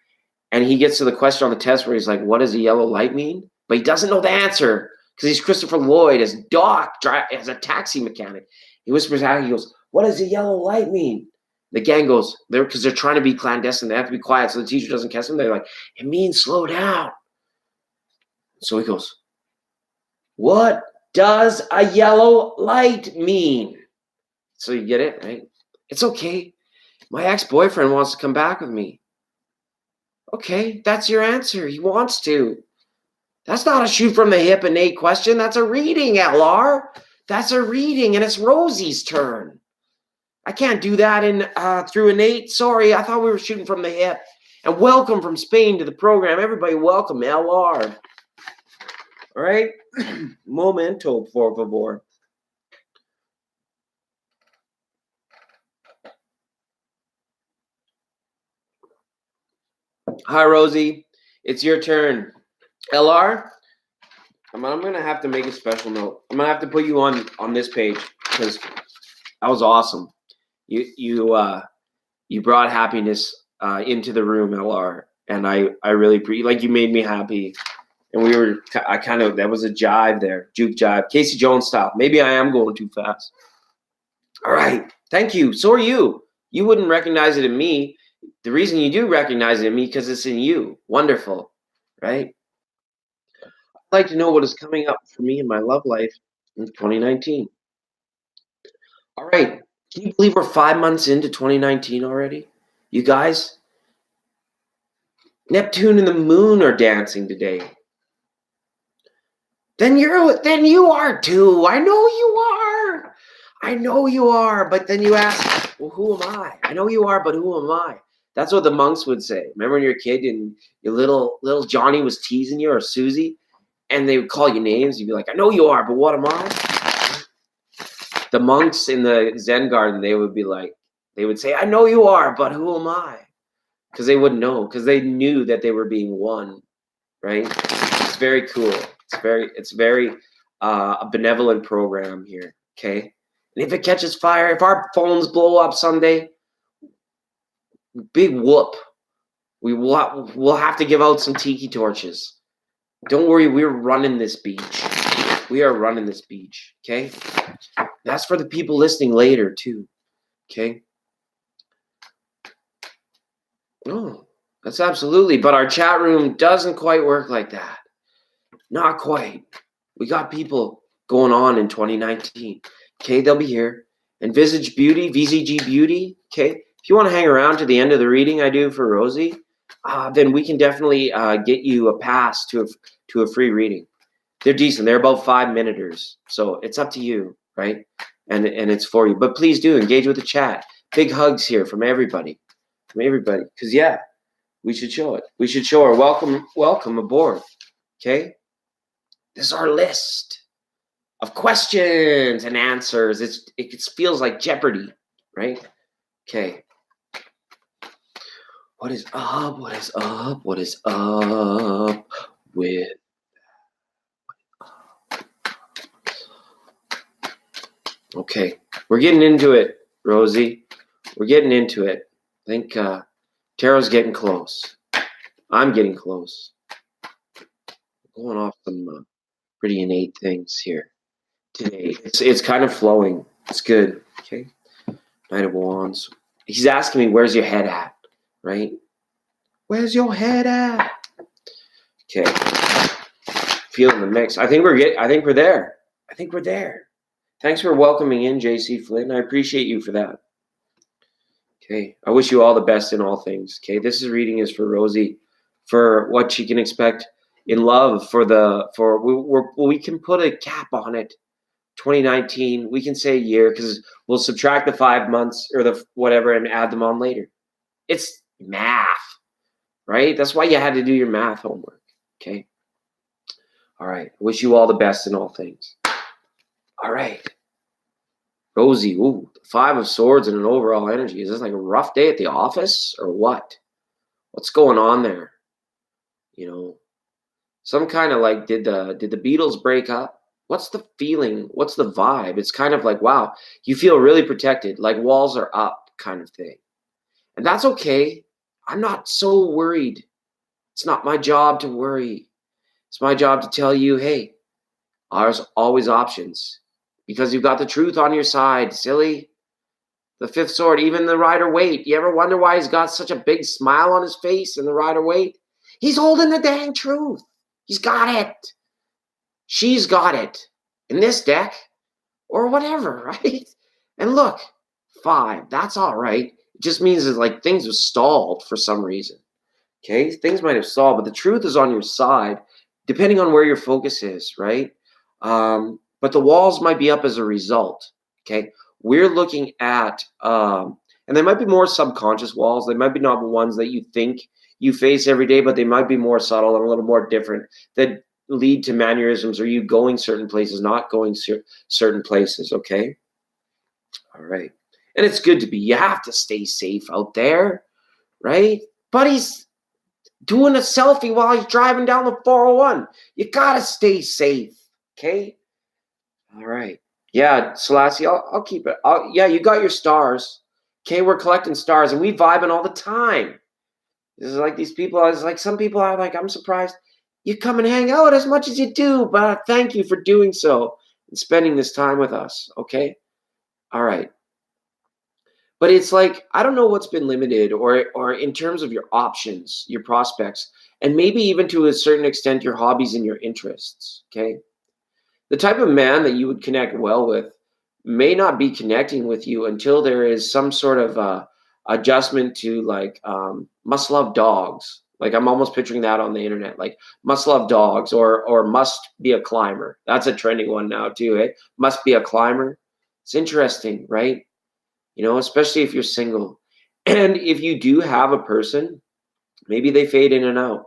And he gets to the question on the test where he's like, what does a yellow light mean? But he doesn't know the answer because he's Christopher Lloyd as Doc, as a taxi mechanic. He whispers out, he goes, what does a yellow light mean? The gang goes, because they're trying to be clandestine. They have to be quiet so the teacher doesn't catch them. They're like, it means slow down. So he goes, what does a yellow light mean? So you get it, right? It's okay. My ex-boyfriend wants to come back with me. Okay, that's your answer. He wants to. That's not a shoot from the hip innate question. That's a reading, LR. That's a reading, and it's Rosie's turn. I can't do that in through innate. Sorry, I thought we were shooting from the hip. And welcome from Spain to the program. Everybody welcome LR. All right? Momento, por favor. Hi, Rosie. It's your turn. LR, I'm going to have to make a special note. I'm going to have to put you on this page because that was awesome. You brought happiness into the room, LR, and I really like you made me happy. And that was a jive there, juke jive, Casey Jones style. Maybe I am going too fast. All right, thank you. So are you. You wouldn't recognize it in me. The reason you do recognize it in me because it's in you. Wonderful, right? I'd like to know what is coming up for me in my love life in 2019. All right. Can you believe we're 5 months into 2019 already? You guys? Neptune and the moon are dancing today. Then you are too. I know you are. I know you are. But then you ask, well, who am I? I know you are, but who am I? That's what the monks would say. Remember when you're a kid and your little Johnny was teasing you, or Susie, and they would call you names. You'd be like, I know you are, but what am I? The monks in the Zen garden, they would say, I know you are, but who am I? Because they wouldn't know, because they knew that they were being one, right? It's very cool. It's very a benevolent program here, okay? And if it catches fire, if our phones blow up someday, big whoop. We'll have to give out some tiki torches. Don't worry, we're running this beach. We are running this beach, okay? That's for the people listening later too, okay? Oh, that's absolutely. But our chat room doesn't quite work like that. Not quite. We got people going on in 2019. Okay, they'll be here. And Visage Beauty, VZG Beauty, okay? If you want to hang around to the end of the reading I do for Rosie, then we can definitely get you a pass to a free reading. They're decent. They're about 5-minuters. So it's up to you, right? And it's for you. But please do engage with the chat. Big hugs here from everybody. Because, yeah, we should show it. We should show our welcome aboard, okay? This is our list of questions and answers. It feels like Jeopardy, right? Okay. What is up? What is up? What is up with? Okay, we're getting into it, Rosie. We're getting into it. I think Tarot's getting close. I'm getting close. Going off some pretty innate things here today. It's kind of flowing. It's good. Okay. Knight of Wands. He's asking me, where's your head at? Right? Where's your head at? Okay. Feeling the mix. I think we're there. I think we're there. Thanks for welcoming in JC Flynn. I appreciate you for that. Okay. I wish you all the best in all things. Okay. This reading is for Rosie, for what she can expect in love, we can put a cap on it. 2019, we can say a year, because we'll subtract the 5 months or the whatever and add them on later. It's math, right? That's why you had to do your math homework. Okay. All right. Wish you all the best in all things. All right. Rosie, ooh, the 5 of Swords and an overall energy. Is this like a rough day at the office or what? What's going on there? You know, some kind of like, did the Beatles break up? What's the feeling? What's the vibe? It's kind of like, wow, you feel really protected, like walls are up kind of thing. And that's okay. I'm not so worried. It's not my job to worry. It's my job to tell you, hey, there's always options, because you've got the truth on your side, silly. The 5th sword, even the Rider-Waite. You ever wonder why he's got such a big smile on his face in the Rider-Waite? He's holding the dang truth. He's got it. She's got it in this deck or whatever, right? And look, 5, that's all right. It just means it's like things have stalled for some reason. Okay, things might have stalled, but the truth is on your side, depending on where your focus is, right? But the walls might be up as a result. Okay, we're looking at, and they might be more subconscious walls. They might be not the ones that you think you face every day, but they might be more subtle and a little more different, that lead to mannerisms, or you going certain places, not going certain places. Okay, all right. And it's good to be, you have to stay safe out there, right? Buddy's doing a selfie while he's driving down the 401. You gotta stay safe, okay? All right. Yeah, Selassie, I'll keep it. Yeah, you got your stars. Okay, we're collecting stars, and we vibing all the time. This is like these people, it's like some people are like, I'm surprised you come and hang out as much as you do, but thank you for doing so and spending this time with us, okay? All right. But it's like, I don't know what's been limited, or in terms of your options, your prospects, and maybe even to a certain extent your hobbies and your interests, okay? The type of man that you would connect well with may not be connecting with you until there is some sort of adjustment to, like, must love dogs. Like, I'm almost picturing that on the internet, like must love dogs, or must be a climber. That's a trending one now too, eh? Must be a climber. It's interesting, right? You know, especially if you're single. And if you do have a person, maybe they fade in and out.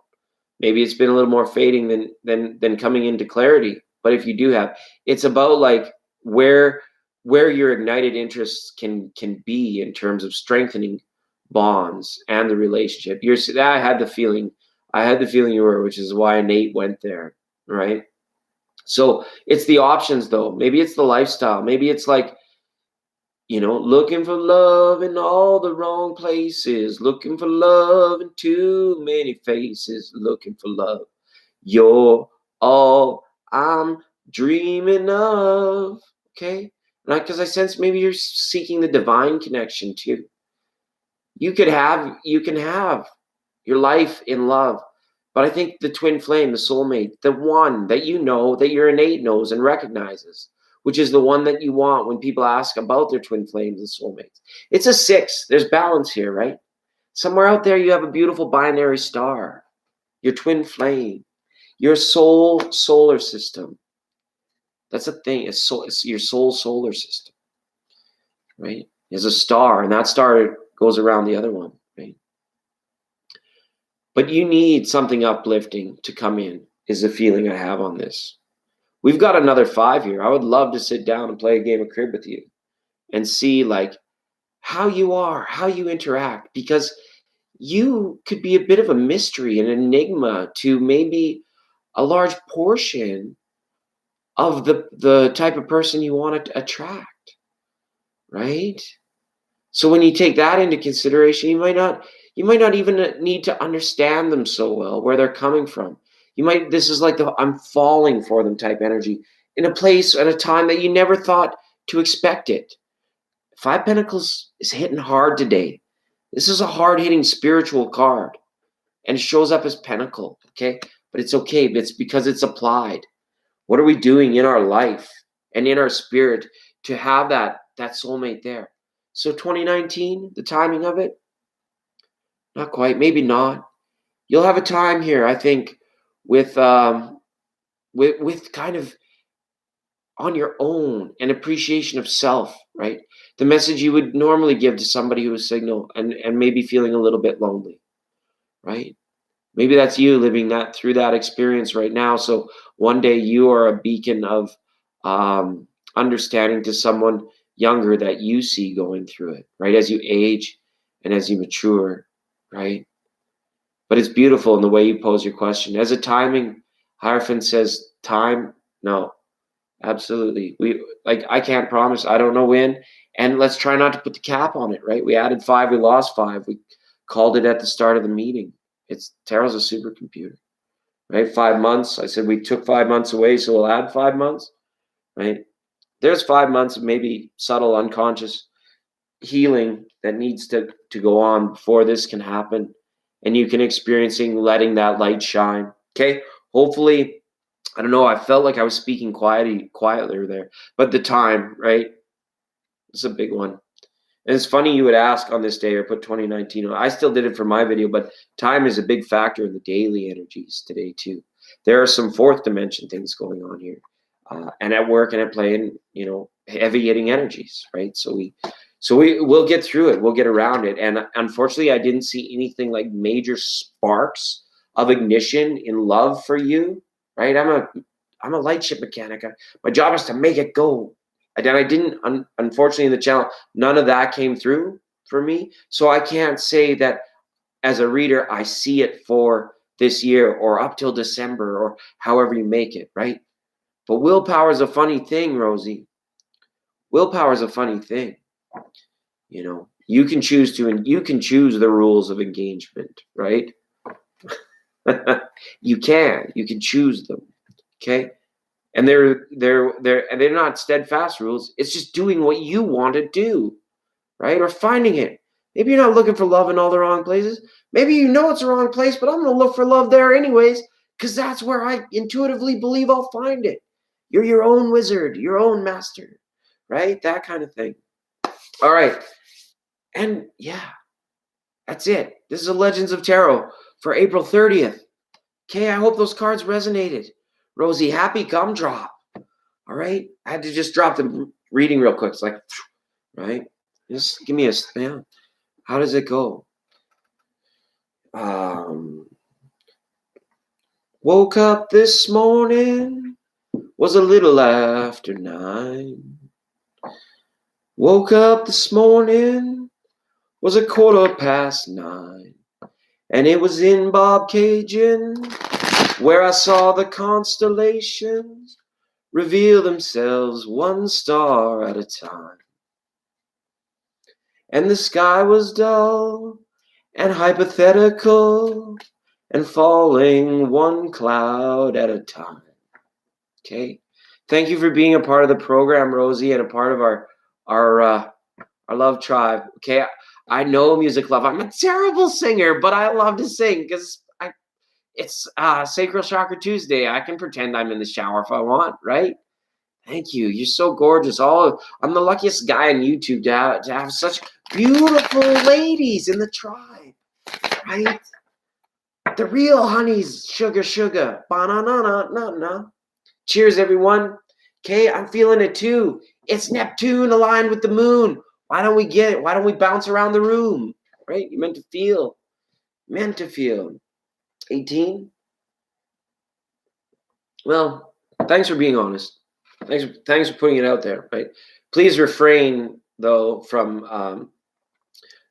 Maybe it's been a little more fading than coming into clarity. But if you do have, it's about like where your ignited interests can be in terms of strengthening bonds and the relationship. I had the feeling you were, which is why Nate went there, right? So it's the options though. Maybe it's the lifestyle. Maybe it's like, looking for love in all the wrong places, looking for love in too many faces, looking for love. You're all I'm dreaming of. Okay? Because I sense maybe you're seeking the divine connection too. You can have your life in love. But I think the twin flame, the soulmate, the one that that your innate knows and recognizes, which is the one that you want when people ask about their twin flames and soulmates. It's a 6. There's balance here, right? Somewhere out there, you have a beautiful binary star, your twin flame, your solar system. That's a thing. It's your soul solar system, right? There's a star, and that star goes around the other one, right? But you need something uplifting to come in, is the feeling I have on this. We've got another 5 here. I would love to sit down and play a game of crib with you and see like how you are, how you interact, because you could be a bit of a mystery, an enigma to maybe a large portion of the type of person you want to attract, right? So when you take that into consideration, you might not even need to understand them so well, where they're coming from. This is like the I'm falling for them type energy in a place at a time that you never thought to expect it. 5 Pentacles is hitting hard today. This is a hard-hitting spiritual card, and it shows up as Pentacle, okay? But it's okay. It's because it's applied. What are we doing in our life and in our spirit to have that soulmate there? So 2019, the timing of it, not quite, maybe not. You'll have a time here, I think, with kind of on your own, an appreciation of self, right? The message you would normally give to somebody who is single and maybe feeling a little bit lonely, right? Maybe that's you living through that experience right now. So one day you are a beacon of understanding to someone younger that you see going through it, right? As you age and as you mature, right? But it's beautiful in the way you pose your question. As a timing, Hierophant says, time, no, absolutely. I can't promise. I don't know when. And let's try not to put the cap on it, right? We added 5, we lost 5. We called it at the start of the meeting. Tarot's a supercomputer, right? 5 months. I said we took 5 months away, so we'll add 5 months, right? There's 5 months of maybe subtle unconscious healing that needs to go on before this can happen. And you can experiencing letting that light shine. Okay. Hopefully, I don't know. I felt like I was speaking quietly there, but the time, right? It's a big one. And it's funny you would ask on this day or put 2019 on. I still did it for my video, but time is a big factor in the daily energies today too. There are some 4th dimension things going on here, and at work and at play, and heavy hitting energies, right? So we'll get through it. We'll get around it. And unfortunately, I didn't see anything like major sparks of ignition in love for you, right? I'm a light ship mechanic. My job is to make it go. And I didn't, unfortunately, in the channel, none of that came through for me. So I can't say that as a reader, I see it for this year or up till December or however you make it, right? But willpower is a funny thing, Rosie. Willpower is a funny thing. You can choose the rules of engagement, right? You can choose them. Okay. And they're not steadfast rules. It's just doing what you want to do, right? Or finding it. Maybe you're not looking for love in all the wrong places. Maybe it's the wrong place, but I'm going to look for love there anyways, because that's where I intuitively believe I'll find it. You're your own wizard, your own master, right? That kind of thing. All right. And yeah, that's it. This is a Legends of Tarot for April 30th. Okay, I hope those cards resonated. Rosie, happy gumdrop. All right. I had to just drop the reading real quick. It's like, right? Just give me a, yeah. How does it go? Woke up this morning, was a little after 9. Woke up this morning, was a 9:15. And it was in Bobcaygeon where I saw the constellations reveal themselves one star at a time. And the sky was dull and hypothetical and falling one cloud at a time. Okay. Thank you for being a part of the program, Rosie, and a part of our love tribe. Okay. I know Music Love. I'm a terrible singer, but I love to sing because it's Sacral Chakra Tuesday. I can pretend I'm in the shower if I want, right? Thank you. You're so gorgeous. I'm the luckiest guy on YouTube to have such beautiful ladies in the tribe, right? The real honeys, sugar, banana. Cheers, everyone. Okay, I'm feeling it too. It's Neptune aligned with the moon. Why don't we get it? Why don't we bounce around the room? Right? You meant to feel. 18? Well, thanks for being honest. Thanks for putting it out there, right? Please refrain, though, from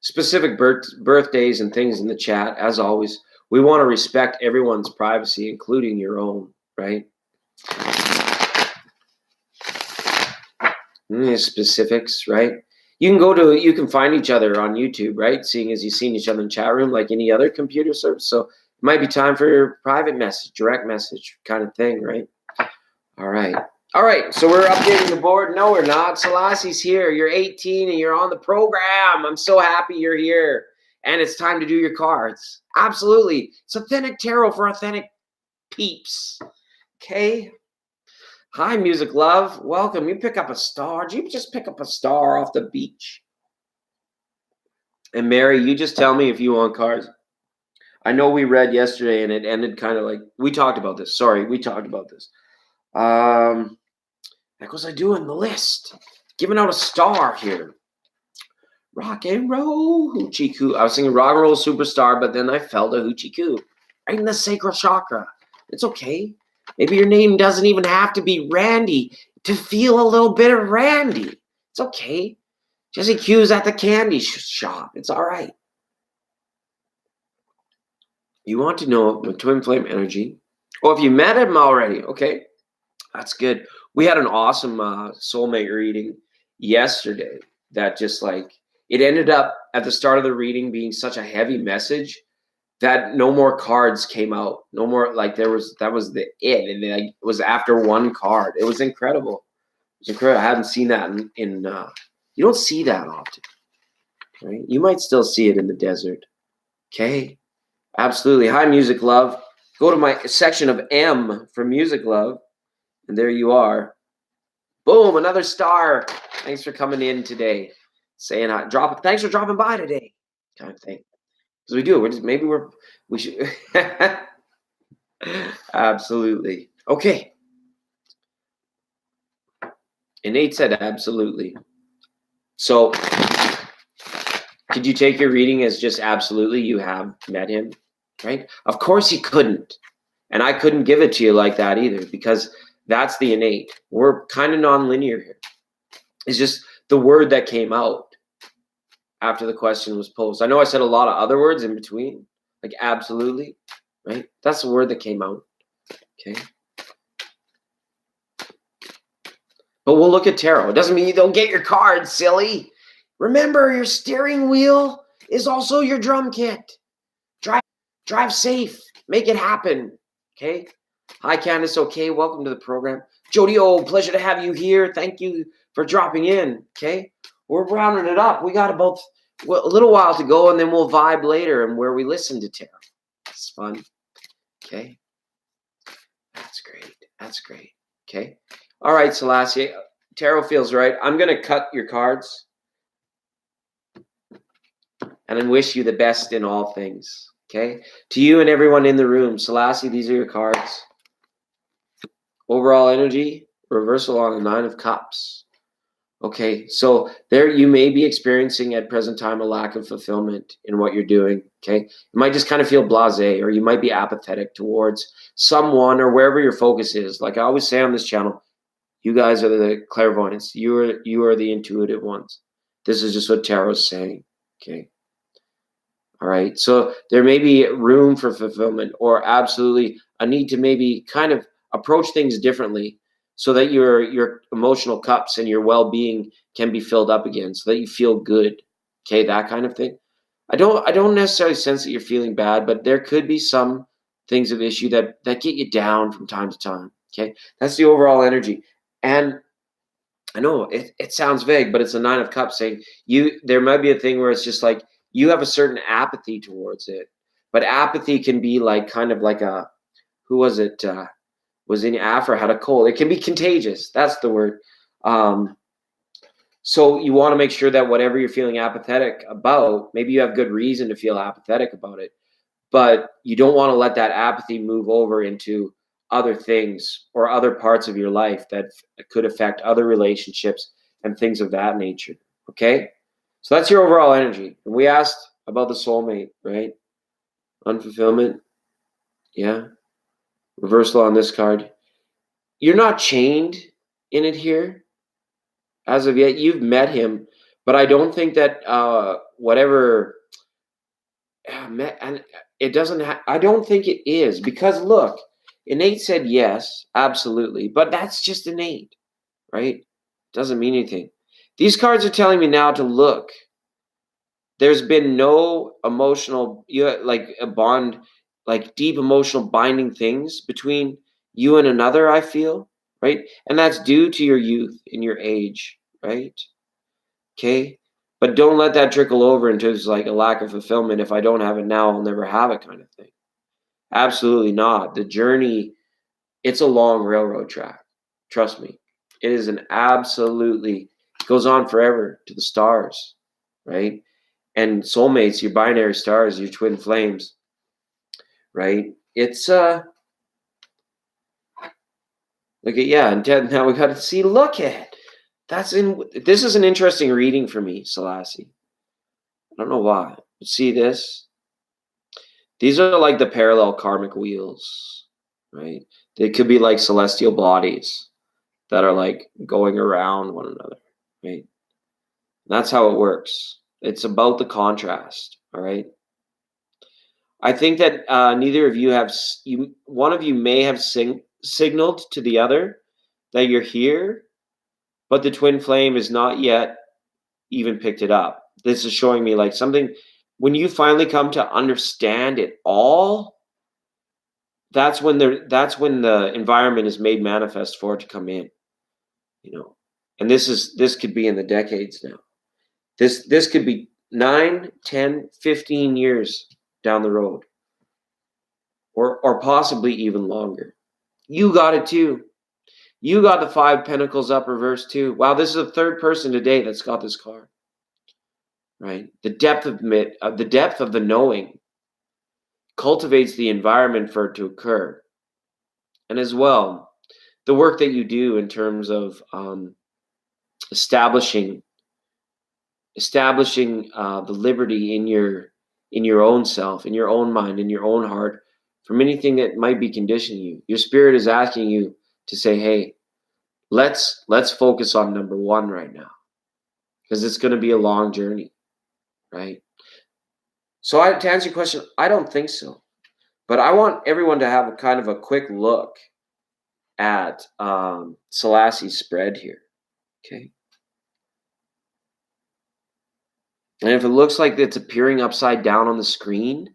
specific birthdays and things in the chat. As always, we want to respect everyone's privacy, including your own, right? Specifics, right? You can find each other on YouTube, right? Seeing as you've seen each other in chat room like any other computer service. So it might be time for your private message, direct message kind of thing, right? All right. So we're updating the board. No, we're not. Selassie's here. You're 18 and you're on the program. I'm so happy you're here. And it's time to do your cards. Absolutely. It's authentic tarot for authentic peeps. Okay. Hi, Music Love. Welcome. You pick up a star. Did you just pick up a star off the beach? And Mary, you just tell me if you want cards. I know we read yesterday and it ended kind of like, we talked about this. Sorry, we talked about this. Like was I doing the list? Giving out a star here. Rock and roll, hoochie coo. I was singing rock and roll superstar, but then I felt a hoochie coo. Right in the sacral chakra. It's okay. Maybe your name doesn't even have to be Randy to feel a little bit of Randy. It's okay. Jesse Q's at the candy shop. It's all right. You want to know the twin flame energy. Oh, if you met him already, okay. That's good. We had an awesome soulmate reading yesterday that just like, it ended up at the start of the reading being such a heavy message that no more cards came out. No more, like that was the it. And it was after one card. It was incredible. It was incredible. I haven't seen that in you don't see that often. Right? You might still see it in the desert. Okay. Absolutely. Hi, Music Love. Go to my section of M for Music Love. And there you are. Boom, another star. Thanks for coming in today. Saying hi. Thanks for dropping by today. Kind of thing. Because we do. We should. Absolutely. Okay. And Nate said absolutely. So could you take your reading as just absolutely you have met him? Right? Of course you couldn't. And I couldn't give it to you like that either because that's the innate. We're kind of non-linear here. It's just the word that came out after the question was posed. I know I said a lot of other words in between, like absolutely, right? That's the word that came out, okay? But we'll look at tarot. It doesn't mean you don't get your cards, silly. Remember, your steering wheel is also your drum kit. Drive safe. Make it happen, okay? Hi, Candace. Okay, welcome to the program. Jody, pleasure to have you here. Thank you for dropping in, okay? We're rounding it up. We got about a little while to go, and then we'll vibe later and where we listen to tarot. It's fun, okay? That's great, okay? All right, Selassie. Tarot feels right. I'm going to cut your cards and then wish you the best in all things, okay? To you and everyone in the room, Selassie, these are your cards. Overall energy, reversal on the 9 of Cups. Okay, so there you may be experiencing at present time a lack of fulfillment in what you're doing. Okay, you might just kind of feel blasé, or you might be apathetic towards someone or wherever your focus is. Like I always say on this channel, you guys are the clairvoyants. You are the intuitive ones. This is just what tarot's saying. Okay. All right. So there may be room for fulfillment, or absolutely a need to maybe kind of approach things differently, so that your emotional cups and your well-being can be filled up again, so that you feel good. Okay, that kind of thing. I don't necessarily sense that you're feeling bad, but there could be some things of issue that get you down from time to time. Okay, that's the overall energy. And I know it sounds vague, but it's a 9 of Cups saying there might be a thing where it's just like you have a certain apathy towards it. But apathy can be like kind of like a, who was it? Was in Afra, had a cold. It can be contagious. That's the word. Um, so you want to make sure that whatever you're feeling apathetic about, maybe you have good reason to feel apathetic about it, but you don't want to let that apathy move over into other things or other parts of your life that could affect other relationships and things of that nature. Okay, so that's your overall energy. And we asked about the soulmate, right? Unfulfillment. Yeah. Reversal on this card. You're not chained in it here as of yet. You've met him, but I don't think that whatever and it doesn't I don't think it is, because look, innate said yes, absolutely, but that's just innate, right? Doesn't mean anything. These cards are telling me now to look. There's been no emotional, like a bond, like deep emotional binding things between you and another, I feel, right? And that's due to your youth and your age, right? Okay. But don't let that trickle over into like a lack of fulfillment. If I don't have it now, I'll never have it, kind of thing. Absolutely not. The journey, it's a long railroad track. Trust me. It is an absolutely, it goes on forever to the stars, right? And soulmates, your binary stars, your twin flames, right? It's look at, yeah, and Ted, now we got to see, look at, this is an interesting reading for me, Selassie. I don't know why. But see this? These are like the parallel karmic wheels, right? They could be like celestial bodies that are like going around one another, right? That's how it works. It's about the contrast, all right? I think that neither of you have, one of you may have signaled to the other that you're here, but the twin flame is not yet even picked it up. This is showing me like something, when you finally come to understand it all, that's when the environment is made manifest for it to come in, you know. And this could be in the decades now. This could be 9, 10, 15 years down the road, or possibly even longer. You got it too. You got the 5 Pentacles up reverse too. Wow, this is the third person today that's got this card. Right? The depth of the knowing cultivates the environment for it to occur. And as well, the work that you do in terms of establishing the liberty in your own self, in your own mind, in your own heart, from anything that might be conditioning you. Your spirit is asking you to say, hey, let's focus on number 1 right now, because it's going to be a long journey, right? So to answer your question, I don't think so. But I want everyone to have a kind of a quick look at Selassie's spread here, okay? And if it looks like it's appearing upside down on the screen,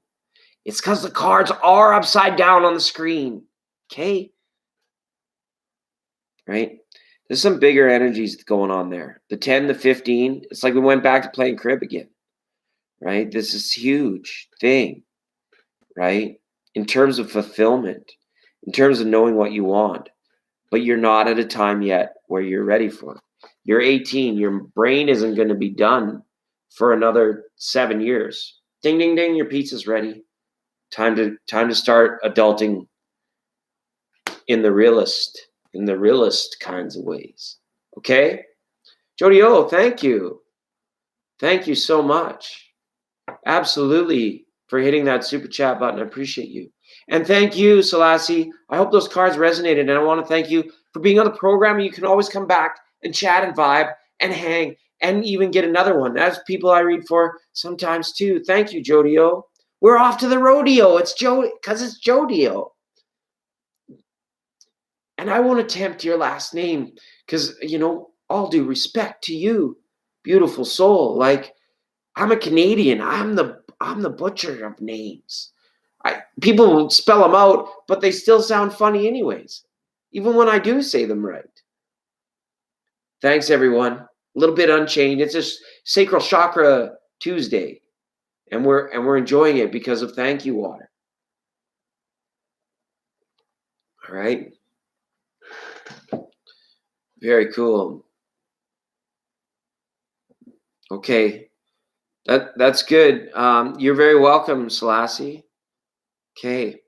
it's because the cards are upside down on the screen, okay? Right? There's some bigger energies going on there. The 10, the 15, it's like we went back to playing crib again, right? This is huge thing, right? In terms of fulfillment, in terms of knowing what you want, but you're not at a time yet where you're ready for it. You're 18, your brain isn't going to be done for another 7 years. Ding, ding, ding, your pizza's ready. Time to start adulting in the realist kinds of ways. Okay? Jody O, thank you. Thank you so much. Absolutely, for hitting that super chat button. I appreciate you. And thank you, Selassie. I hope those cards resonated. And I want to thank you for being on the program. You can always come back and chat and vibe and hang and even get another one. That's people I read for sometimes too. Thank you, Jody O. We're off to the rodeo. It's Joe, because it's Jody O. And I won't attempt your last name because, all due respect to you, beautiful soul. Like, I'm a Canadian. I'm the butcher of names. People will spell them out, but they still sound funny anyways, even when I do say them right. Thanks, everyone. A little bit unchained. It's just Sacral Chakra Tuesday, and we're enjoying it because of Thank You Water. All right. Very cool. Okay. That's good. You're very welcome, Selassie. Okay.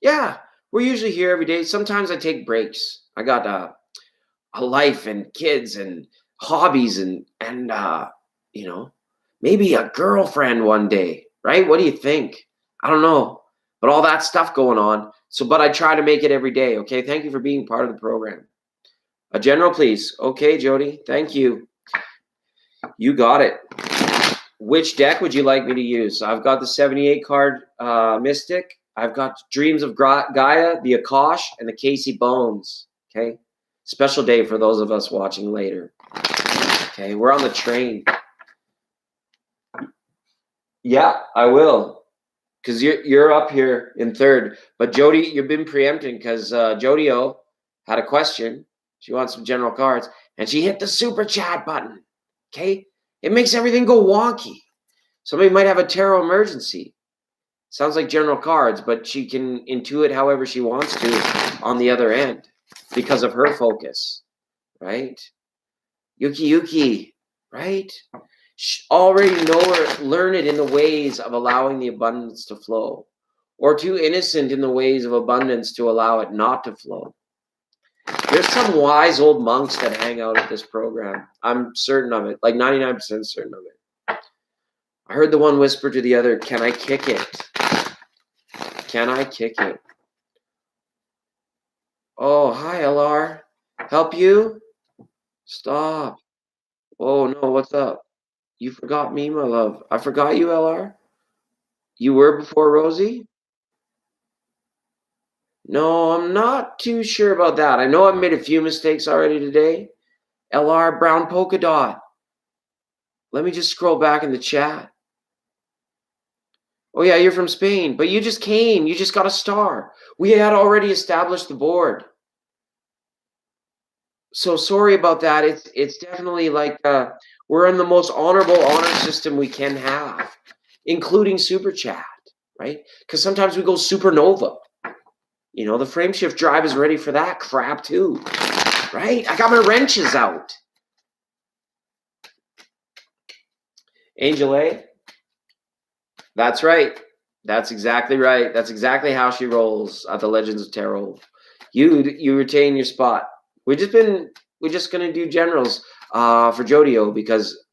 Yeah, we're usually here every day. Sometimes I take breaks. I got a life and kids and hobbies and maybe a girlfriend one day, right? What do you think? I don't know, but all that stuff going on. But I try to make it every day. Okay. Thank you for being part of the program. A general, please. Okay, Jody. Thank you. You got it. Which deck would you like me to use? I've got the 78 card Mystic. I've got Dreams of Gaia, the Akash, and the Casey Bones. Okay. Special day for those of us watching later. Okay. We're on the train. Yeah, I will. Because you're up here in third. But Jody, you've been preempting because Jody O had a question. She wants some general cards. And she hit the super chat button. Okay. It makes everything go wonky. Somebody might have a tarot emergency. Sounds like general cards, but she can intuit however she wants to on the other end because of her focus, right? Yuki, right? Already learn it in the ways of allowing the abundance to flow, or too innocent in the ways of abundance to allow it not to flow. There's some wise old monks that hang out at this program. I'm certain of it, like 99% certain of it. I heard the one whisper to the other, can I kick it? Can I kick it? Oh, hi, LR. Help you? Stop. Oh, no, what's up? You forgot me, my love. I forgot you, LR? You were before Rosie? No, I'm not too sure about that. I know I've made a few mistakes already today. LR Brown Polka Dot. Let me just scroll back in the chat. Oh, yeah, you're from Spain, but you just came. You just got a star. We had already established the board. So sorry about that. It's definitely like we're in the most honorable honor system we can have, including Super Chat, right? Because sometimes we go supernova. The frame shift drive is ready for that crap too, right? I got my wrenches out. Angel A? That's right. That's exactly right. That's exactly how she rolls at the Legends of Tarot. You retain your spot. We're just gonna do generals for Jody O because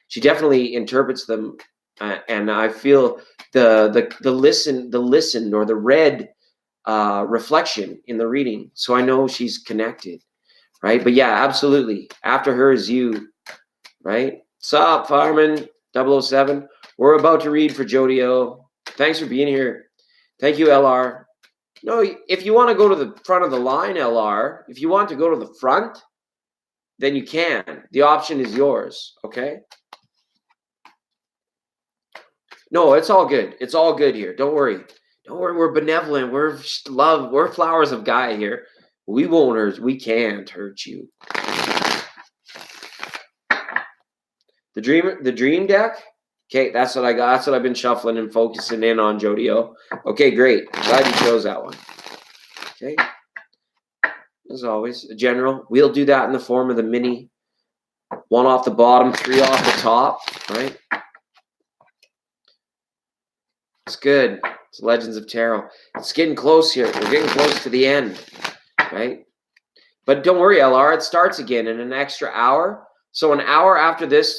she definitely interprets them, and I feel the listen or the red reflection in the reading, so I know she's connected, right? But yeah, absolutely. After her is you, right? Sup, Fireman 007. We're about to read for Jody O. Thanks for being here. Thank you, LR. No, if you want to go to the front of the line, LR, if you want to go to the front, then you can. The option is yours, okay? No, it's all good. It's all good here. Don't worry. Don't worry, we're benevolent. We're love. We're flowers of Gaia here. We won't hurt. We can't hurt you. The dream deck. Okay, that's what I got. That's what I've been shuffling and focusing in on, Jody O. Okay, great. Glad you chose that one. Okay. As always, a general. We'll do that in the form of the mini. 1 off the bottom, 3 off the top. Right. It's good. It's Legends of Tarot. It's getting close here. We're getting close to the end, right? But don't worry, LR. It starts again in an extra hour. So an hour after this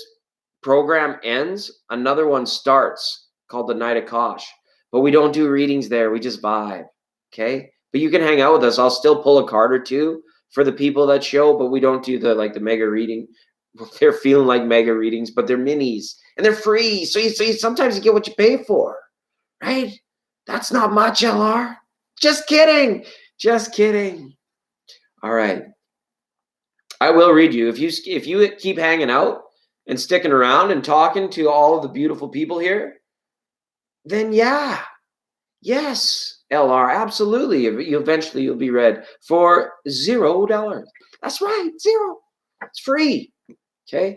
program ends, another one starts called the Night of Kosh. But we don't do readings there. We just vibe. Okay. But you can hang out with us. I'll still pull a card or two for the people that show, but we don't do the mega reading. They're feeling like mega readings, but they're minis and they're free. So you sometimes you get what you pay for, right? That's not much, LR. Just kidding. Just kidding. All right. I will read you. If you keep hanging out and sticking around and talking to all of the beautiful people here, then yeah. Yes, LR, absolutely. Eventually you'll be read for $0. That's right, 0. It's free. Okay.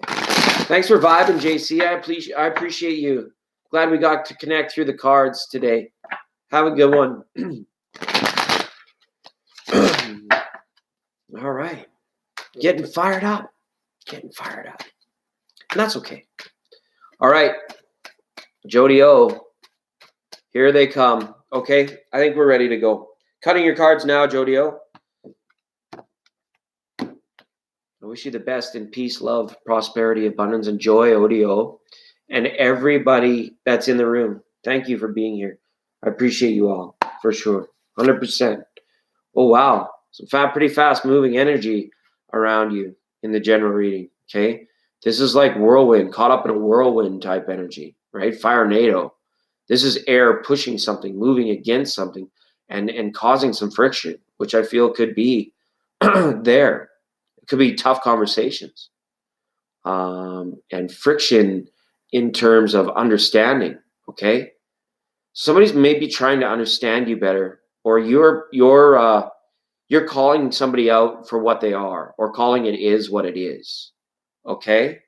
Thanks for vibing, JC. I appreciate you. Glad we got to connect through the cards today. Have a good one. All right. Getting fired up. And that's okay. All right. Jody O. Here they come. Okay. I think we're ready to go. Cutting your cards now, Jody O. I wish you the best in peace, love, prosperity, abundance, and joy, ODO, and everybody that's in the room. Thank you for being here. I appreciate you all, for sure. 100%. Oh, wow. Some pretty fast moving energy around you in the general reading, okay? This is like whirlwind, caught up in a whirlwind type energy, right? Fire NATO. This is air pushing something, moving against something, and causing some friction, which I feel could be there. Could be tough conversations and friction in terms of understanding. Okay, somebody's maybe trying to understand you better, or you're calling somebody out for what they are, or calling it is what it is. Okay,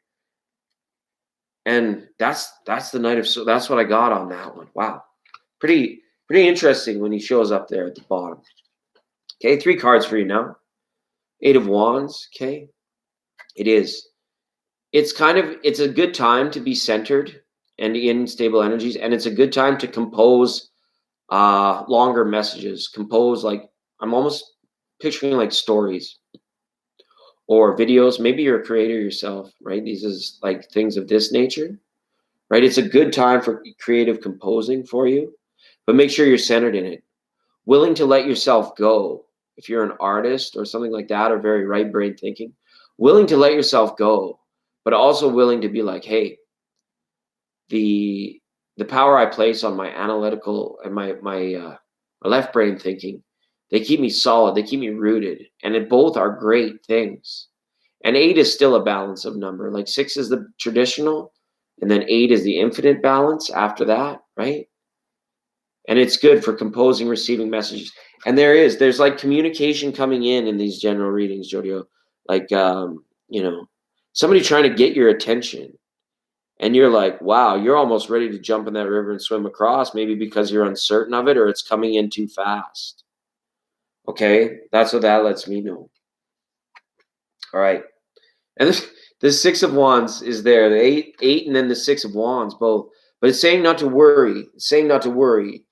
and that's the night of. So that's what I got on that one. Wow, pretty interesting when he shows up there at the bottom. Okay, 3 cards for you now. 8 of Wands. Okay. It is. It's a good time to be centered and in stable energies, and it's a good time to compose longer messages. Compose, like, I'm almost picturing like stories or videos. Maybe you're a creator yourself, right? These is like things of this nature, right? It's a good time for creative composing for you, but make sure you're centered in it. Willing to let yourself go. If you're an artist or something like that, or very right brain thinking, willing to let yourself go, but also willing to be like, hey, the power I place on my analytical and my left brain thinking, they keep me solid, they keep me rooted, and it both are great things. And 8 is still a balance of number. Like 6 is the traditional, and then 8 is the infinite balance after that, right? And it's good for composing, receiving messages. And there's like communication coming in these general readings, Jodio. Like, somebody trying to get your attention. And you're like, wow, you're almost ready to jump in that river and swim across, maybe because you're uncertain of it or it's coming in too fast. Okay, that's what that lets me know. All right. And the 6 of Wands is there. The 8 and then the 6 of Wands, both. But it's saying not to worry. It's saying not to worry.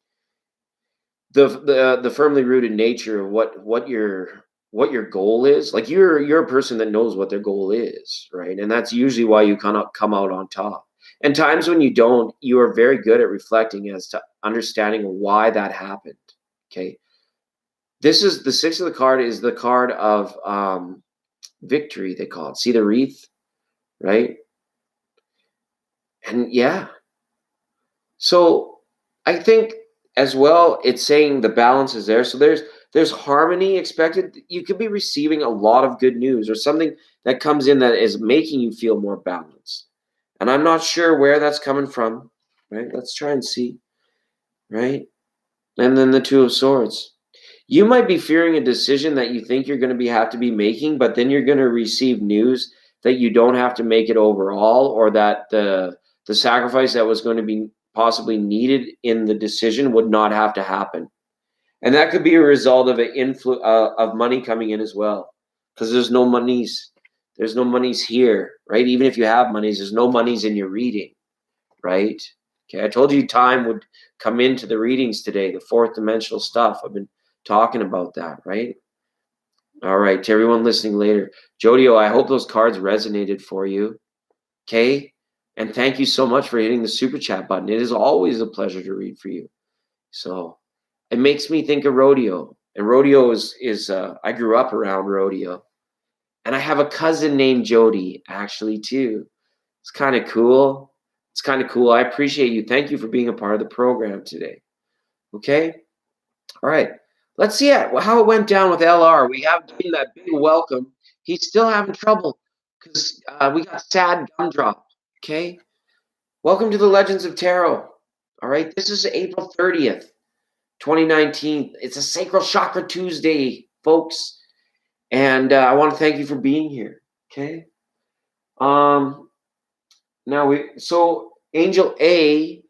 The firmly rooted nature of what your goal is. Like you're a person that knows what their goal is, right? And that's usually why you kind of come out on top. And times when you don't, you are very good at reflecting as to understanding why that happened. Okay. This is the 6 of the card is the card of victory, they call it. See the wreath, right? And yeah. So I think as well, it's saying the balance is there. So there's harmony expected. You could be receiving a lot of good news or something that comes in that is making you feel more balanced. And I'm not sure where that's coming from, right? Let's try and see, right? And then the 2 of Swords. You might be fearing a decision that you think you're going to have to be making, but then you're going to receive news that you don't have to make it overall, or that the sacrifice that was going to be possibly needed in the decision would not have to happen. And that could be a result of of money coming in as well, because there's no monies here, right? Even if you have monies, there's no monies in your reading, right? Okay, I told you time would come into the readings today, the 4th dimensional stuff. I've been talking about that, right? All right, to everyone listening later, Jodio, I hope those cards resonated for you. Okay, and thank you so much for hitting the super chat button. It is always a pleasure to read for you. So it makes me think of rodeo, and rodeo is I grew up around rodeo, and I have a cousin named Jody actually too. It's kind of cool. It's kind of cool. I appreciate you. Thank you for being a part of the program today. Okay. All right. Let's see how it went down with LR. We have given that big welcome. He's still having trouble because we got sad gumdrop. Okay. Welcome to the Legends of Tarot. All right. This is April 30th, 2019. It's a Sacral Chakra Tuesday, folks. And I want to thank you for being here. Okay. So Angel A,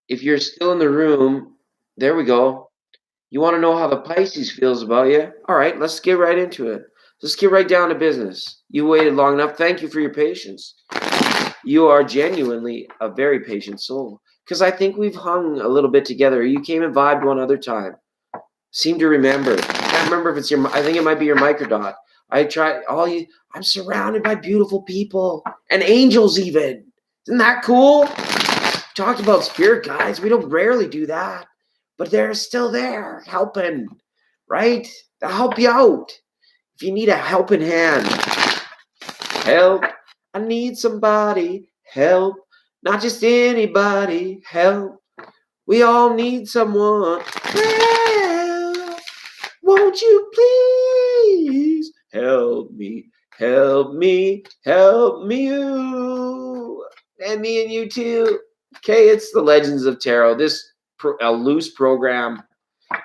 if you're still in the room, there we go. You want to know how the Pisces feels about you? All right, let's get right into it. Let's get right down to business. You waited long enough. Thank you for your patience. You are genuinely a very patient soul because I think we've hung a little bit together. You came and vibed one other time. Seem to remember. I can't remember if it's I think it might be your microdot. I'm surrounded by beautiful people and angels even. Isn't that cool? Talked about spirit guides. We don't rarely do that. But they're still there helping, right? They'll help you out. If you need a helping hand, help. I need somebody. Help. Not just anybody. Help. We all need someone. Help. Won't you please help me? Help me. Help me. You. And me and you too. Okay, it's the Legends of Tarot. This a loose program,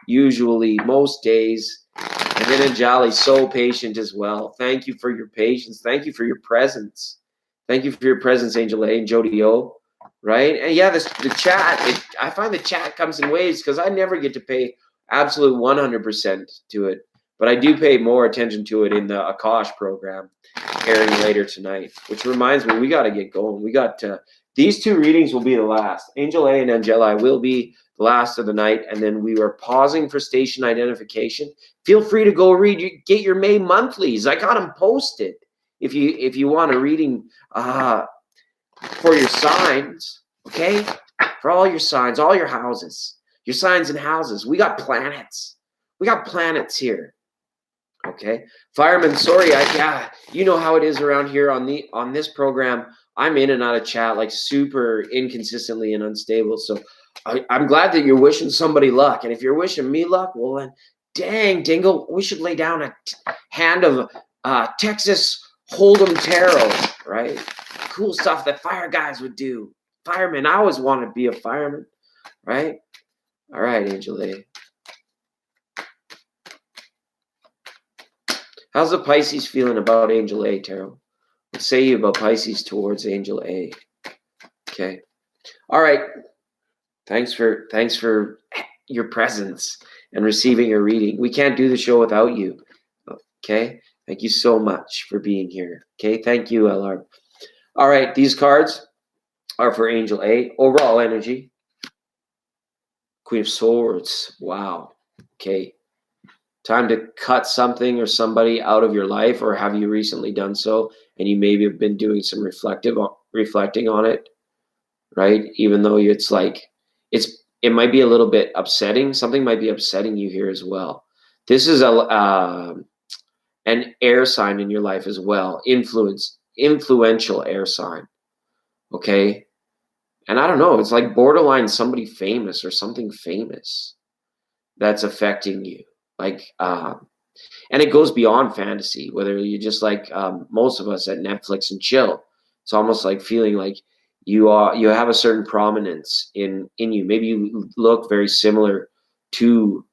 usually most days. And then Anjali's so patient as well. Thank you for your patience. Thank you for your presence. Thank you for your presence, Angel A and Jody O. Right? And yeah, the chat, I find the chat comes in waves because I never get to pay absolute 100% to it. But I do pay more attention to it in the Akash program airing later tonight, which reminds me, we got to get going. We got these two readings will be the last. Angel A and Angela will be the last of the night, and then we are pausing for station identification. Feel free to go get your May monthlies. I got them posted. If you want a reading for your signs, okay, for all your signs, all your houses, your signs and houses. We got planets. We got planets here. Okay, Fireman. Sorry, you know how it is around here on this program. I'm in and out of chat like super inconsistently and unstable. So I'm glad that you're wishing somebody luck. And if you're wishing me luck, well then, dang, Dingle, we should lay down a hand of Texas Hold'em Tarot, right? Cool stuff that fire guys would do. Firemen, I always want to be a fireman, right? All right, Angel A. How's the Pisces feeling about Angel A, Tarot? What say you about Pisces towards Angel A? Okay. All right. Thanks for your presence and receiving your reading. We can't do the show without you. Okay. Thank you so much for being here. Okay. Thank you, LR. All right. These cards are for Angel A. Overall energy. Queen of Swords. Wow. Okay. Time to cut something or somebody out of your life, or have you recently done so? And you maybe have been doing some reflecting on it, right? Even though it's like, it might be a little bit upsetting. Something might be upsetting you here as well. This is an air sign in your life as well. Influential air sign. Okay. And I don't know, it's like borderline somebody famous or something famous that's affecting you. Like, and it goes beyond fantasy, whether you just like most of us at Netflix and chill. It's almost like feeling like you have a certain prominence in you. Maybe you look very similar to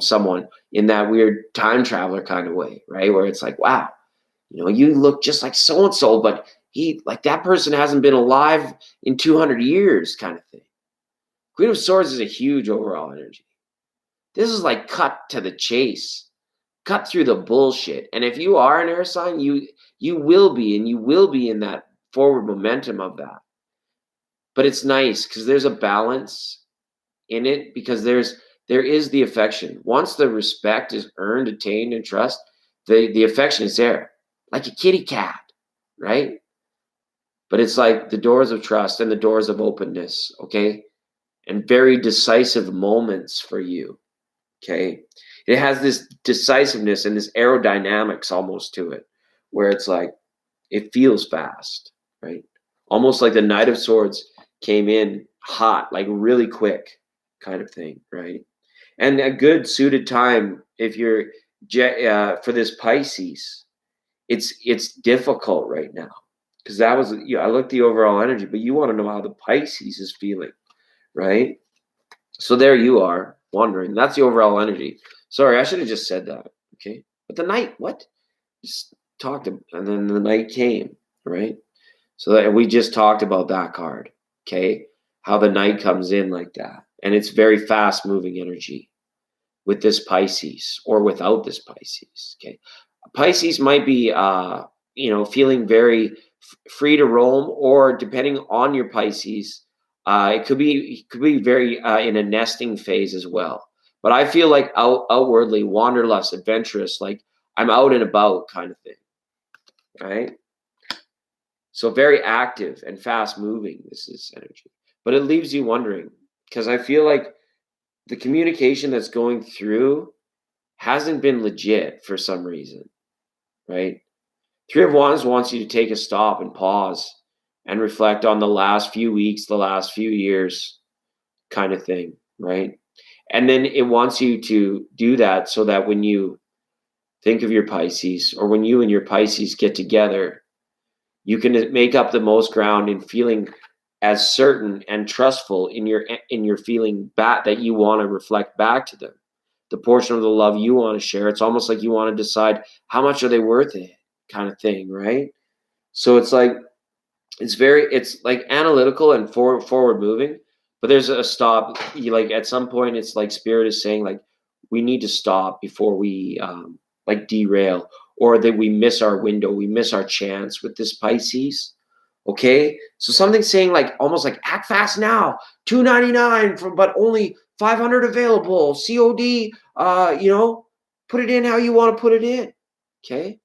someone in that weird time traveler kind of way, right? Where it's like, wow, you look just like so-and-so, but that person hasn't been alive in 200 years kind of thing. Queen of Swords is a huge overall energy. This is like cut to the chase, cut through the bullshit. And if you are an air sign, you will be, and you will be in that forward momentum of that. But it's nice because there's a balance in it, because there is the affection. Once the respect is earned, attained, and trust, the affection is there, like a kitty cat, right? But it's like the doors of trust and the doors of openness, okay? And very decisive moments for you, okay? It has this decisiveness and this aerodynamics almost to it, where it's like it feels fast, right? Almost like the Knight of Swords came in hot, like really quick kind of thing, right? And a good suited time if you're for this Pisces, it's difficult right now because that was I looked the overall energy, but you want to know how the Pisces is feeling, right? So there you are wondering. That's the overall energy. Sorry, I should have just said that. Okay, but the Knight, what? Just talked, and then the Knight came, right? So that we just talked about that card. Okay, how the Knight comes in like that, and it's very fast moving energy with this Pisces or without this Pisces. Okay, Pisces might be feeling very free to roam, or depending on your Pisces, it could be very in a nesting phase as well. But I feel like outwardly wanderlust, adventurous, like I'm out and about kind of thing, right? So very active and fast moving. This is energy, but it leaves you wondering because I feel like the communication that's going through hasn't been legit for some reason, right? Three of Wands wants you to take a stop and pause and reflect on the last few weeks, the last few years kind of thing, right? And then it wants you to do that so that when you think of your Pisces or when you and your Pisces get together, you can make up the most ground in feeling as certain and trustful in your feeling back that you want to reflect back to them. The portion of the love you want to share, it's almost like you want to decide how much are they worth it kind of thing, right? So it's like it's like analytical and forward moving, but there's a stop. Like at some point it's like spirit is saying like we need to stop before we like derail, or that we miss our window, we miss our chance with this Pisces. Okay, so something's saying like almost like act fast now, $299 from but only 500 available, COD. Put it in how you want to put it in. Okay,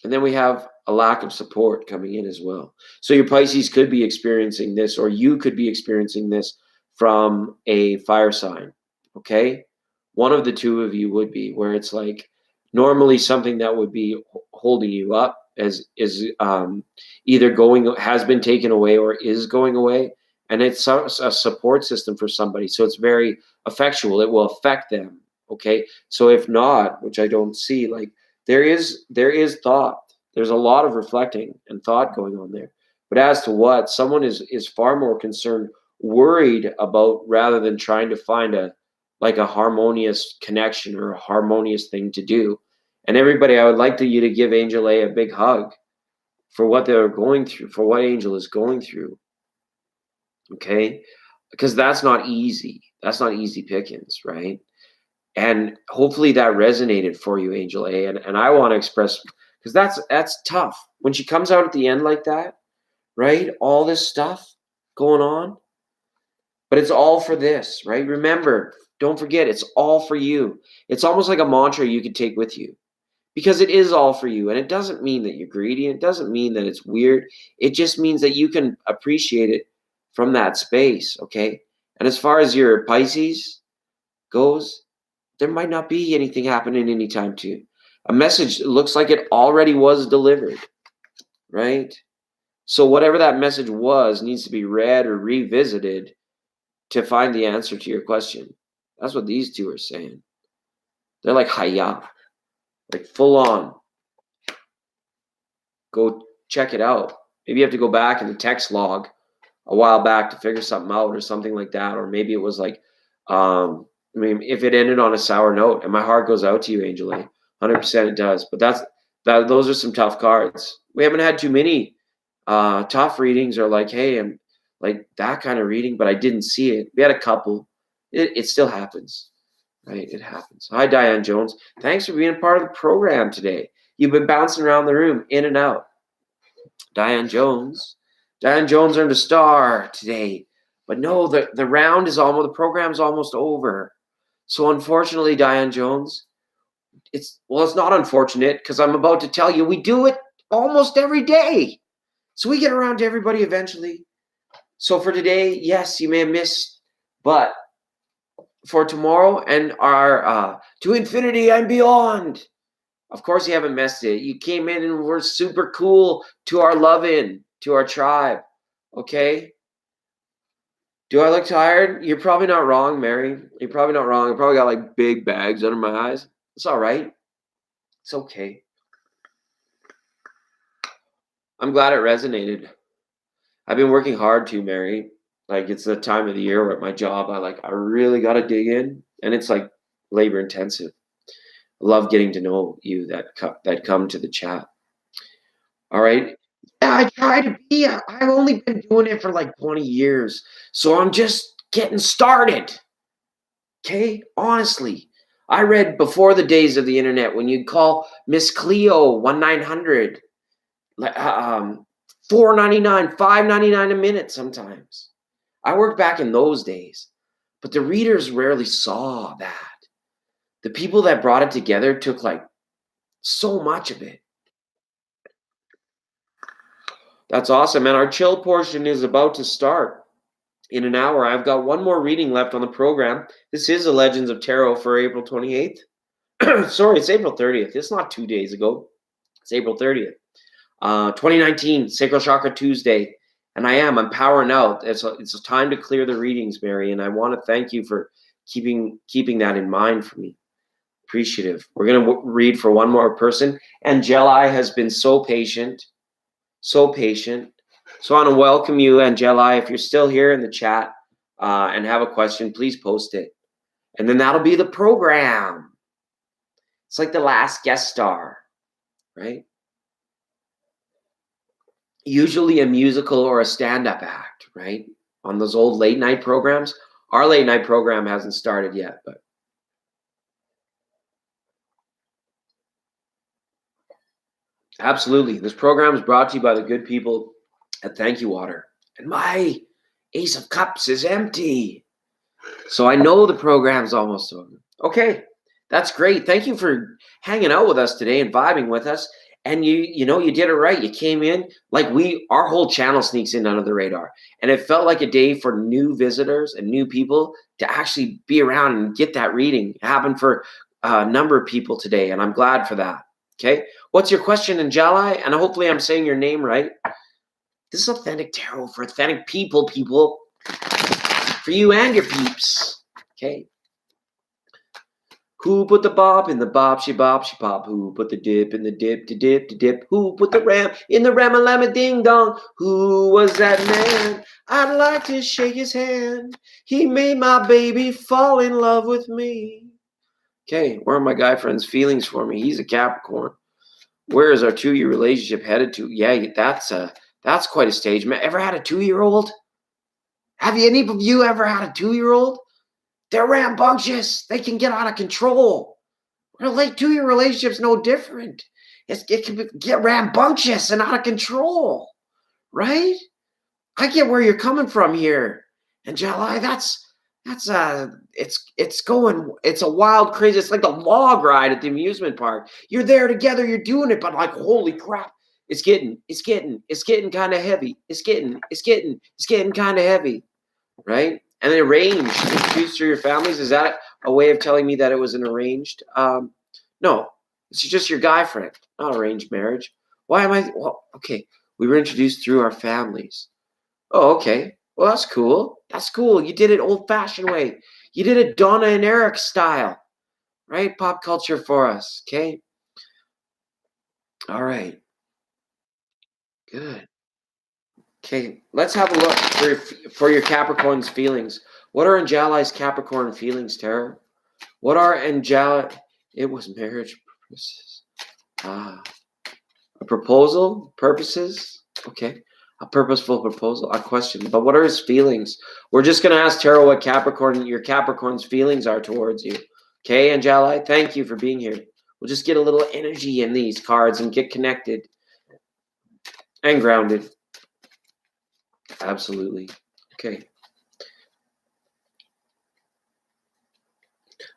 and then we have a lack of support coming in as well. So your Pisces could be experiencing this, or you could be experiencing this from a fire sign. Okay, one of the two of you would be, where it's like normally something that would be holding you up is either has been taken away or is going away, and it's a support system for somebody, so it's very effectual. It will affect them. Okay, so if not, which I don't see, like there is thought, there's a lot of reflecting and thought going on there, but as to what, someone is far more concerned, worried about, rather than trying to find a harmonious connection or a harmonious thing to do. And everybody, I would like you to give Angel A a big hug for what they're going through, for what Angel is going through. Okay? Because that's not easy. That's not easy pickings, right? And hopefully that resonated for you, Angel A. And I want to express, because that's tough. When she comes out at the end like that, right? All this stuff going on, but it's all for this, right? Remember, don't forget, it's all for you. It's almost like a mantra you could take with you, because it is all for you. And it doesn't mean that you're greedy. It doesn't mean that it's weird. It just means that you can appreciate it from that space, okay? And as far as your Pisces goes, there might not be anything happening anytime soon. A message looks like it already was delivered, right? So whatever that message was needs to be read or revisited to find the answer to your question. That's what these two are saying. They're like, hiya, like full on. Go check it out. Maybe you have to go back in the text log a while back to figure something out or something like that. Or maybe it was like, if it ended on a sour note, and my heart goes out to you, Angel A. 100% it does. But those are some tough cards. We haven't had too many tough readings, or like, hey, I'm like that kind of reading, but I didn't see it. We had a couple. It still happens, right? It happens. Hi, Diane Jones. Thanks for being part of the program today. You've been bouncing around the room, in and out. Diane Jones earned a star today. But no, the program's almost over. So unfortunately, Diane Jones, it's not unfortunate because I'm about to tell you we do it almost every day. So we get around to everybody eventually. So for today, yes, you may have missed, but for tomorrow and our to infinity and beyond. Of course, you haven't missed it. You came in and we're super cool to our love-in, to our tribe. Okay? Do I look tired? You're probably not wrong, Mary. You're probably not wrong. I probably got like big bags under my eyes. It's all right. It's okay. I'm glad it resonated. I've been working hard too, Mary. Like it's the time of the year where at my job, I really got to dig in, and it's like labor intensive. I love getting to know you that come to the chat. All right. Yeah, I try to be. I've only been doing it for like 20 years, so I'm just getting started. Okay, honestly, I read before the days of the internet when you'd call Miss Cleo 1-900, like $4.99, $5.99 a minute sometimes. I worked back in those days, but the readers rarely saw that. The people that brought it together took like so much of it. That's awesome, and our chill portion is about to start in an hour. I've got one more reading left on the program. This is the Legends of Tarot for April 28th. Sorry, it's April 30th. It's not 2 days ago. It's April 30th. 2019, Sacral Chakra Tuesday. And I'm powering out. It's a time to clear the readings, Mary. And I want to thank you for keeping that in mind for me. Appreciative. We're going to read for one more person. Angeli has been so patient. So patient. So I want to welcome you, Angeli. If you're still here in the chat and have a question, please post it. And then that'll be the program. It's like the last guest star, right? Usually a musical or a stand-up act, right? On those old late night programs. Our late night program hasn't started yet, but absolutely. This program is brought to you by the good people at Thank You Water. And my Ace of Cups is empty. So I know the program's almost over. Okay, that's great. Thank you for hanging out with us today and vibing with us. And you did it right. You came in like our whole channel sneaks in under the radar. And it felt like a day for new visitors and new people to actually be around and get that reading. It happened for a number of people today, and I'm glad for that. Okay. What's your question, Angeli? And hopefully I'm saying your name right. This is Authentic Tarot for authentic people. For you and your peeps. Okay. Who put the bop in the bop, she pop? Who put the dip in the dip, to dip, to dip? Who put the ram in the ram-a-lam-a ding-dong? Who was that man? I'd like to shake his hand. He made my baby fall in love with me. Okay, where are my guy friend's feelings for me? He's a Capricorn. Where is our 2-year relationship headed to? Yeah, that's quite a stage. Man, ever had a 2-year-old? Have any of you ever had a 2-year-old? They're rambunctious. They can get out of control. A late 2-year relationship's no different. It can get rambunctious and out of control, right? I get where you're coming from here, Angeli. It's a wild, crazy. It's like a log ride at the amusement park. You're there together. You're doing it, but like, holy crap! It's getting kind of heavy. It's getting kind of heavy, right? And arranged, introduced through your families. Is that a way of telling me that it was an arranged? No, it's just your guy friend, not arranged marriage. Why am I? Well, okay, we were introduced through our families. Oh, okay. Well, that's cool. That's cool. You did it old-fashioned way. You did it Donna and Eric style, right? Pop culture for us, okay? All right. Good. Okay, let's have a look for your Capricorn's feelings. What are Angeli's Capricorn feelings, Tara? What are Angeli? It was marriage purposes. A proposal purposes. Okay, a purposeful proposal. A question. But what are his feelings? We're just gonna ask Tara what your Capricorn's feelings are towards you. Okay, Angeli. Thank you for being here. We'll just get a little energy in these cards and get connected and grounded. Absolutely. Okay.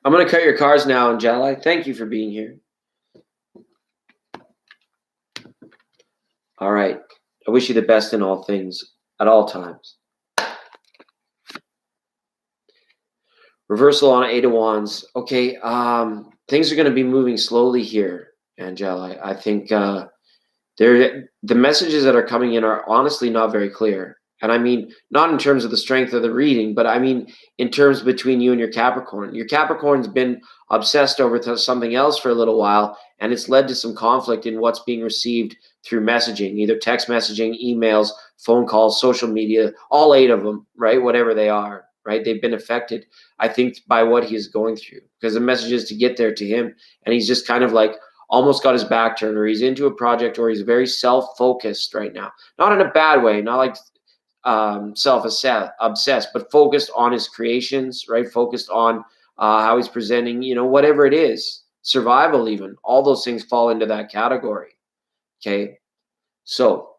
I'm going to cut your cards now, Angeli. Thank you for being here. All right. I wish you the best in all things at all times. Reversal on Eight of Wands. Okay, things are going to be moving slowly here, Angela. I think the messages that are coming in are honestly not very clear. And I mean, not in terms of the strength of the reading, but I mean in terms between you and your Capricorn. Your Capricorn's been obsessed over something else for a little while, and it's led to some conflict in what's being received through messaging, either text messaging, emails, phone calls, social media, all 8 of them, right? Whatever they are, right? They've been affected, I think, by what he is going through, because the message is to get there to him, and he's just kind of like almost got his back turned, or he's into a project, or he's very self-focused right now. Not in a bad way, not like self-obsessed, but focused on his creations, right? Focused on how he's presenting, whatever it is, survival even. All those things fall into that category, okay? So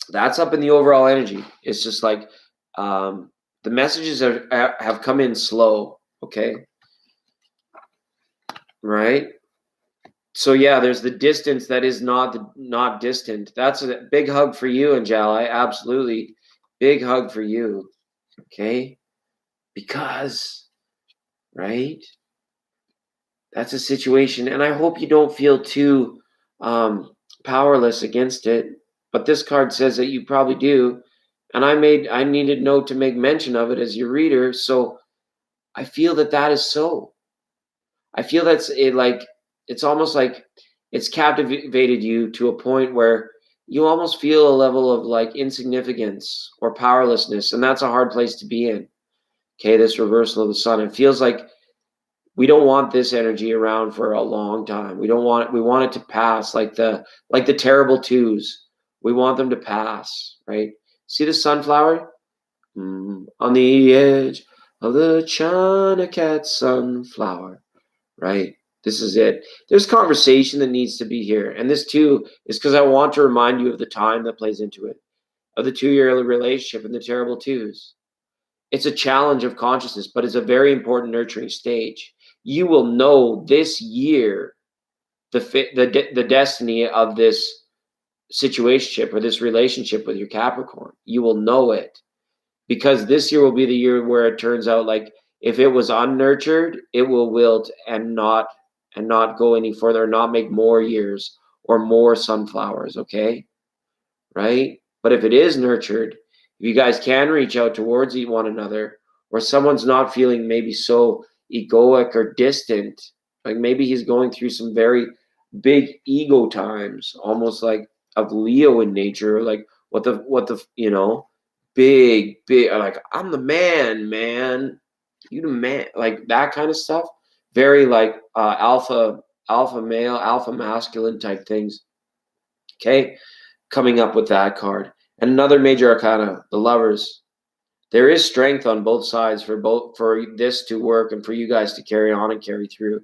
that's up in the overall energy. It's just like the messages have come in slow, okay? Right? So yeah, there's the distance that is not distant. That's a big hug for you, Angela. Absolutely, big hug for you. Okay, because right, that's a situation, and I hope you don't feel too powerless against it. But this card says that you probably do, and I needed note to make mention of it as your reader. So I feel that is so. I feel that's it. Like it's almost like it's captivated you to a point where you almost feel a level of like insignificance or powerlessness, and that's a hard place to be in. Okay, this reversal of the sun. It feels like we don't want this energy around for a long time. We want it to pass like the terrible twos. We want them to pass, right? See the sunflower? On the edge of the China cat sunflower, right? This is it. There's conversation that needs to be here. And this too is because I want to remind you of the time that plays into it, of the 2-year relationship and the terrible twos. It's a challenge of consciousness, but it's a very important nurturing stage. You will know this year the destiny of this situationship or this relationship with your Capricorn. You will know it because this year will be the year where it turns out like if it was unnurtured, it will wilt and not go any further, not make more years or more sunflowers, okay? Right? But if it is nurtured, if you guys can reach out towards one another, or someone's not feeling maybe so egoic or distant, like maybe he's going through some very big ego times, almost like of Leo in nature, like what the big like I'm the man, you the man, like that kind of stuff. Very like alpha male, alpha masculine type things. Okay, coming up with that card. And another major arcana, the Lovers. There is strength on both sides for this to work and for you guys to carry on and carry through.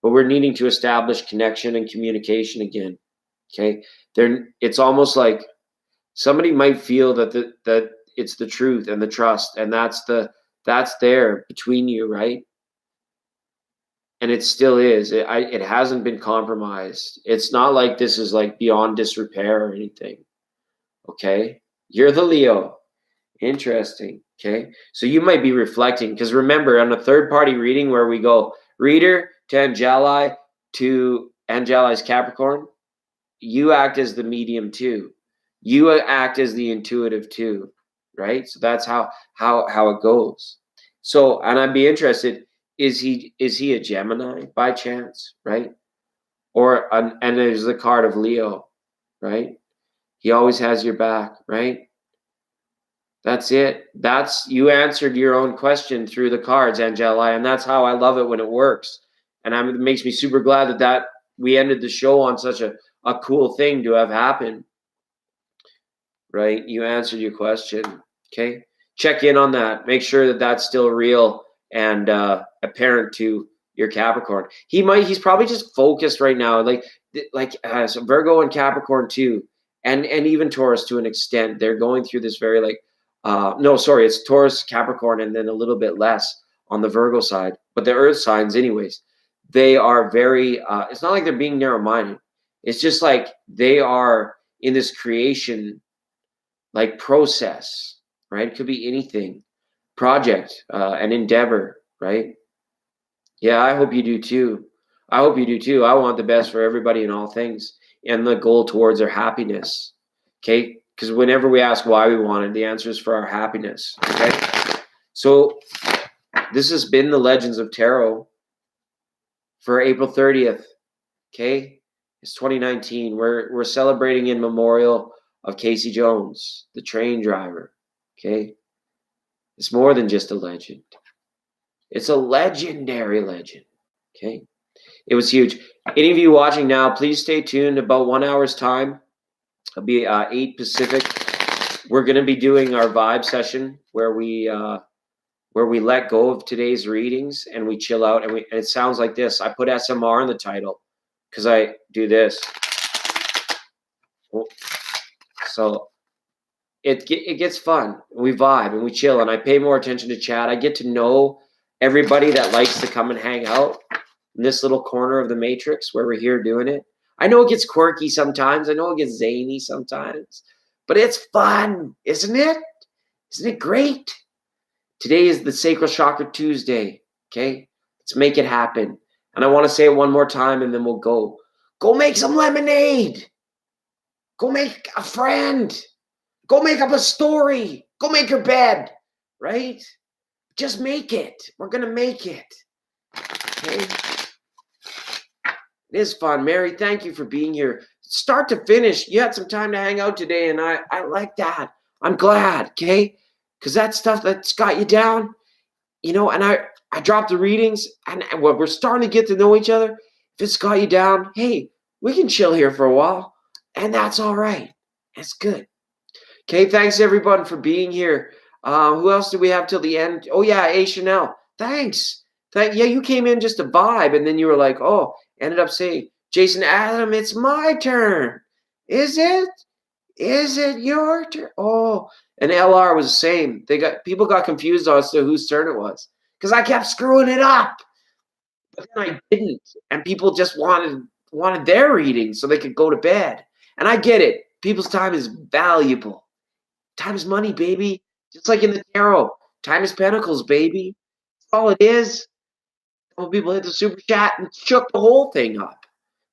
But we're needing to establish connection and communication again. Okay, it's almost like somebody might feel that it's the truth and the trust, and that's there between you, right? And it still is. It hasn't been compromised. It's not like this is like beyond disrepair or anything. Okay, you're the Leo. Interesting. Okay, so you might be reflecting because remember, on a third-party reading where we go reader to Angeli's Capricorn, you act as the medium too. You act as the intuitive too, right? So that's how it goes. So, and I'd be interested. Is he a Gemini by chance, right? And there's the card of Leo, right? He always has your back, right? That's it. You answered your own question through the cards, Angela, and that's how I love it when it works. And it makes me super glad that we ended the show on such a cool thing to have happened, right? You answered your question, okay? Check in on that. Make sure that that's still real and apparent to your Capricorn. He's probably just focused right now, so Virgo and Capricorn too, and even Taurus to an extent. They're going through this very it's Taurus, Capricorn, and then a little bit less on the Virgo side. But the Earth signs, anyways, they are very. It's not like they're being narrow-minded. It's just like they are in this creation like process, right? It could be anything, project, an endeavor, right? Yeah, I hope you do too. I hope you do too. I want the best for everybody in all things and the goal towards our happiness. Okay? Because whenever we ask why we want it, the answer is for our happiness. Okay? So this has been the Legends of Tarot for April 30th. Okay? It's 2019. We're celebrating in memorial of Casey Jones, the train driver. Okay? It's more than just a legend. It's a legendary legend. Okay? It was huge. Any of you watching now, please stay tuned. About 1 hour's time. It'll be 8 Pacific. We're going to be doing our vibe session where we let go of today's readings and we chill out. And it sounds like this. I put SMR in the title because I do this. So it gets fun. We vibe and we chill, and I pay more attention to chat. I get to know everybody that likes to come and hang out in this little corner of the matrix where we're here doing it. I know it gets quirky sometimes. I know it gets zany sometimes, but it's fun, isn't it? Isn't it great? Today is the Sacral Chakra Tuesday. Okay, let's make it happen. And I want to say it one more time, and then we'll go. Go make some lemonade. Go make a friend. Go make up a story. Go make your bed. Right? Just make it. We're gonna make it. Okay. It is fun. Mary, thank you for being here. Start to finish, you had some time to hang out today, and I like that. I'm glad, okay? Because that stuff that's got you down, and I dropped the readings, and we're starting to get to know each other. If it's got you down, hey, we can chill here for a while, and that's all right. That's good. Okay, thanks everyone for being here. Who else do we have till the end? Oh, yeah, A. Chanel. Thanks. Yeah, you came in just a vibe, and then you were like, oh, ended up saying, Jason Adam, it's my turn. Is it? Is it your turn? Oh, and LR was the same. People got confused as to whose turn it was because I kept screwing it up. But then I didn't, and people just wanted their reading so they could go to bed. And I get it. People's time is valuable. Time is money, baby. Just like in the tarot. Time is pentacles, baby. That's all it is. Couple people hit the super chat and shook the whole thing up.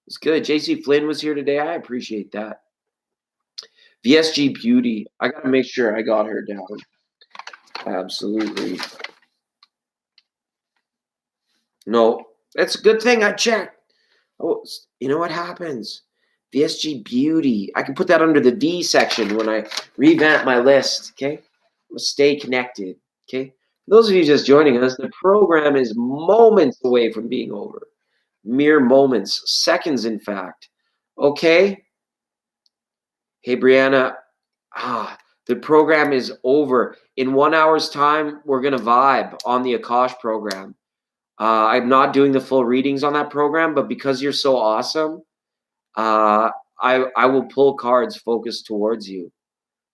It's good. JC Flynn was here today. I appreciate that. VSG Beauty. I got to make sure I got her down. Absolutely. No, that's a good thing I checked. Oh, you know what happens? VSG Beauty. I can put that under the V section when I revamp my list, okay? Stay connected, okay? For those of you just joining us, the program is moments away from being over. Mere moments, seconds, in fact. Okay? Hey, Brianna. The program is over. In 1 hour's time, we're going to vibe on the Akash program. I'm not doing the full readings on that program, but because you're so awesome, I will pull cards focused towards you.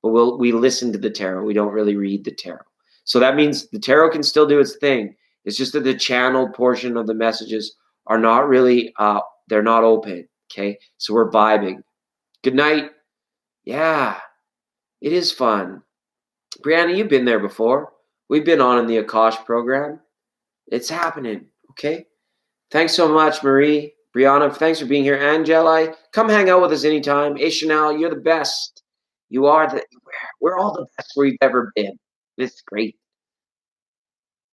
But we listen to the tarot. We don't really read the tarot. So that means the tarot can still do its thing. It's just that the channeled portion of the messages are not really, they're not open. Okay. So we're vibing. Good night. Yeah, it is fun. Brianna, you've been there before. We've been on in the Akash program. It's happening. Okay. Thanks so much, Marie. Brianna, thanks for being here. Angeli, come hang out with us anytime. Hey, Chanel, you're the best. You are we're all the best we've ever been. It's great.